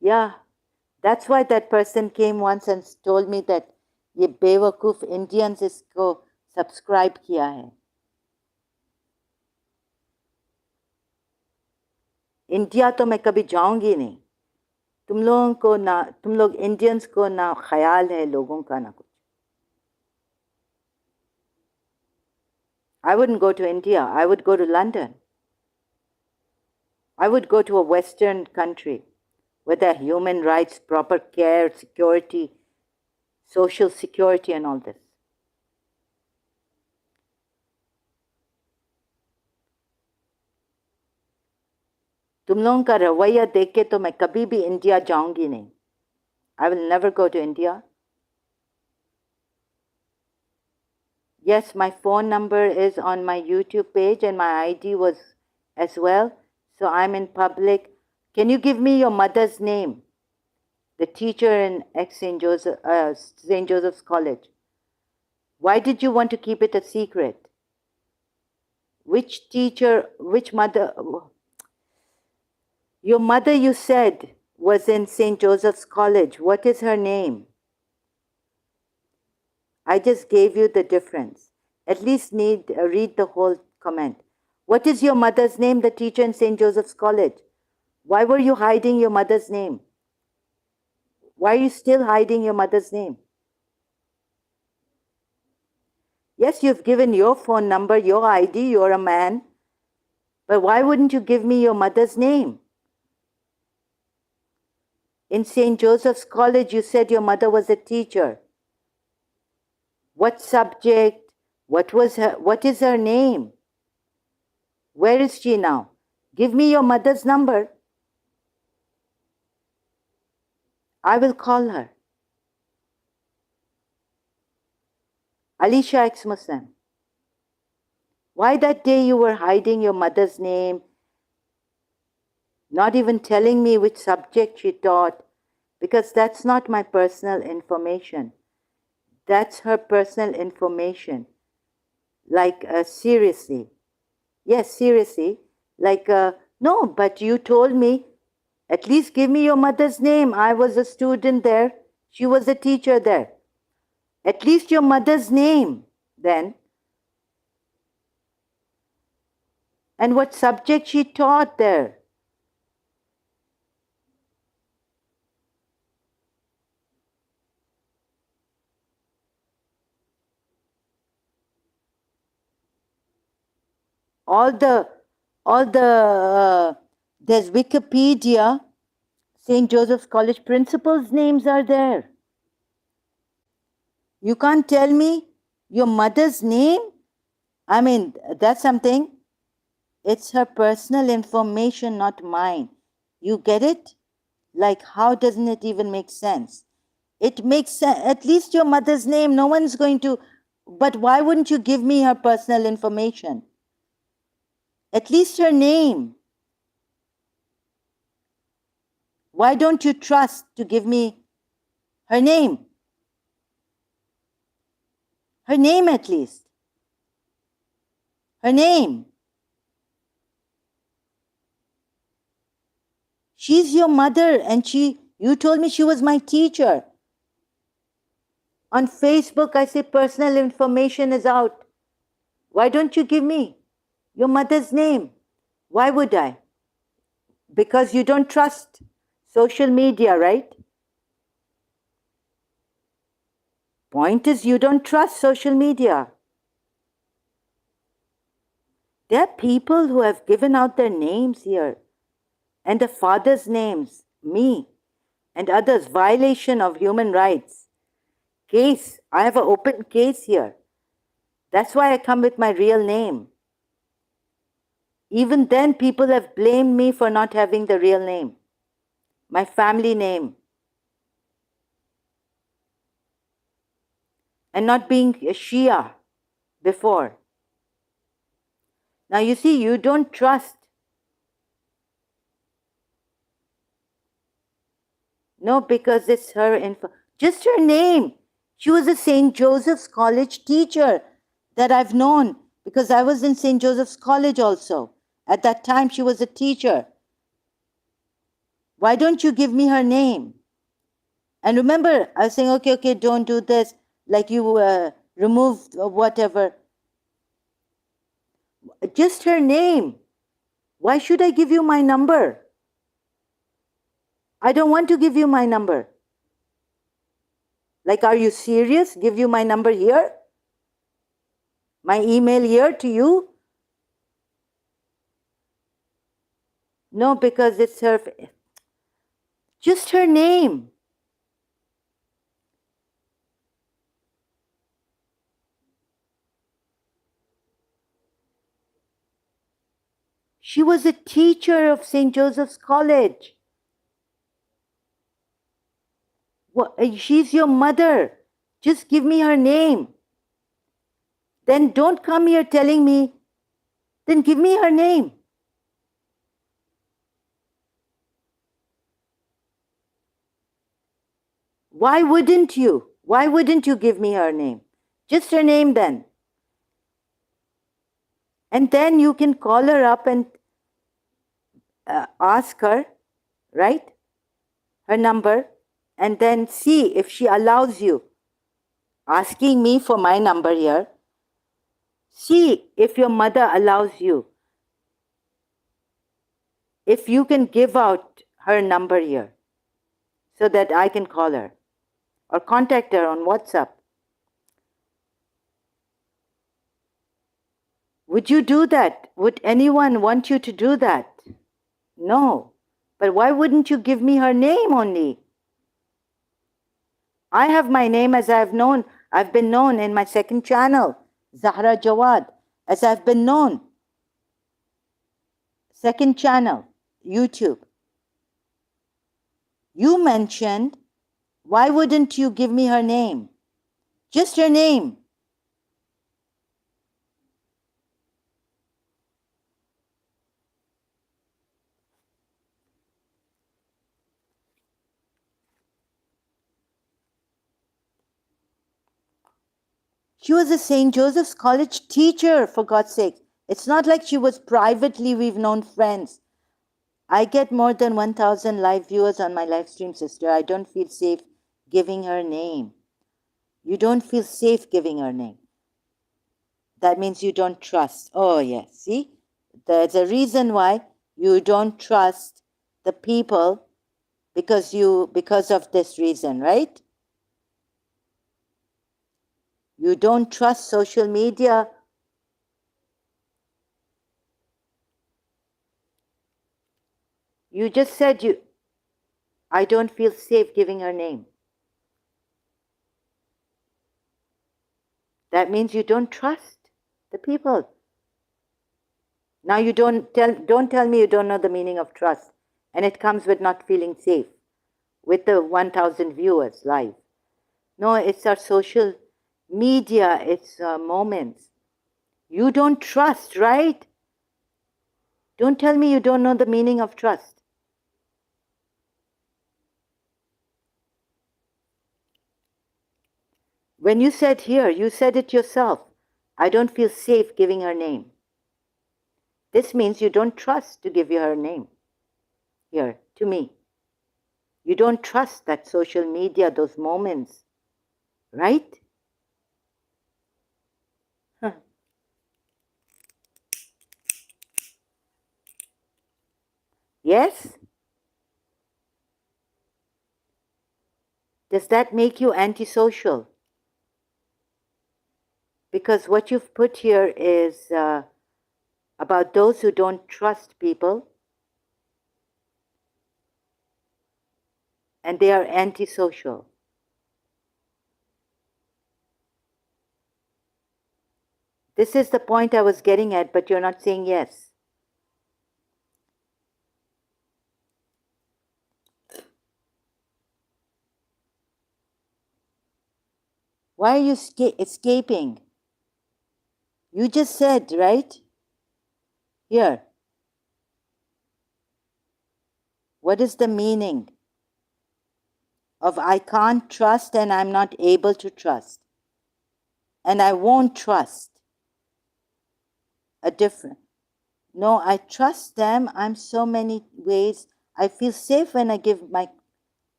A: Yeah, that's why that person came once and told me that ये बेवकूफ Indians इसको subscribe किया है. India तो मैं कभी जाऊंगी नहीं. तुम लोग इंडियंस को ना ख्याल है लोगों का ना कुछ. I wouldn't go to India. I would go to London. I would go to a Western country where there are human rights, proper care, security, social security and all this. तुम लोगों का रवैया देख के तो मैं कभी भी इंडिया जाऊंगी नहीं. I will never go to India. Yes, my phone number is on my YouTube page and my ID was as well. So I'm in public. Can you give me your mother's name? The teacher in St. Joseph's College. Why did you want to keep it a secret? Which teacher, which mother? Your mother, you said, was in St. Joseph's College. What is her name? I just gave you the difference. At least read the whole comment. What is your mother's name, the teacher in St. Joseph's College? Why were you hiding your mother's name? Why are you still hiding your mother's name? Yes, you've given your phone number, your ID, you're a man. But why wouldn't you give me your mother's name? In St. Joseph's College, you said your mother was a teacher. What subject? What is her name? Where is she now? Give me your mother's number. I will call her. Ex-Shia, ex-Muslim. Why that day you were hiding your mother's name, not even telling me which subject she taught, because that's not my personal information. That's her personal information. Like, seriously. Yes, seriously. Like, no, but you told me, at least give me your mother's name. I was a student there. She was a teacher there. At least your mother's name, then. And what subject she taught there. There's Wikipedia, St. Joseph's College principals' names are there. You can't tell me your mother's name? I mean, that's something. It's her personal information, not mine. You get it? Like, how doesn't it even make sense? It makes sense. At least your mother's name, no one's going to. But why wouldn't you give me her personal information? At least her name. Why don't you trust to give me her name? Her name at least. Her name. She's your mother and you told me she was my teacher. On Facebook, I say personal information is out. Why don't you give me your mother's name? Why would I? Because you don't trust social media, right? Point is, you don't trust social media. There are people who have given out their names here and the father's names, me. and others, violation of human rights. Case, I have an open case here. That's why I come with my real name. Even then, people have blamed me for not having the real name, my family name, and not being a Shia before. Now you see, you don't trust. No, because it's her info. Just her name. She was a St. Joseph's College teacher that I've known because I was in St. Joseph's College also. At that time, she was a teacher. Why don't you give me her name? And remember, I was saying, okay, don't do this. Like you removed whatever. Just her name. Why should I give you my number? I don't want to give you my number. Like, are you serious? Give you my number here? My email here to you? No, because it's her. Just her name. She was a teacher of St. Joseph's College. She's your mother. Just give me her name. Then don't come here telling me, then give me her name. Why wouldn't you? Why wouldn't you give me her name? Just her name then. And then you can call her up and ask her, right? Her number, and then see if she allows you. Asking me for my number here. See if your mother allows you. If you can give out her number here so that I can call her or contact her on WhatsApp. Would you do that? Would anyone want you to do that? No. But why wouldn't you give me her name only? I have my name as I've been known in my second channel, Zahra Jawad, as I've been known. Second channel, YouTube. You mentioned, why wouldn't you give me her name? Just her name. She was a St. Joseph's College teacher, for God's sake. It's not like she was privately, we've known friends. I get more than 1,000 live viewers on my live stream, sister. I don't feel safe giving her name. You don't feel safe giving her name. That means you don't trust. Oh, yes. See? There's a reason why you don't trust the people because of this reason, right? You don't trust social media. You just said I don't feel safe giving her name. That means you don't trust the people. Now you don't tell me you don't know the meaning of trust. And it comes with not feeling safe with the 1,000 viewers live. No, it's our social media, it's moments. You don't trust, right? Don't tell me you don't know the meaning of trust. When you said here, you said it yourself. I don't feel safe giving her name. This means you don't trust to give her name here to me. You don't trust that social media, those moments, right? Huh. Yes? Does that make you antisocial? Because what you've put here is about those who don't trust people. and they are antisocial. This is the point I was getting at, but you're not saying yes. Why are you escaping? You just said, right? Here. What is the meaning of I can't trust and I'm not able to trust? And I won't trust. A different. No, I trust them. I'm so many ways. I feel safe when I give my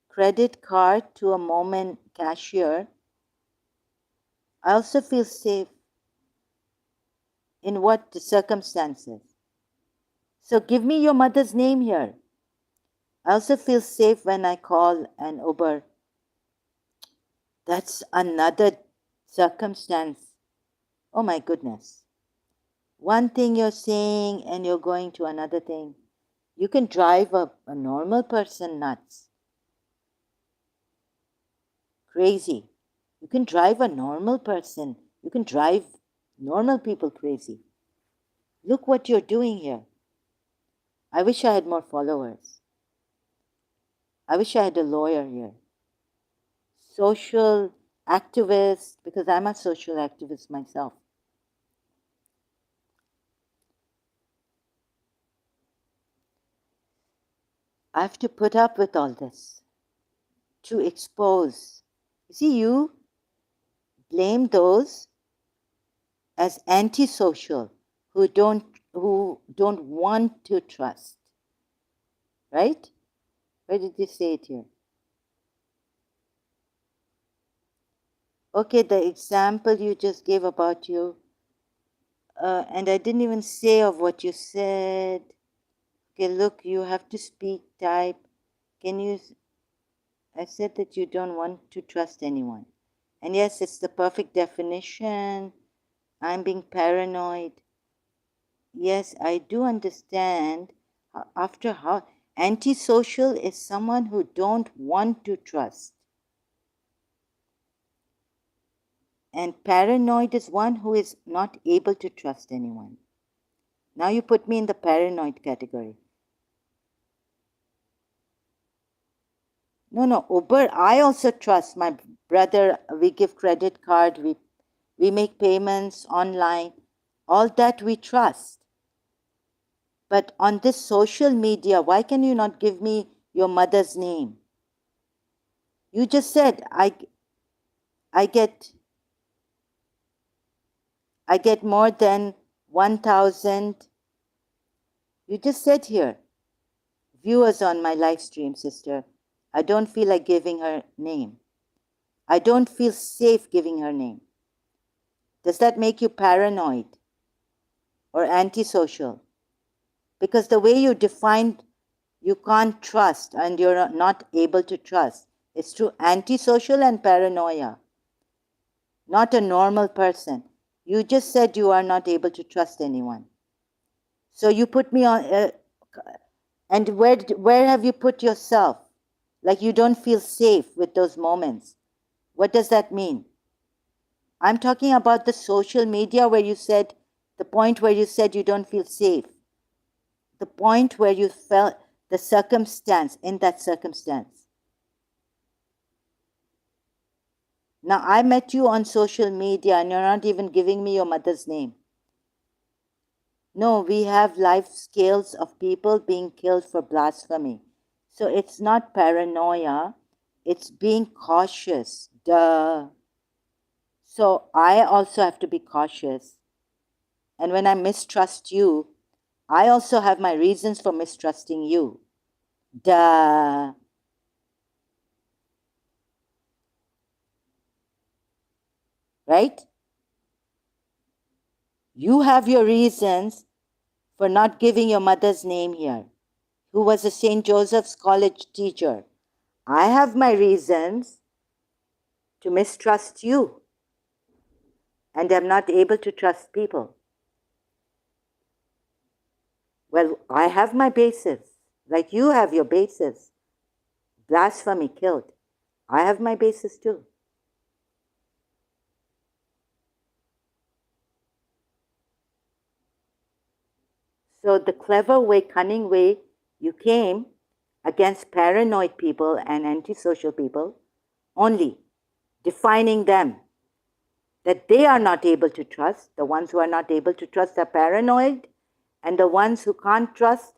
A: credit card to a moment cashier. I also feel safe. In what circumstances? So give me your mother's name here. I also feel safe when I call an Uber. That's another circumstance. Oh my goodness. One thing you're saying and you're going to another thing. You can drive a normal person nuts. Crazy. You can drive a normal person. You can drive normal people crazy. Look what you're doing here. I wish I had more followers. I wish I had a lawyer here. Social activist, because I'm a social activist myself. I have to put up with all this to expose. You see, you blame those as antisocial who don't want to trust. Right? Where did you say it here? Okay, the example you just gave about you, and I didn't even say of what you said. Okay, look, you have to speak, type. Can you? I said that you don't want to trust anyone. And yes, it's the perfect definition. I'm being paranoid. Yes, I do understand. After how antisocial is someone who don't want to trust. And paranoid is one who is not able to trust anyone. Now you put me in the paranoid category. No, Uber, I also trust my brother. We give credit card, we make payments online. All that we trust. But on this social media, why can you not give me your mother's name? You just said I get more than 1,000. You just said here, viewers on my live stream, sister. I don't feel like giving her name. I don't feel safe giving her name. Does that make you paranoid or antisocial? Because the way you defined you can't trust and you're not able to trust, it's true antisocial and paranoia, not a normal person. You just said you are not able to trust anyone. So you put me on, and where have you put yourself? Like you don't feel safe with those moments. What does that mean? I'm talking about the social media where you said, the point where you said you don't feel safe. The point where you felt the circumstance, in that circumstance. Now, I met you on social media and you're not even giving me your mother's name. No, we have live scales of people being killed for blasphemy. So it's not paranoia, it's being cautious. Duh. So I also have to be cautious. And when I mistrust you, I also have my reasons for mistrusting you. Duh. Right? You have your reasons for not giving your mother's name here, who was a St. Joseph's College teacher. I have my reasons to mistrust you, and I'm not able to trust people. Well, I have my basis, like you have your basis. blasphemy killed. I have my basis too. So the clever way, cunning way you came against paranoid people and antisocial people, only defining them, that they are not able to trust. The ones who are not able to trust are paranoid, and the ones who can't trust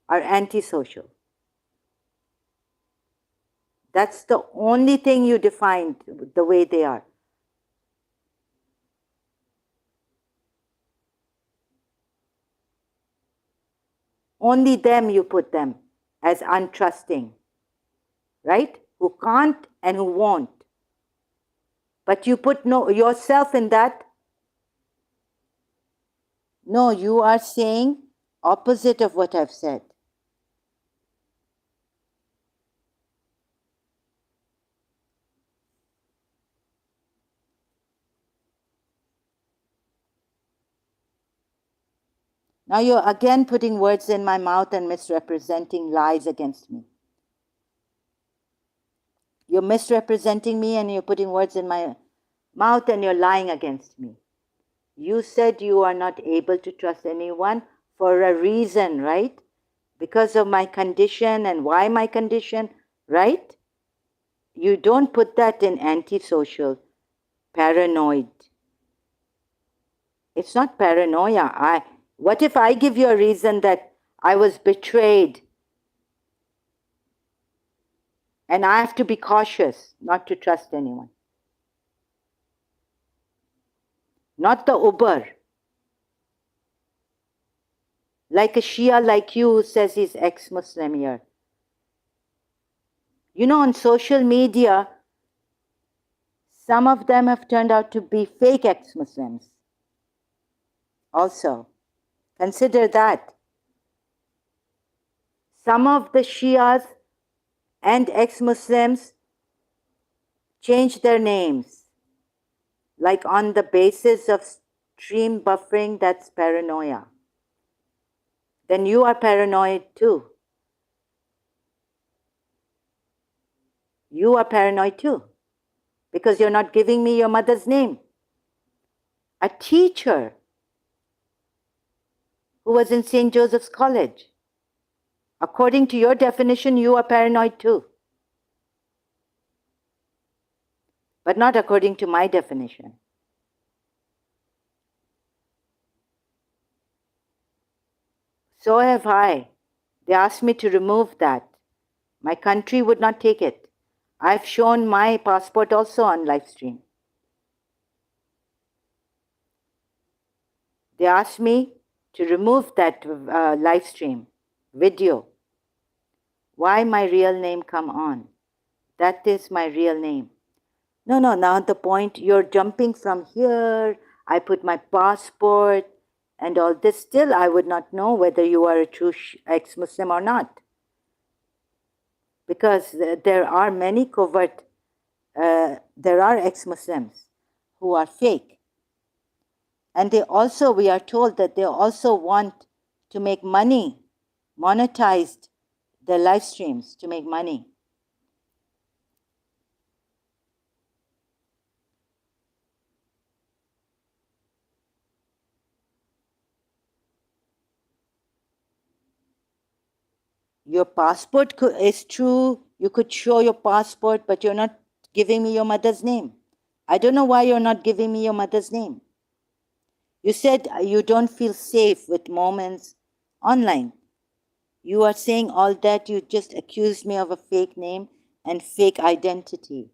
A: are antisocial. That's the only thing you defined the way they are. Only them you put them as untrusting, right? Who can't and who won't. But you put yourself in that. No, you are saying opposite of what I've said. Now you're again putting words in my mouth and misrepresenting lies against me. You're misrepresenting me and you're putting words in my mouth and you're lying against me. You said you are not able to trust anyone for a reason, right? Because of my condition and why my condition, right? You don't put that in antisocial, paranoid. It's not paranoia. What if I give you a reason that I was betrayed and I have to be cautious not to trust anyone? Not the Uber. Like a Shia like you who says he's ex-Muslim here. You know, on social media, some of them have turned out to be fake ex-Muslims. Also, consider that. Some of the Shias and ex-Muslims change their names. Like on the basis of stream buffering, that's paranoia. Then you are paranoid too. You are paranoid too. Because you're not giving me your mother's name. A teacher who was in St. Joseph's College. According to your definition, you are paranoid too. But not according to my definition. So have I. They asked me to remove that. My country would not take it. I've shown my passport also on live stream. They asked me to remove that live stream video. Why my real name come on? That is my real name. No, now the point, you're jumping from here, I put my passport and all this. Still, I would not know whether you are a true ex-Muslim or not. Because there are many covert, there are ex-Muslims who are fake. And they also, we are told that they also want to make money, monetized their live streams to make money. Your passport is true. You could show your passport, but you're not giving me your mother's name. I don't know why you're not giving me your mother's name. You said you don't feel safe with moments online. You are saying all that. You just accused me of a fake name and fake identity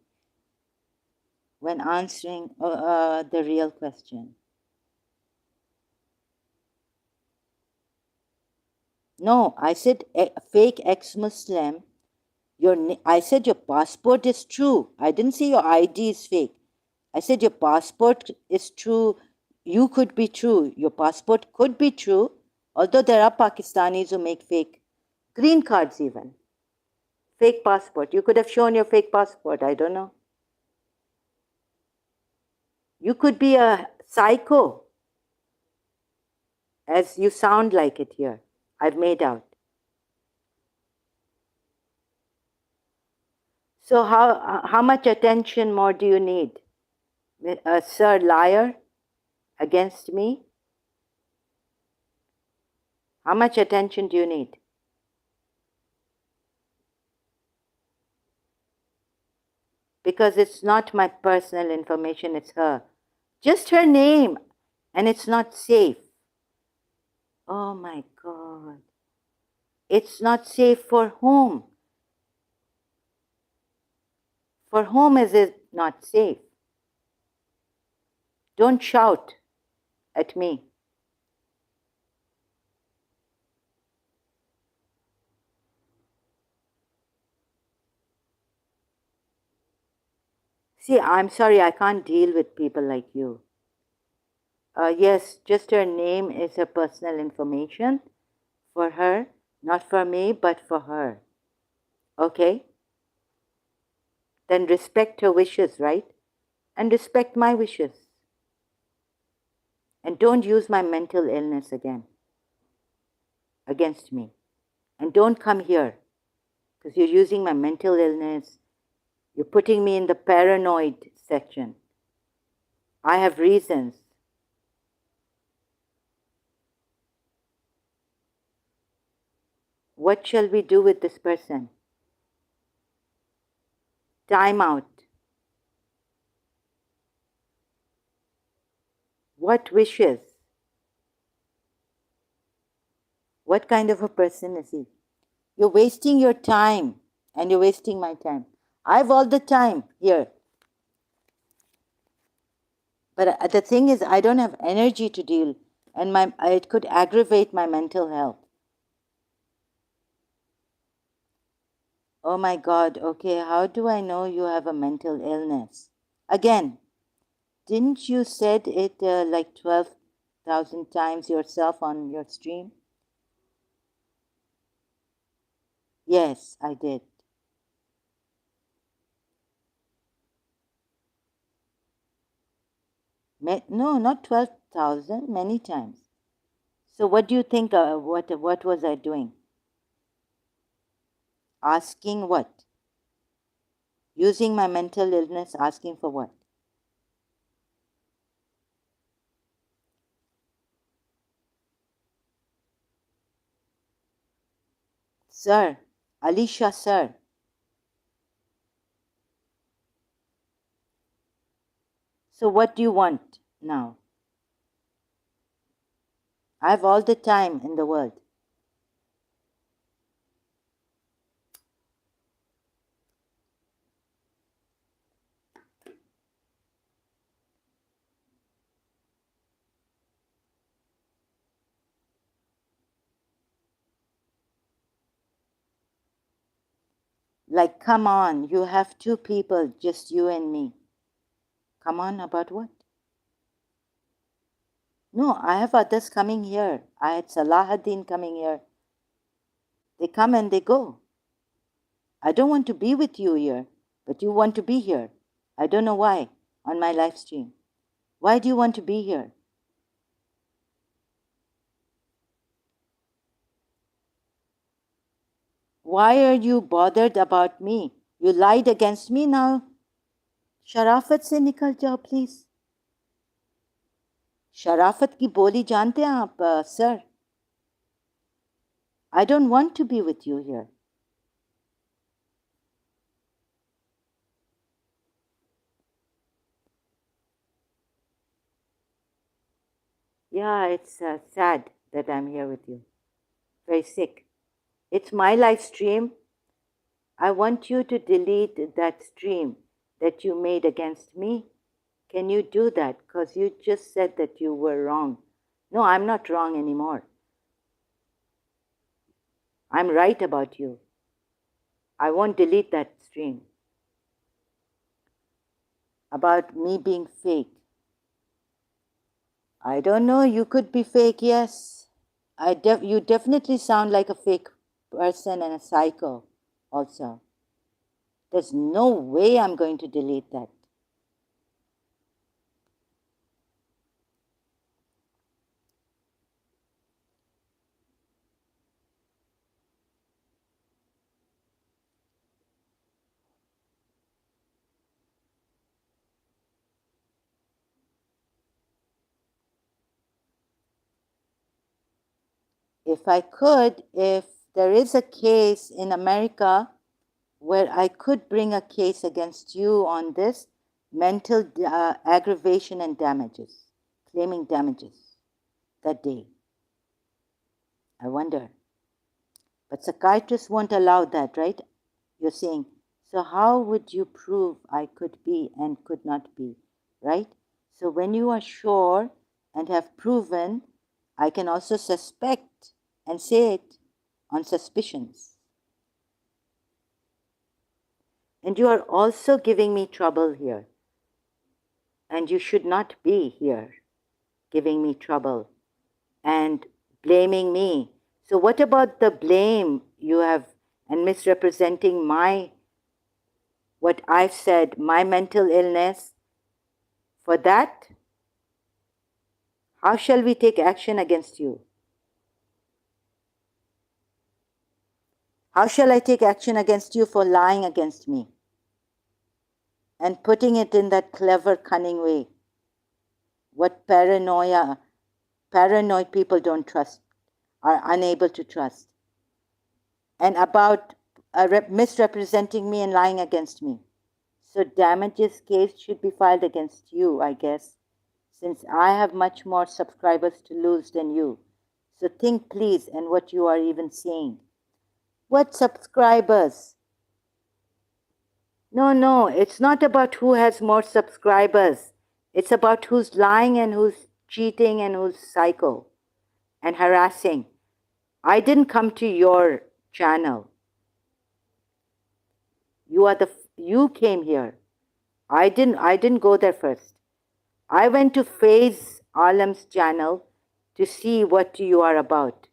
A: when answering the real question. No, I said fake ex-Muslim. I said your passport is true. I didn't say your ID is fake. I said your passport is true. You could be true. Your passport could be true, although there are Pakistanis who make fake green cards even. Fake passport. You could have shown your fake passport. I don't know. You could be a psycho, as you sound like it here. I've made out. So how much attention more do you need? Sir liar against me? How much attention do you need? Because it's not my personal information, it's her. Just her name, and it's not safe. Oh my God. It's not safe for whom? For whom is it not safe? Don't shout at me. See, I'm sorry, I can't deal with people like you. Yes, just her name is her personal information for her, not for me, but for her. Okay? Then respect her wishes, right? And respect my wishes. And don't use my mental illness against me. And don't come here, because you're using my mental illness. You're putting me in the paranoid section. I have reasons. What shall we do with this person? Time out. What wishes? What kind of a person is he? You're wasting your time, and you're wasting my time. I've all the time here. But the thing is, I don't have energy to deal, and it could aggravate my mental health. Oh my God, okay, how do I know you have a mental illness? Again, didn't you said it like 12,000 times yourself on your stream? Yes, I did. No, not 12,000, many times. So what do you think, what was I doing? Asking what? Using my mental illness, asking for what? Sir, Alicia, sir. So what do you want now? I have all the time in the world. Like, come on, you have two people, just you and me. Come on, about what? No, I have others coming here. I had Salahuddin coming here. They come and they go. I don't want to be with you here, but you want to be here. I don't know why, on my live stream. Why do you want to be here? Why are you bothered about me? You lied against me now. शराफत से निकल जाओ please. शराफत की बोली जानते हैं आप sir? I don't want to be with you here. Yeah, it's sad that I'm here with you. Very sick. It's my live stream. I want you to delete that stream that you made against me. Can you do that? Because you just said that you were wrong. No, I'm not wrong anymore. I'm right about you. I won't delete that stream. About me being fake. I don't know, you could be fake, yes. You definitely sound like a fake person and a psycho also. There's no way I'm going to delete that. if I could, if there is a case in America where I could bring a case against you on this mental aggravation and damages, claiming damages that day. I wonder. But psychiatrists won't allow that, right? You're saying, so how would you prove I could be and could not be, right? So when you are sure and have proven, I can also suspect and say it on suspicions. And you are also giving me trouble here. And you should not be here giving me trouble and blaming me. So what about the blame you have and misrepresenting what I've said, my mental illness? For that, how shall we take action against you? How shall I take action against you for lying against me? And putting it in that clever, cunning way. What paranoid people don't trust, are unable to trust. And about misrepresenting me and lying against me. So damages case should be filed against you, I guess, since I have much more subscribers to lose than you. So think please and what you are even saying. What subscribers? No, it's not about who has more subscribers. It's about who's lying and who's cheating and who's psycho and harassing. I didn't come to your channel. You came here. I didn't go there first. I went to Faiz Alam's channel to see what you are about.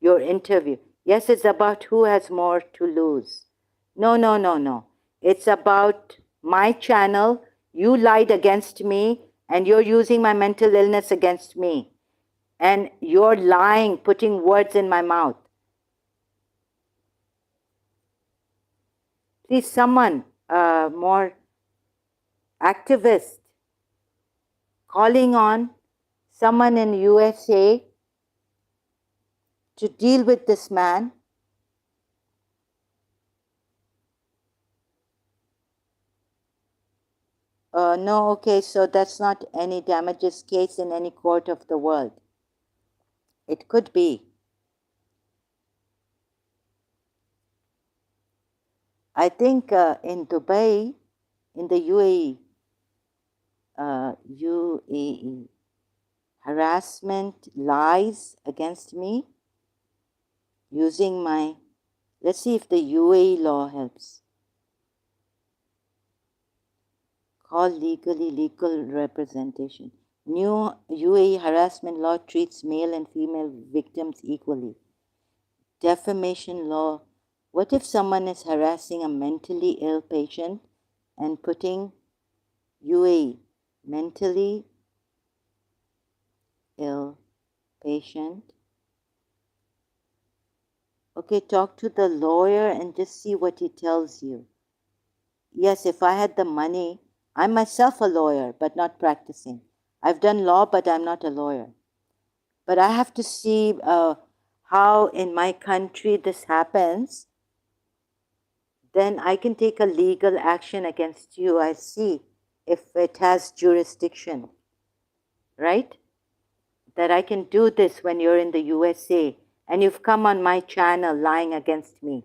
A: Your interview. Yes, it's about who has more to lose. No. It's about my channel. You lied against me and you're using my mental illness against me. And you're lying, putting words in my mouth. Please, someone more activist calling on someone in USA to deal with this man. No, okay, so that's not any damages case in any court of the world. It could be. I think in Dubai, in the UAE, harassment lies against me using my, let's see if the UAE law helps. Call legal representation. New UAE harassment law treats male and female victims equally. Defamation law. What if someone is harassing a mentally ill patient and putting UAE, mentally ill patient? Okay, talk to the lawyer and just see what he tells you. Yes, if I had the money, I'm myself a lawyer, but not practicing. I've done law, but I'm not a lawyer. But I have to see how in my country this happens. Then I can take a legal action against you. I see if it has jurisdiction, right? That I can do this when you're in the USA and you've come on my channel lying against me.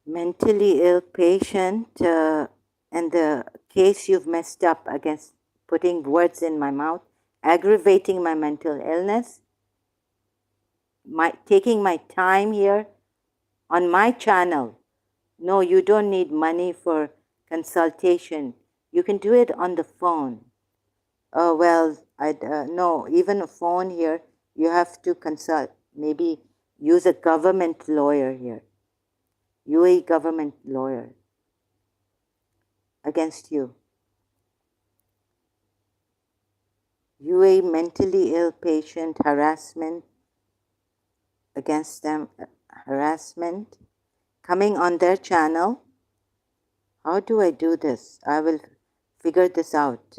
A: Mentally ill patient and the case you've messed up against putting words in my mouth, aggravating my mental illness, taking my time here on my channel. No, you don't need money for consultation. You can do it on the phone. Oh, well, no, even a phone here, you have to consult. Maybe use a government lawyer here. UAE government lawyer against you. UAE mentally ill patient harassment against them, harassment coming on their channel. How do I do this? I will figure this out.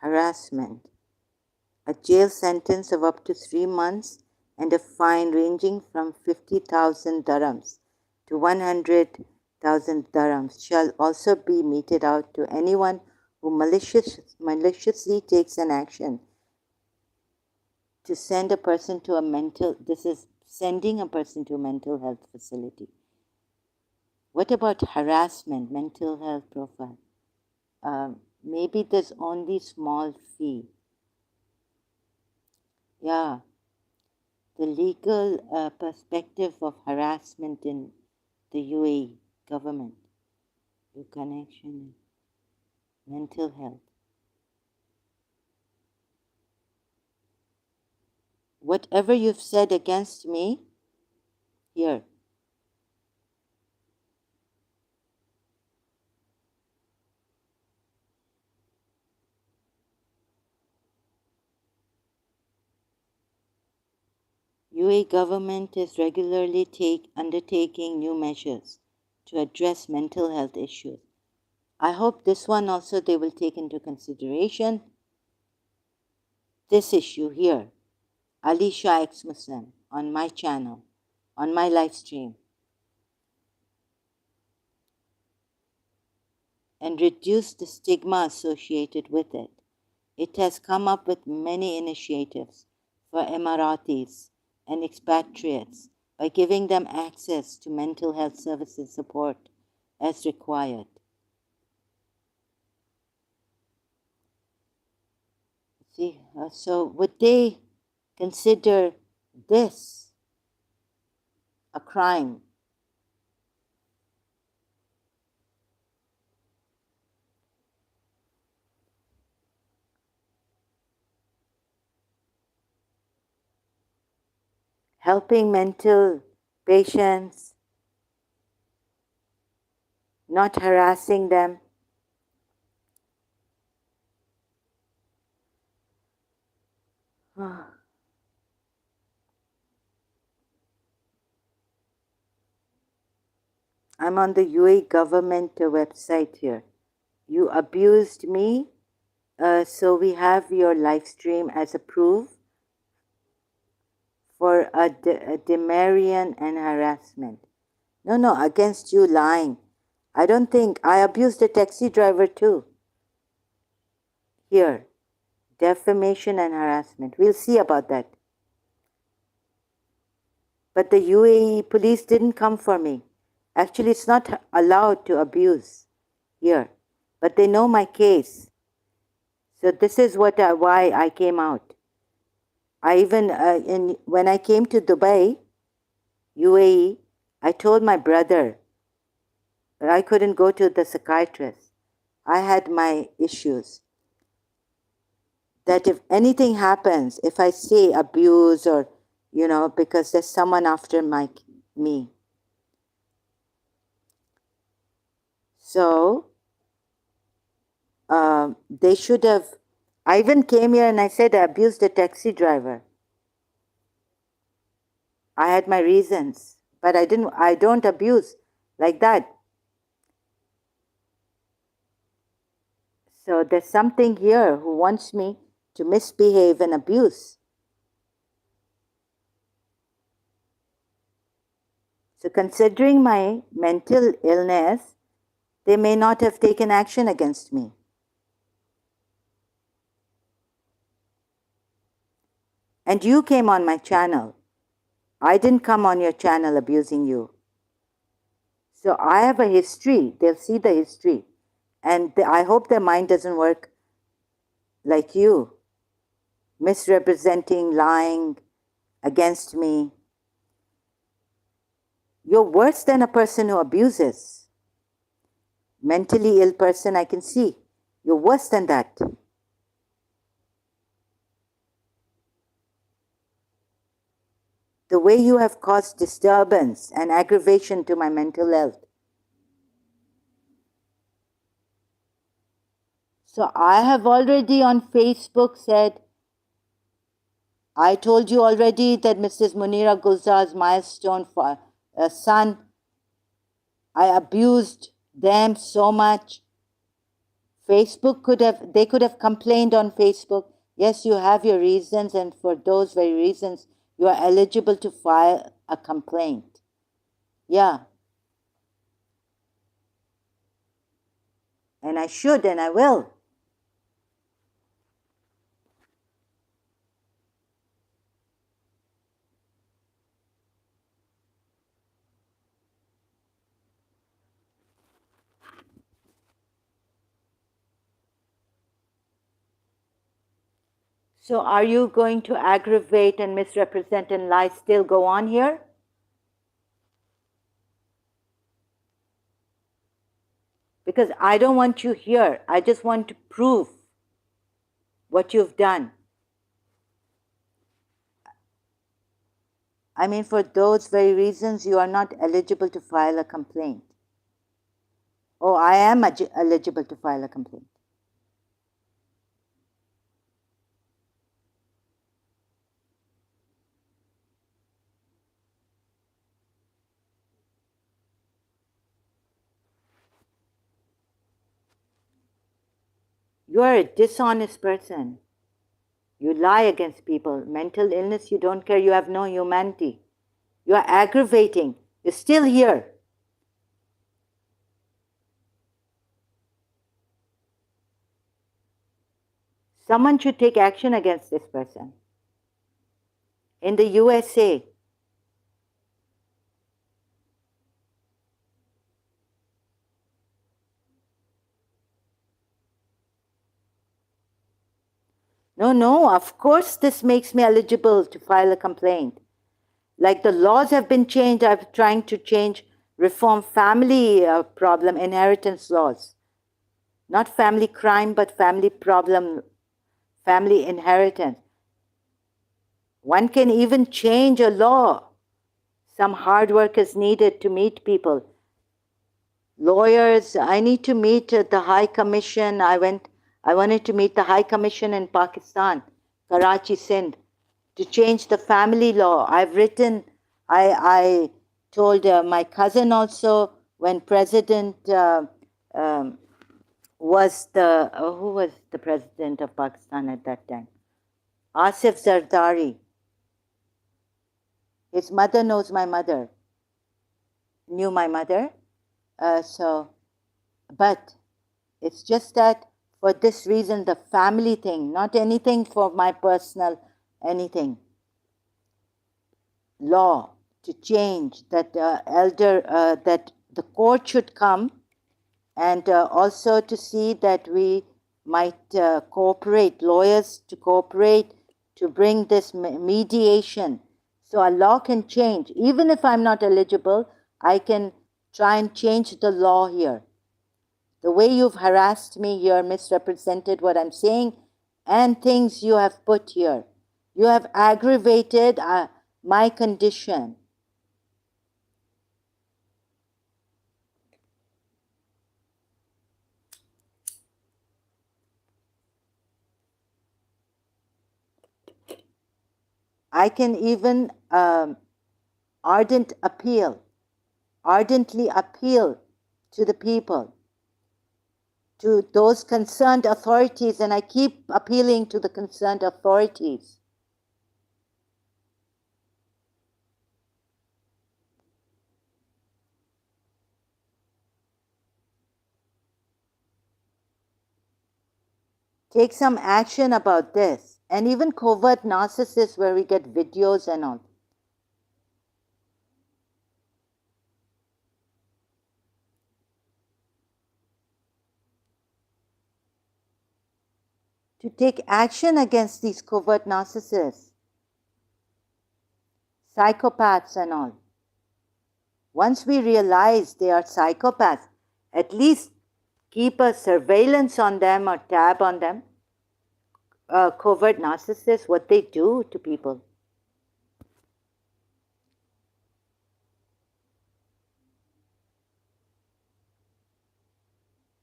A: harassment. A jail sentence of up to 3 months and a fine ranging from 50,000 dirhams to 100,000 dirhams shall also be meted out to anyone who maliciously takes an action to send a person to a mental, this is sending a person to a mental health facility. What about harassment, mental health profile? Maybe there's only small fee. Yeah, the legal perspective of harassment in the UAE government, your connection, mental health. Whatever you've said against me, here. UAE government is regularly undertaking new measures to address mental health issues. I hope this one also they will take into consideration. This issue here, Ex-Shia Ex-Muslim, on my channel, on my live stream, and reduce the stigma associated with it. It has come up with many initiatives for Emiratis and expatriates by giving them access to mental health services support as required. See, so would they consider this a crime? Helping mental patients, not harassing them. I'm on the UAE government website here. You abused me, so we have your live stream as a proof for a demarian and harassment. No, against you lying. I don't think, I abused a taxi driver too. Here, defamation and harassment. We'll see about that. But the UAE police didn't come for me. Actually, it's not allowed to abuse here. But they know my case. So this is why I came out. I even, when I came to Dubai, UAE, I told my brother that I couldn't go to the psychiatrist. I had my issues. That if anything happens, if I say abuse or, because there's someone after me. So, they should have, I even came here and I said I abused a taxi driver. I had my reasons, but I don't abuse like that. So there's something here who wants me to misbehave and abuse. So considering my mental illness, they may not have taken action against me. And you came on my channel. I didn't come on your channel abusing you. So I have a history. They'll see the history. And I hope their mind doesn't work like you, misrepresenting, lying against me. You're worse than a person who abuses. Mentally ill person, I can see. You're worse than that. The way you have caused disturbance and aggravation to my mental health. So I have already on Facebook said, I told you already that Mrs. Munira Gulzar's milestone for a son, I abused them so much They could have complained on Facebook. Yes, you have your reasons, and for those very reasons, you are eligible to file a complaint. Yeah. And I should, and I will. So are you going to aggravate and misrepresent and lie still go on here? Because I don't want you here. I just want to prove what you've done. I mean, for those very reasons, you are not eligible to file a complaint. Oh, I am eligible to file a complaint. You are a dishonest person. You lie against people. Mental illness, you don't care. You have no humanity. You are aggravating. You're still here. Someone should take action against this person. In the USA, no, of course this makes me eligible to file a complaint. Like the laws have been changed, I'm trying to reform family problem, inheritance laws. Not family crime, but family problem, family inheritance. One can even change a law. Some hard work is needed to meet people. Lawyers, I need to meet the High Commission. I wanted to meet the High Commission in Pakistan, Karachi, Sindh, to change the family law. I've written, I told my cousin also, when President was who was the president of Pakistan at that time? Asif Zardari. His mother knows my mother, knew my mother. But it's just that for this reason, the family thing, not anything for my personal anything. Law to change that that the court should come, and also to see that we might cooperate, lawyers to cooperate to bring this mediation. So a law can change. Even if I'm not eligible, I can try and change the law here. The way you've harassed me here, misrepresented what I'm saying, and things you have put here. You have aggravated my condition. I can even ardently appeal to the people, to those concerned authorities, and I keep appealing to the concerned authorities. Take some action about this. And even covert narcissists, where we get videos and all. To take action against these covert narcissists, psychopaths and all. Once we realize they are psychopaths, at least keep a surveillance on them or tab on them. Covert narcissists, what they do to people.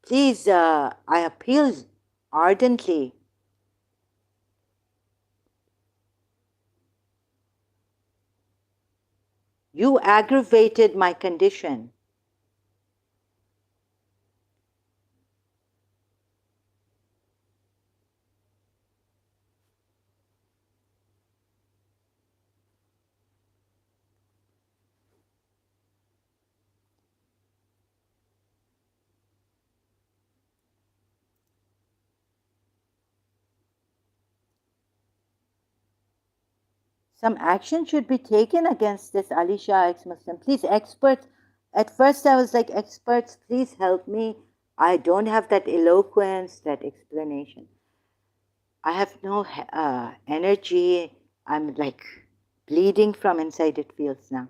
A: Please, I appeal ardently. You aggravated my condition. Some action should be taken against this Ex-Shia ex-Muslim. Please, experts. At first, I was like, experts, please help me. I don't have that eloquence, that explanation. I have no energy. I'm like bleeding from inside, it feels now.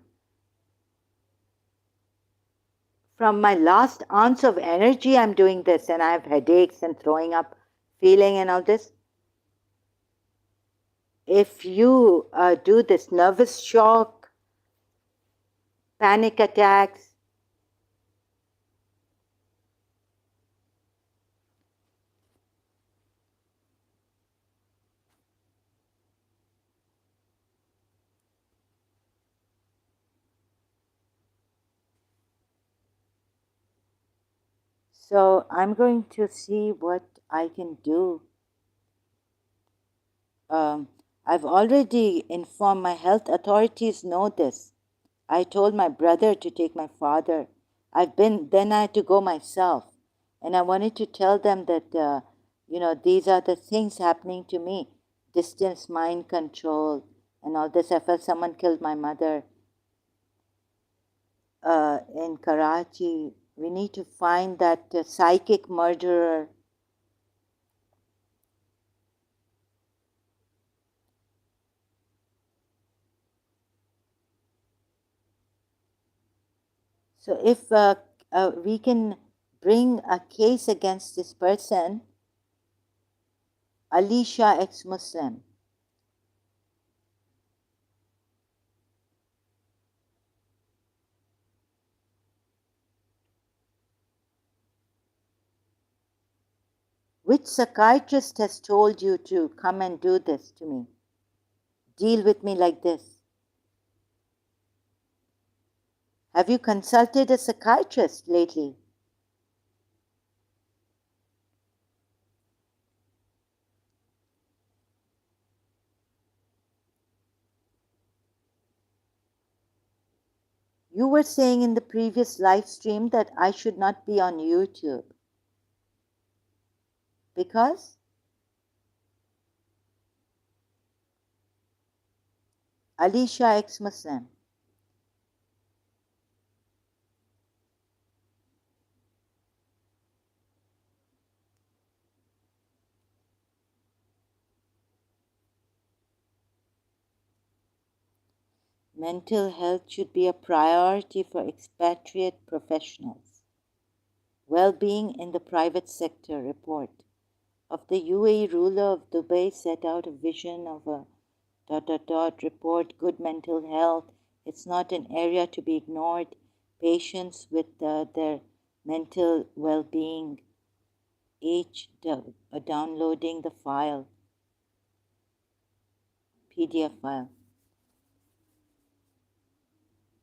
A: From my last ounce of energy, I'm doing this, and I have headaches and throwing up feeling and all this. If you do this, nervous shock, panic attacks, so I'm going to see what I can do. I've already informed my health authorities know this. I told my brother to take my father. Then I had to go myself. And I wanted to tell them that, these are the things happening to me. Distance, mind control, and all this. I felt someone killed my mother in Karachi. We need to find that psychic murderer. So if we can bring a case against this person, Ex-Shia ex-Muslim, which psychiatrist has told you to come and do this to me? Deal with me like this? Have you consulted a psychiatrist lately? You were saying in the previous live stream that I should not be on YouTube. Because? Ex-Shia ex-Muslim. Mental health should be a priority for expatriate professionals. Well-being in the private sector report of the UAE ruler of Dubai set out a vision of a ... report good mental health. It's not an area to be ignored. Patients with their mental well-being, each downloading the file, PDF file.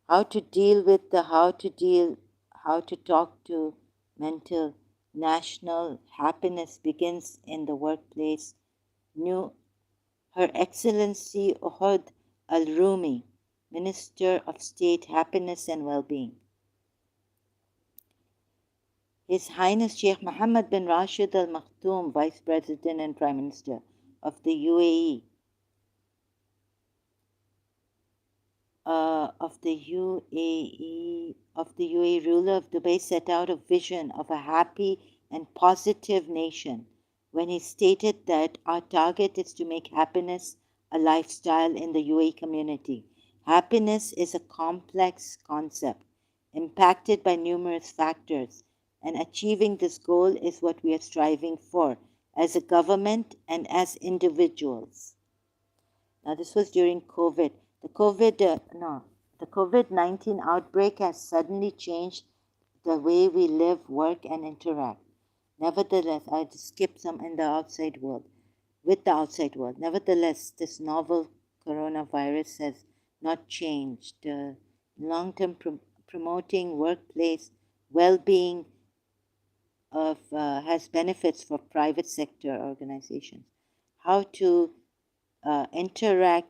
A: How to talk to mental. National happiness begins in the workplace. New Her Excellency Ohad Al-Rumi, Minister of State, Happiness and Well-being. His Highness Sheikh Mohammed bin Rashid Al Maktoum, Vice President and Prime Minister of the UAE, ruler of Dubai, set out a vision of a happy and positive nation when he stated that our target is to make happiness a lifestyle in the UAE community. Happiness is a complex concept impacted by numerous factors, and achieving this goal is what we are striving for as a government and as individuals. Now, this was during COVID. The COVID-19 outbreak has suddenly changed the way we live, work, and interact. Nevertheless, I just skipped some in the outside world, with the outside world. Nevertheless, this novel coronavirus has not changed. Long-term promoting workplace well-being has benefits for private sector organizations. How to interact,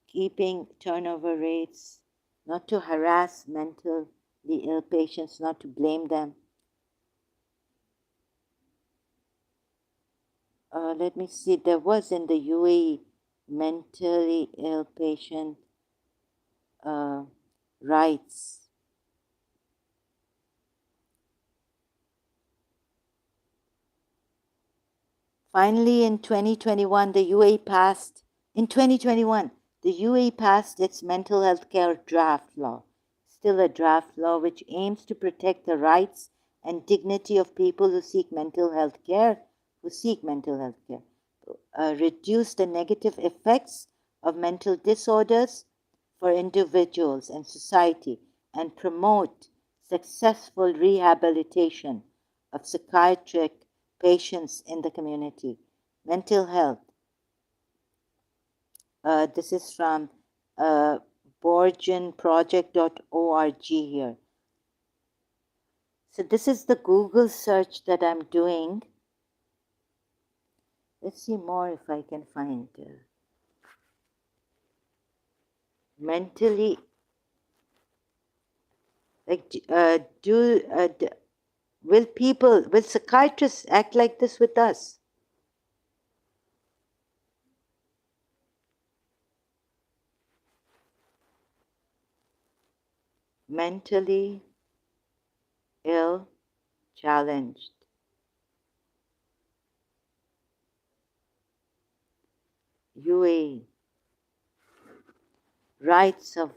A: keeping turnover rates, not to harass mentally ill patients, not to blame them. Let me see, there was in the UAE mentally ill patient rights. Finally, in 2021, the UAE passed. In 2021, the UAE passed its mental health care draft law, still a draft law, which aims to protect the rights and dignity of people who seek mental health care, reduce the negative effects of mental disorders for individuals and society, and promote successful rehabilitation of psychiatric patients in the community. Mental health. This is from borgenproject.org here. So this is the Google search that I'm doing. Let's see more if I can find mentally, like, will psychiatrists act like this with us? Mentally ill, challenged. UAE. Rights of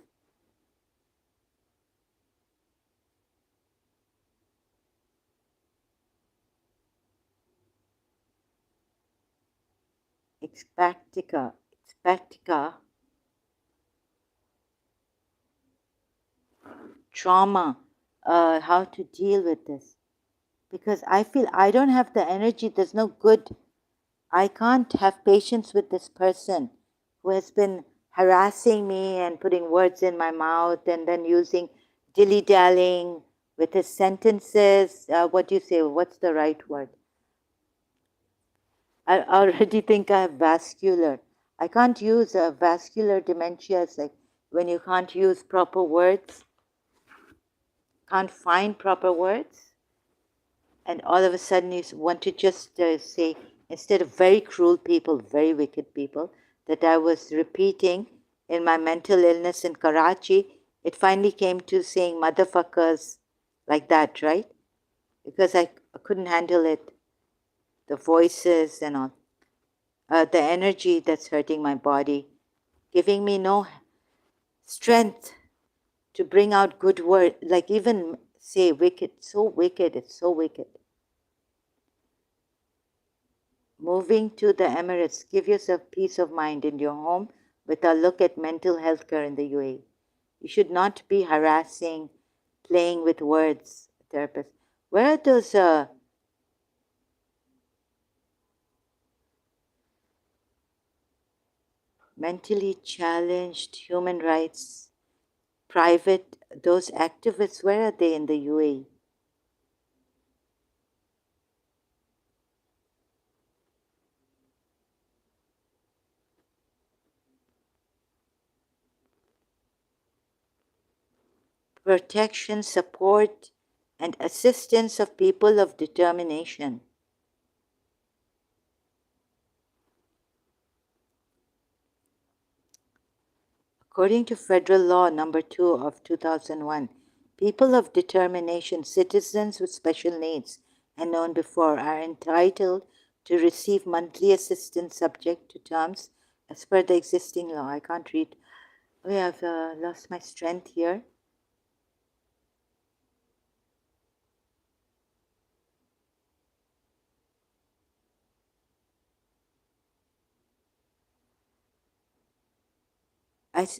A: expectica, trauma, how to deal with this. Because I feel I don't have the energy, there's no good. I can't have patience with this person who has been harassing me and putting words in my mouth and then using dilly-dallying with his sentences. What do you say? What's the right word? I already think I have vascular. I can't use vascular dementia. It's like when you can't use proper words, can't find proper words, and all of a sudden you want to just say, instead of very cruel people, very wicked people, that I was repeating in my mental illness in Karachi, it finally came to saying motherfuckers like that, right? Because I couldn't handle it, the voices and all. The energy that's hurting my body, giving me no strength to bring out good word, like even say wicked, so wicked, it's so wicked. Moving to the Emirates, give yourself peace of mind in your home with a look at mental health care in the UAE. You should not be harassing, playing with words, therapists. Where are those mentally challenged human rights, private, those activists, where are they in the UAE? Protection, support, and assistance of people of determination. According to Federal Law Number 2 of 2001, people of determination, citizens with special needs, and known before, are entitled to receive monthly assistance subject to terms as per the existing law. I can't read. Oh, yeah, I've lost my strength here.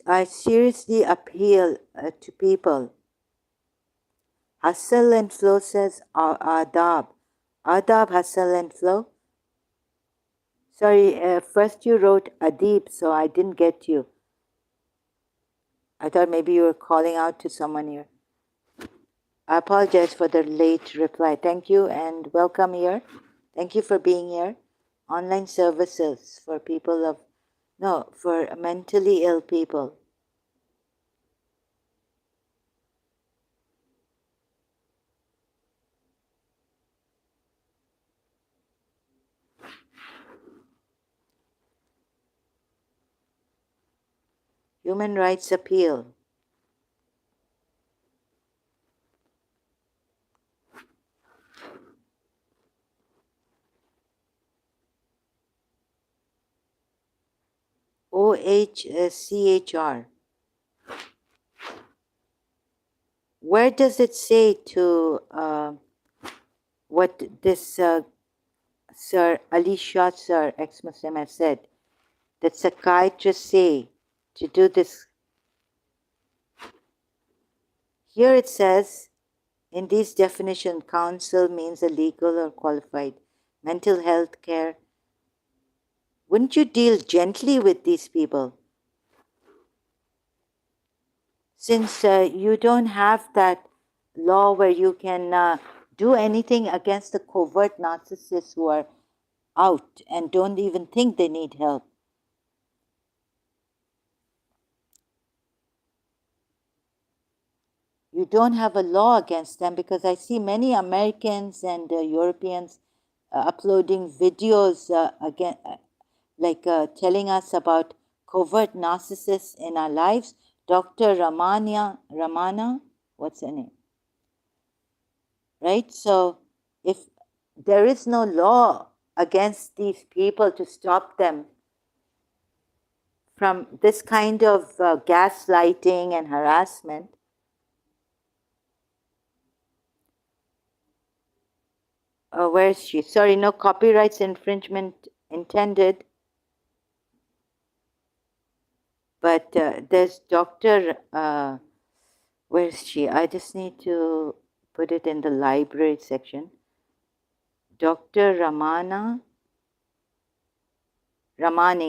A: I seriously appeal to people. Hustle and Flow says Adab. Adab, Hustle and Flow. Sorry, first you wrote Adib, so I didn't get you. I thought maybe you were calling out to someone here. I apologize for the late reply. Thank you and welcome here. Thank you for being here. Online services for people of, no, for mentally ill people. Human Rights Appeal. OHCHR. Where does it say to what this Sir Ali Shah, Sir, ex-Muslim, has said, that psychiatrists say to do this? Here it says, in these definitions, counsel means a legal or qualified mental health care. Wouldn't you deal gently with these people? Since you don't have that law where you can do anything against the covert narcissists who are out and don't even think they need help. You don't have a law against them, because I see many Americans and Europeans uploading videos again, telling us about covert narcissists in our lives. Dr. Ramana, what's her name? Right? So if there is no law against these people to stop them from this kind of gaslighting and harassment, where is she? Sorry, no copyrights infringement intended. But there's Dr. Where is she? I just need to put it in the library section. Dr. Ramani,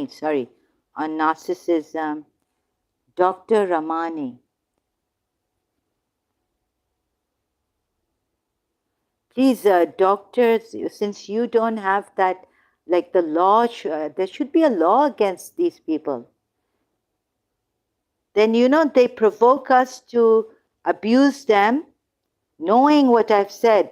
A: sorry, on narcissism. Dr. Ramani. Please, doctors, since you don't have that, like the law, there should be a law against these people. Then, they provoke us to abuse them, knowing what I've said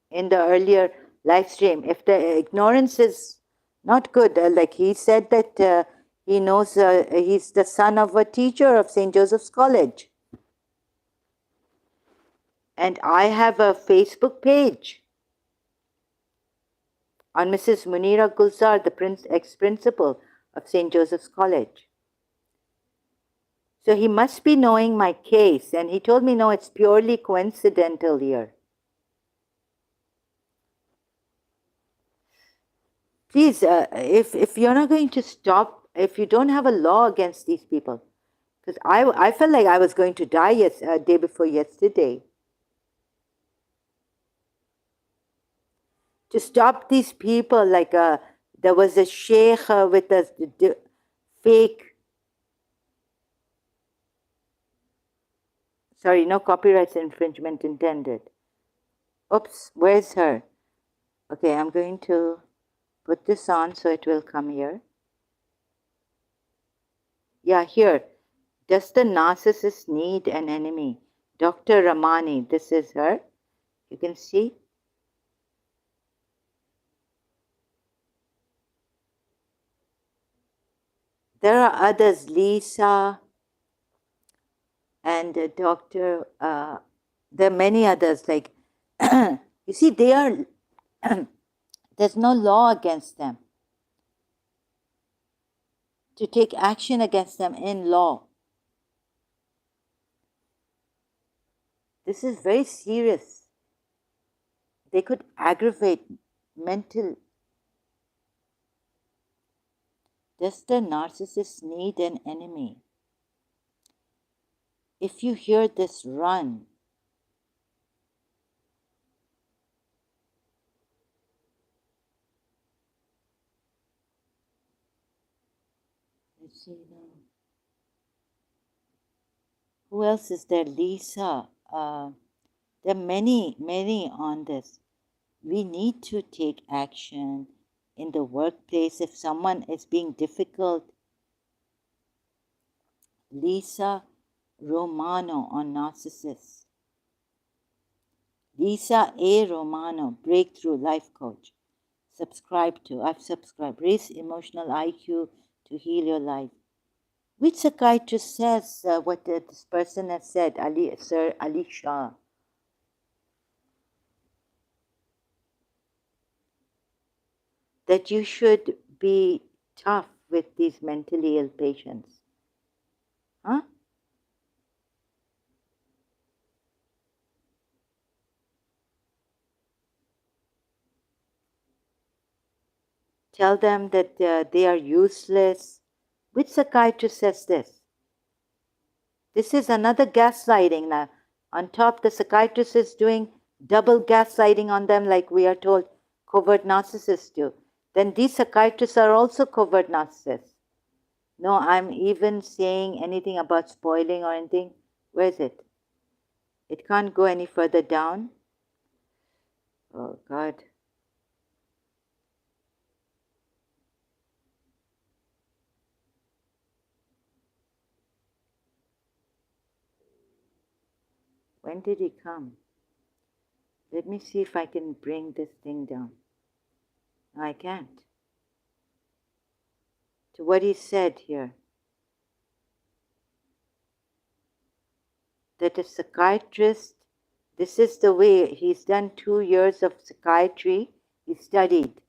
A: in the earlier live stream. If the ignorance is not good, like he said that he knows he's the son of a teacher of St. Joseph's College. And I have a Facebook page on Mrs. Munira Gulzar, the ex-principal of St. Joseph's College. So he must be knowing my case, and he told me, no, it's purely coincidental here. Please, if you're not going to stop, if you don't have a law against these people, because I felt like I was going to die day before yesterday. To stop these people, like there was a sheikh with a fake, sorry, no copyrights infringement intended. Oops, where's her? Okay, I'm going to put this on so it will come here. Yeah, here. Does the narcissist need an enemy? Dr. Ramani, this is her. You can see. There are others, Lisa and Dr. There are many others. Like, you see, they are, there's no law against them to take action against them in law. This is very serious. They could aggravate mental. Does the narcissist need an enemy? If you hear this, run. Let's see now. Who else is there? Lisa. There are many, many on this. We need to take action in the workplace if someone is being difficult. Lisa Romano on narcissists. Lisa A. Romano, Breakthrough Life Coach. Subscribe to. I've subscribed. Raise emotional IQ to heal your life. Which psychiatrist says what this person has said, Sir Ali Shah? That you should be tough with these mentally ill patients. Huh? Tell them that they are useless. Which psychiatrist says this? This is another gaslighting now. On top, the psychiatrist is doing double gaslighting on them, like we are told covert narcissists do. Then these psychiatrists are also covert narcissists. No, I'm even saying anything about spoiling or anything. Where is it? It can't go any further down. Oh, God. When did he come? Let me see if I can bring this thing down. No, I can't. To what he said here. That a psychiatrist, this is the way, he's done 2 years of psychiatry, he studied.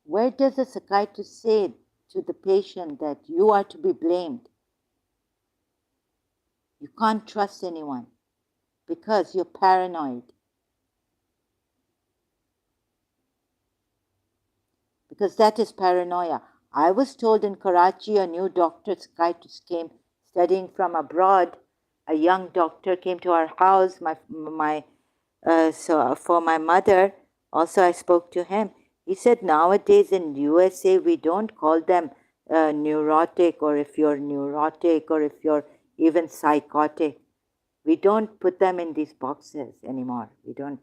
A: Where does a psychiatrist say to the patient that you are to be blamed? You can't trust anyone because you're paranoid. Because that is paranoia. I was told in Karachi a new doctor psychiatrist came studying from abroad. A young doctor came to our house. So for my mother, also I spoke to him. He said nowadays in USA we don't call them neurotic, or if you're neurotic, or if you're even psychotic. We don't put them in these boxes anymore. We don't.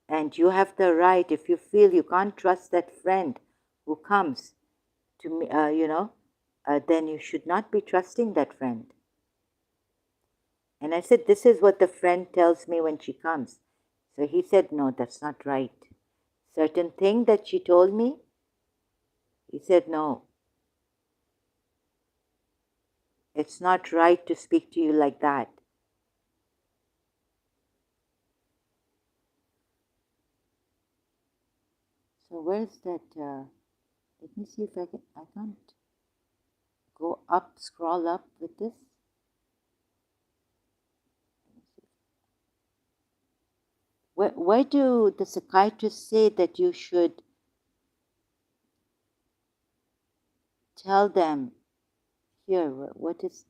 A: And you have the right, if you feel you can't trust that friend who comes to me, then you should not be trusting that friend. And I said, this is what the friend tells me when she comes. So he said, no, that's not right. Certain thing that she told me, he said, no, it's not right to speak to you like that. So where's that? Let me see if I can't go up, scroll up with this. Where do the psychiatrists say that you should tell them? Here, what is?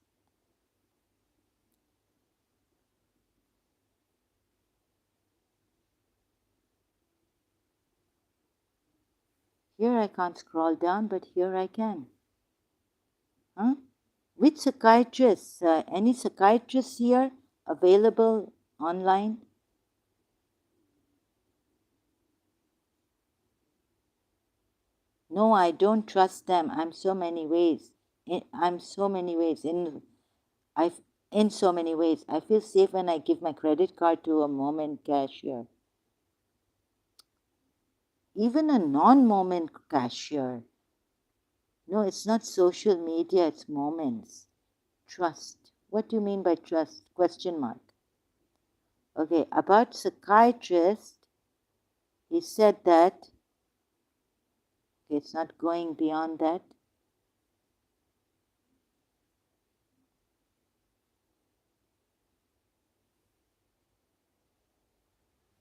A: Here I can't scroll down, but here I can. Huh? Which psychiatrists? Any psychiatrists here available online? No, I don't trust them. I'm so many ways. I'm so many ways. In so many ways. I feel safe when I give my credit card to a moment cashier. Even a non-moment cashier. No, it's not social media, it's moments. Trust. What do you mean by trust? Question mark. Okay, about psychiatrist, he said that, okay, it's not going beyond that.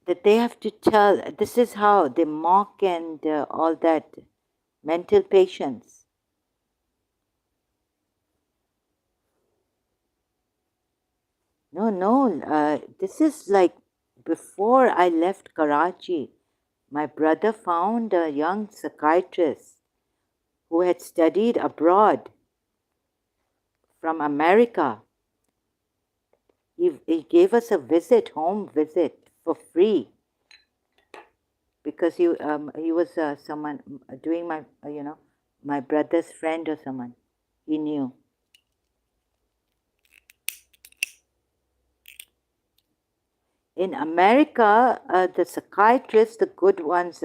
A: That they have to tell, this is how they mock and all that, mental patients. No, this is like before I left Karachi. My brother found a young psychiatrist who had studied abroad from America. He gave us a home visit for free, because he was someone doing my my brother's friend or someone he knew. In America, the psychiatrists, the good ones,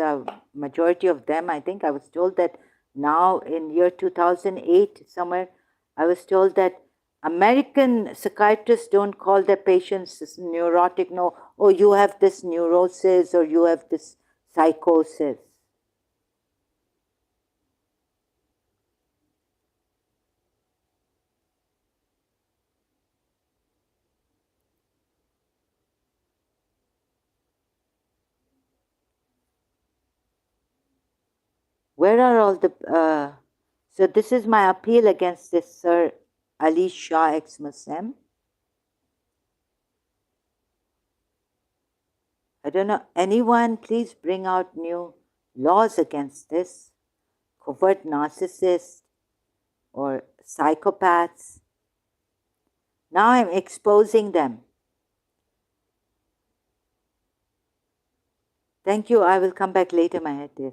A: majority of them, I think I was told that now in year 2008, somewhere, I was told that American psychiatrists don't call their patients neurotic, no, oh, you have this neurosis or you have this psychosis. Where are all the. So, this is my appeal against this Sir Ali Shah ex Muslim. I don't know, anyone, please bring out new laws against this. Covert narcissists or psychopaths. Now I'm exposing them. Thank you. I will come back later. My head is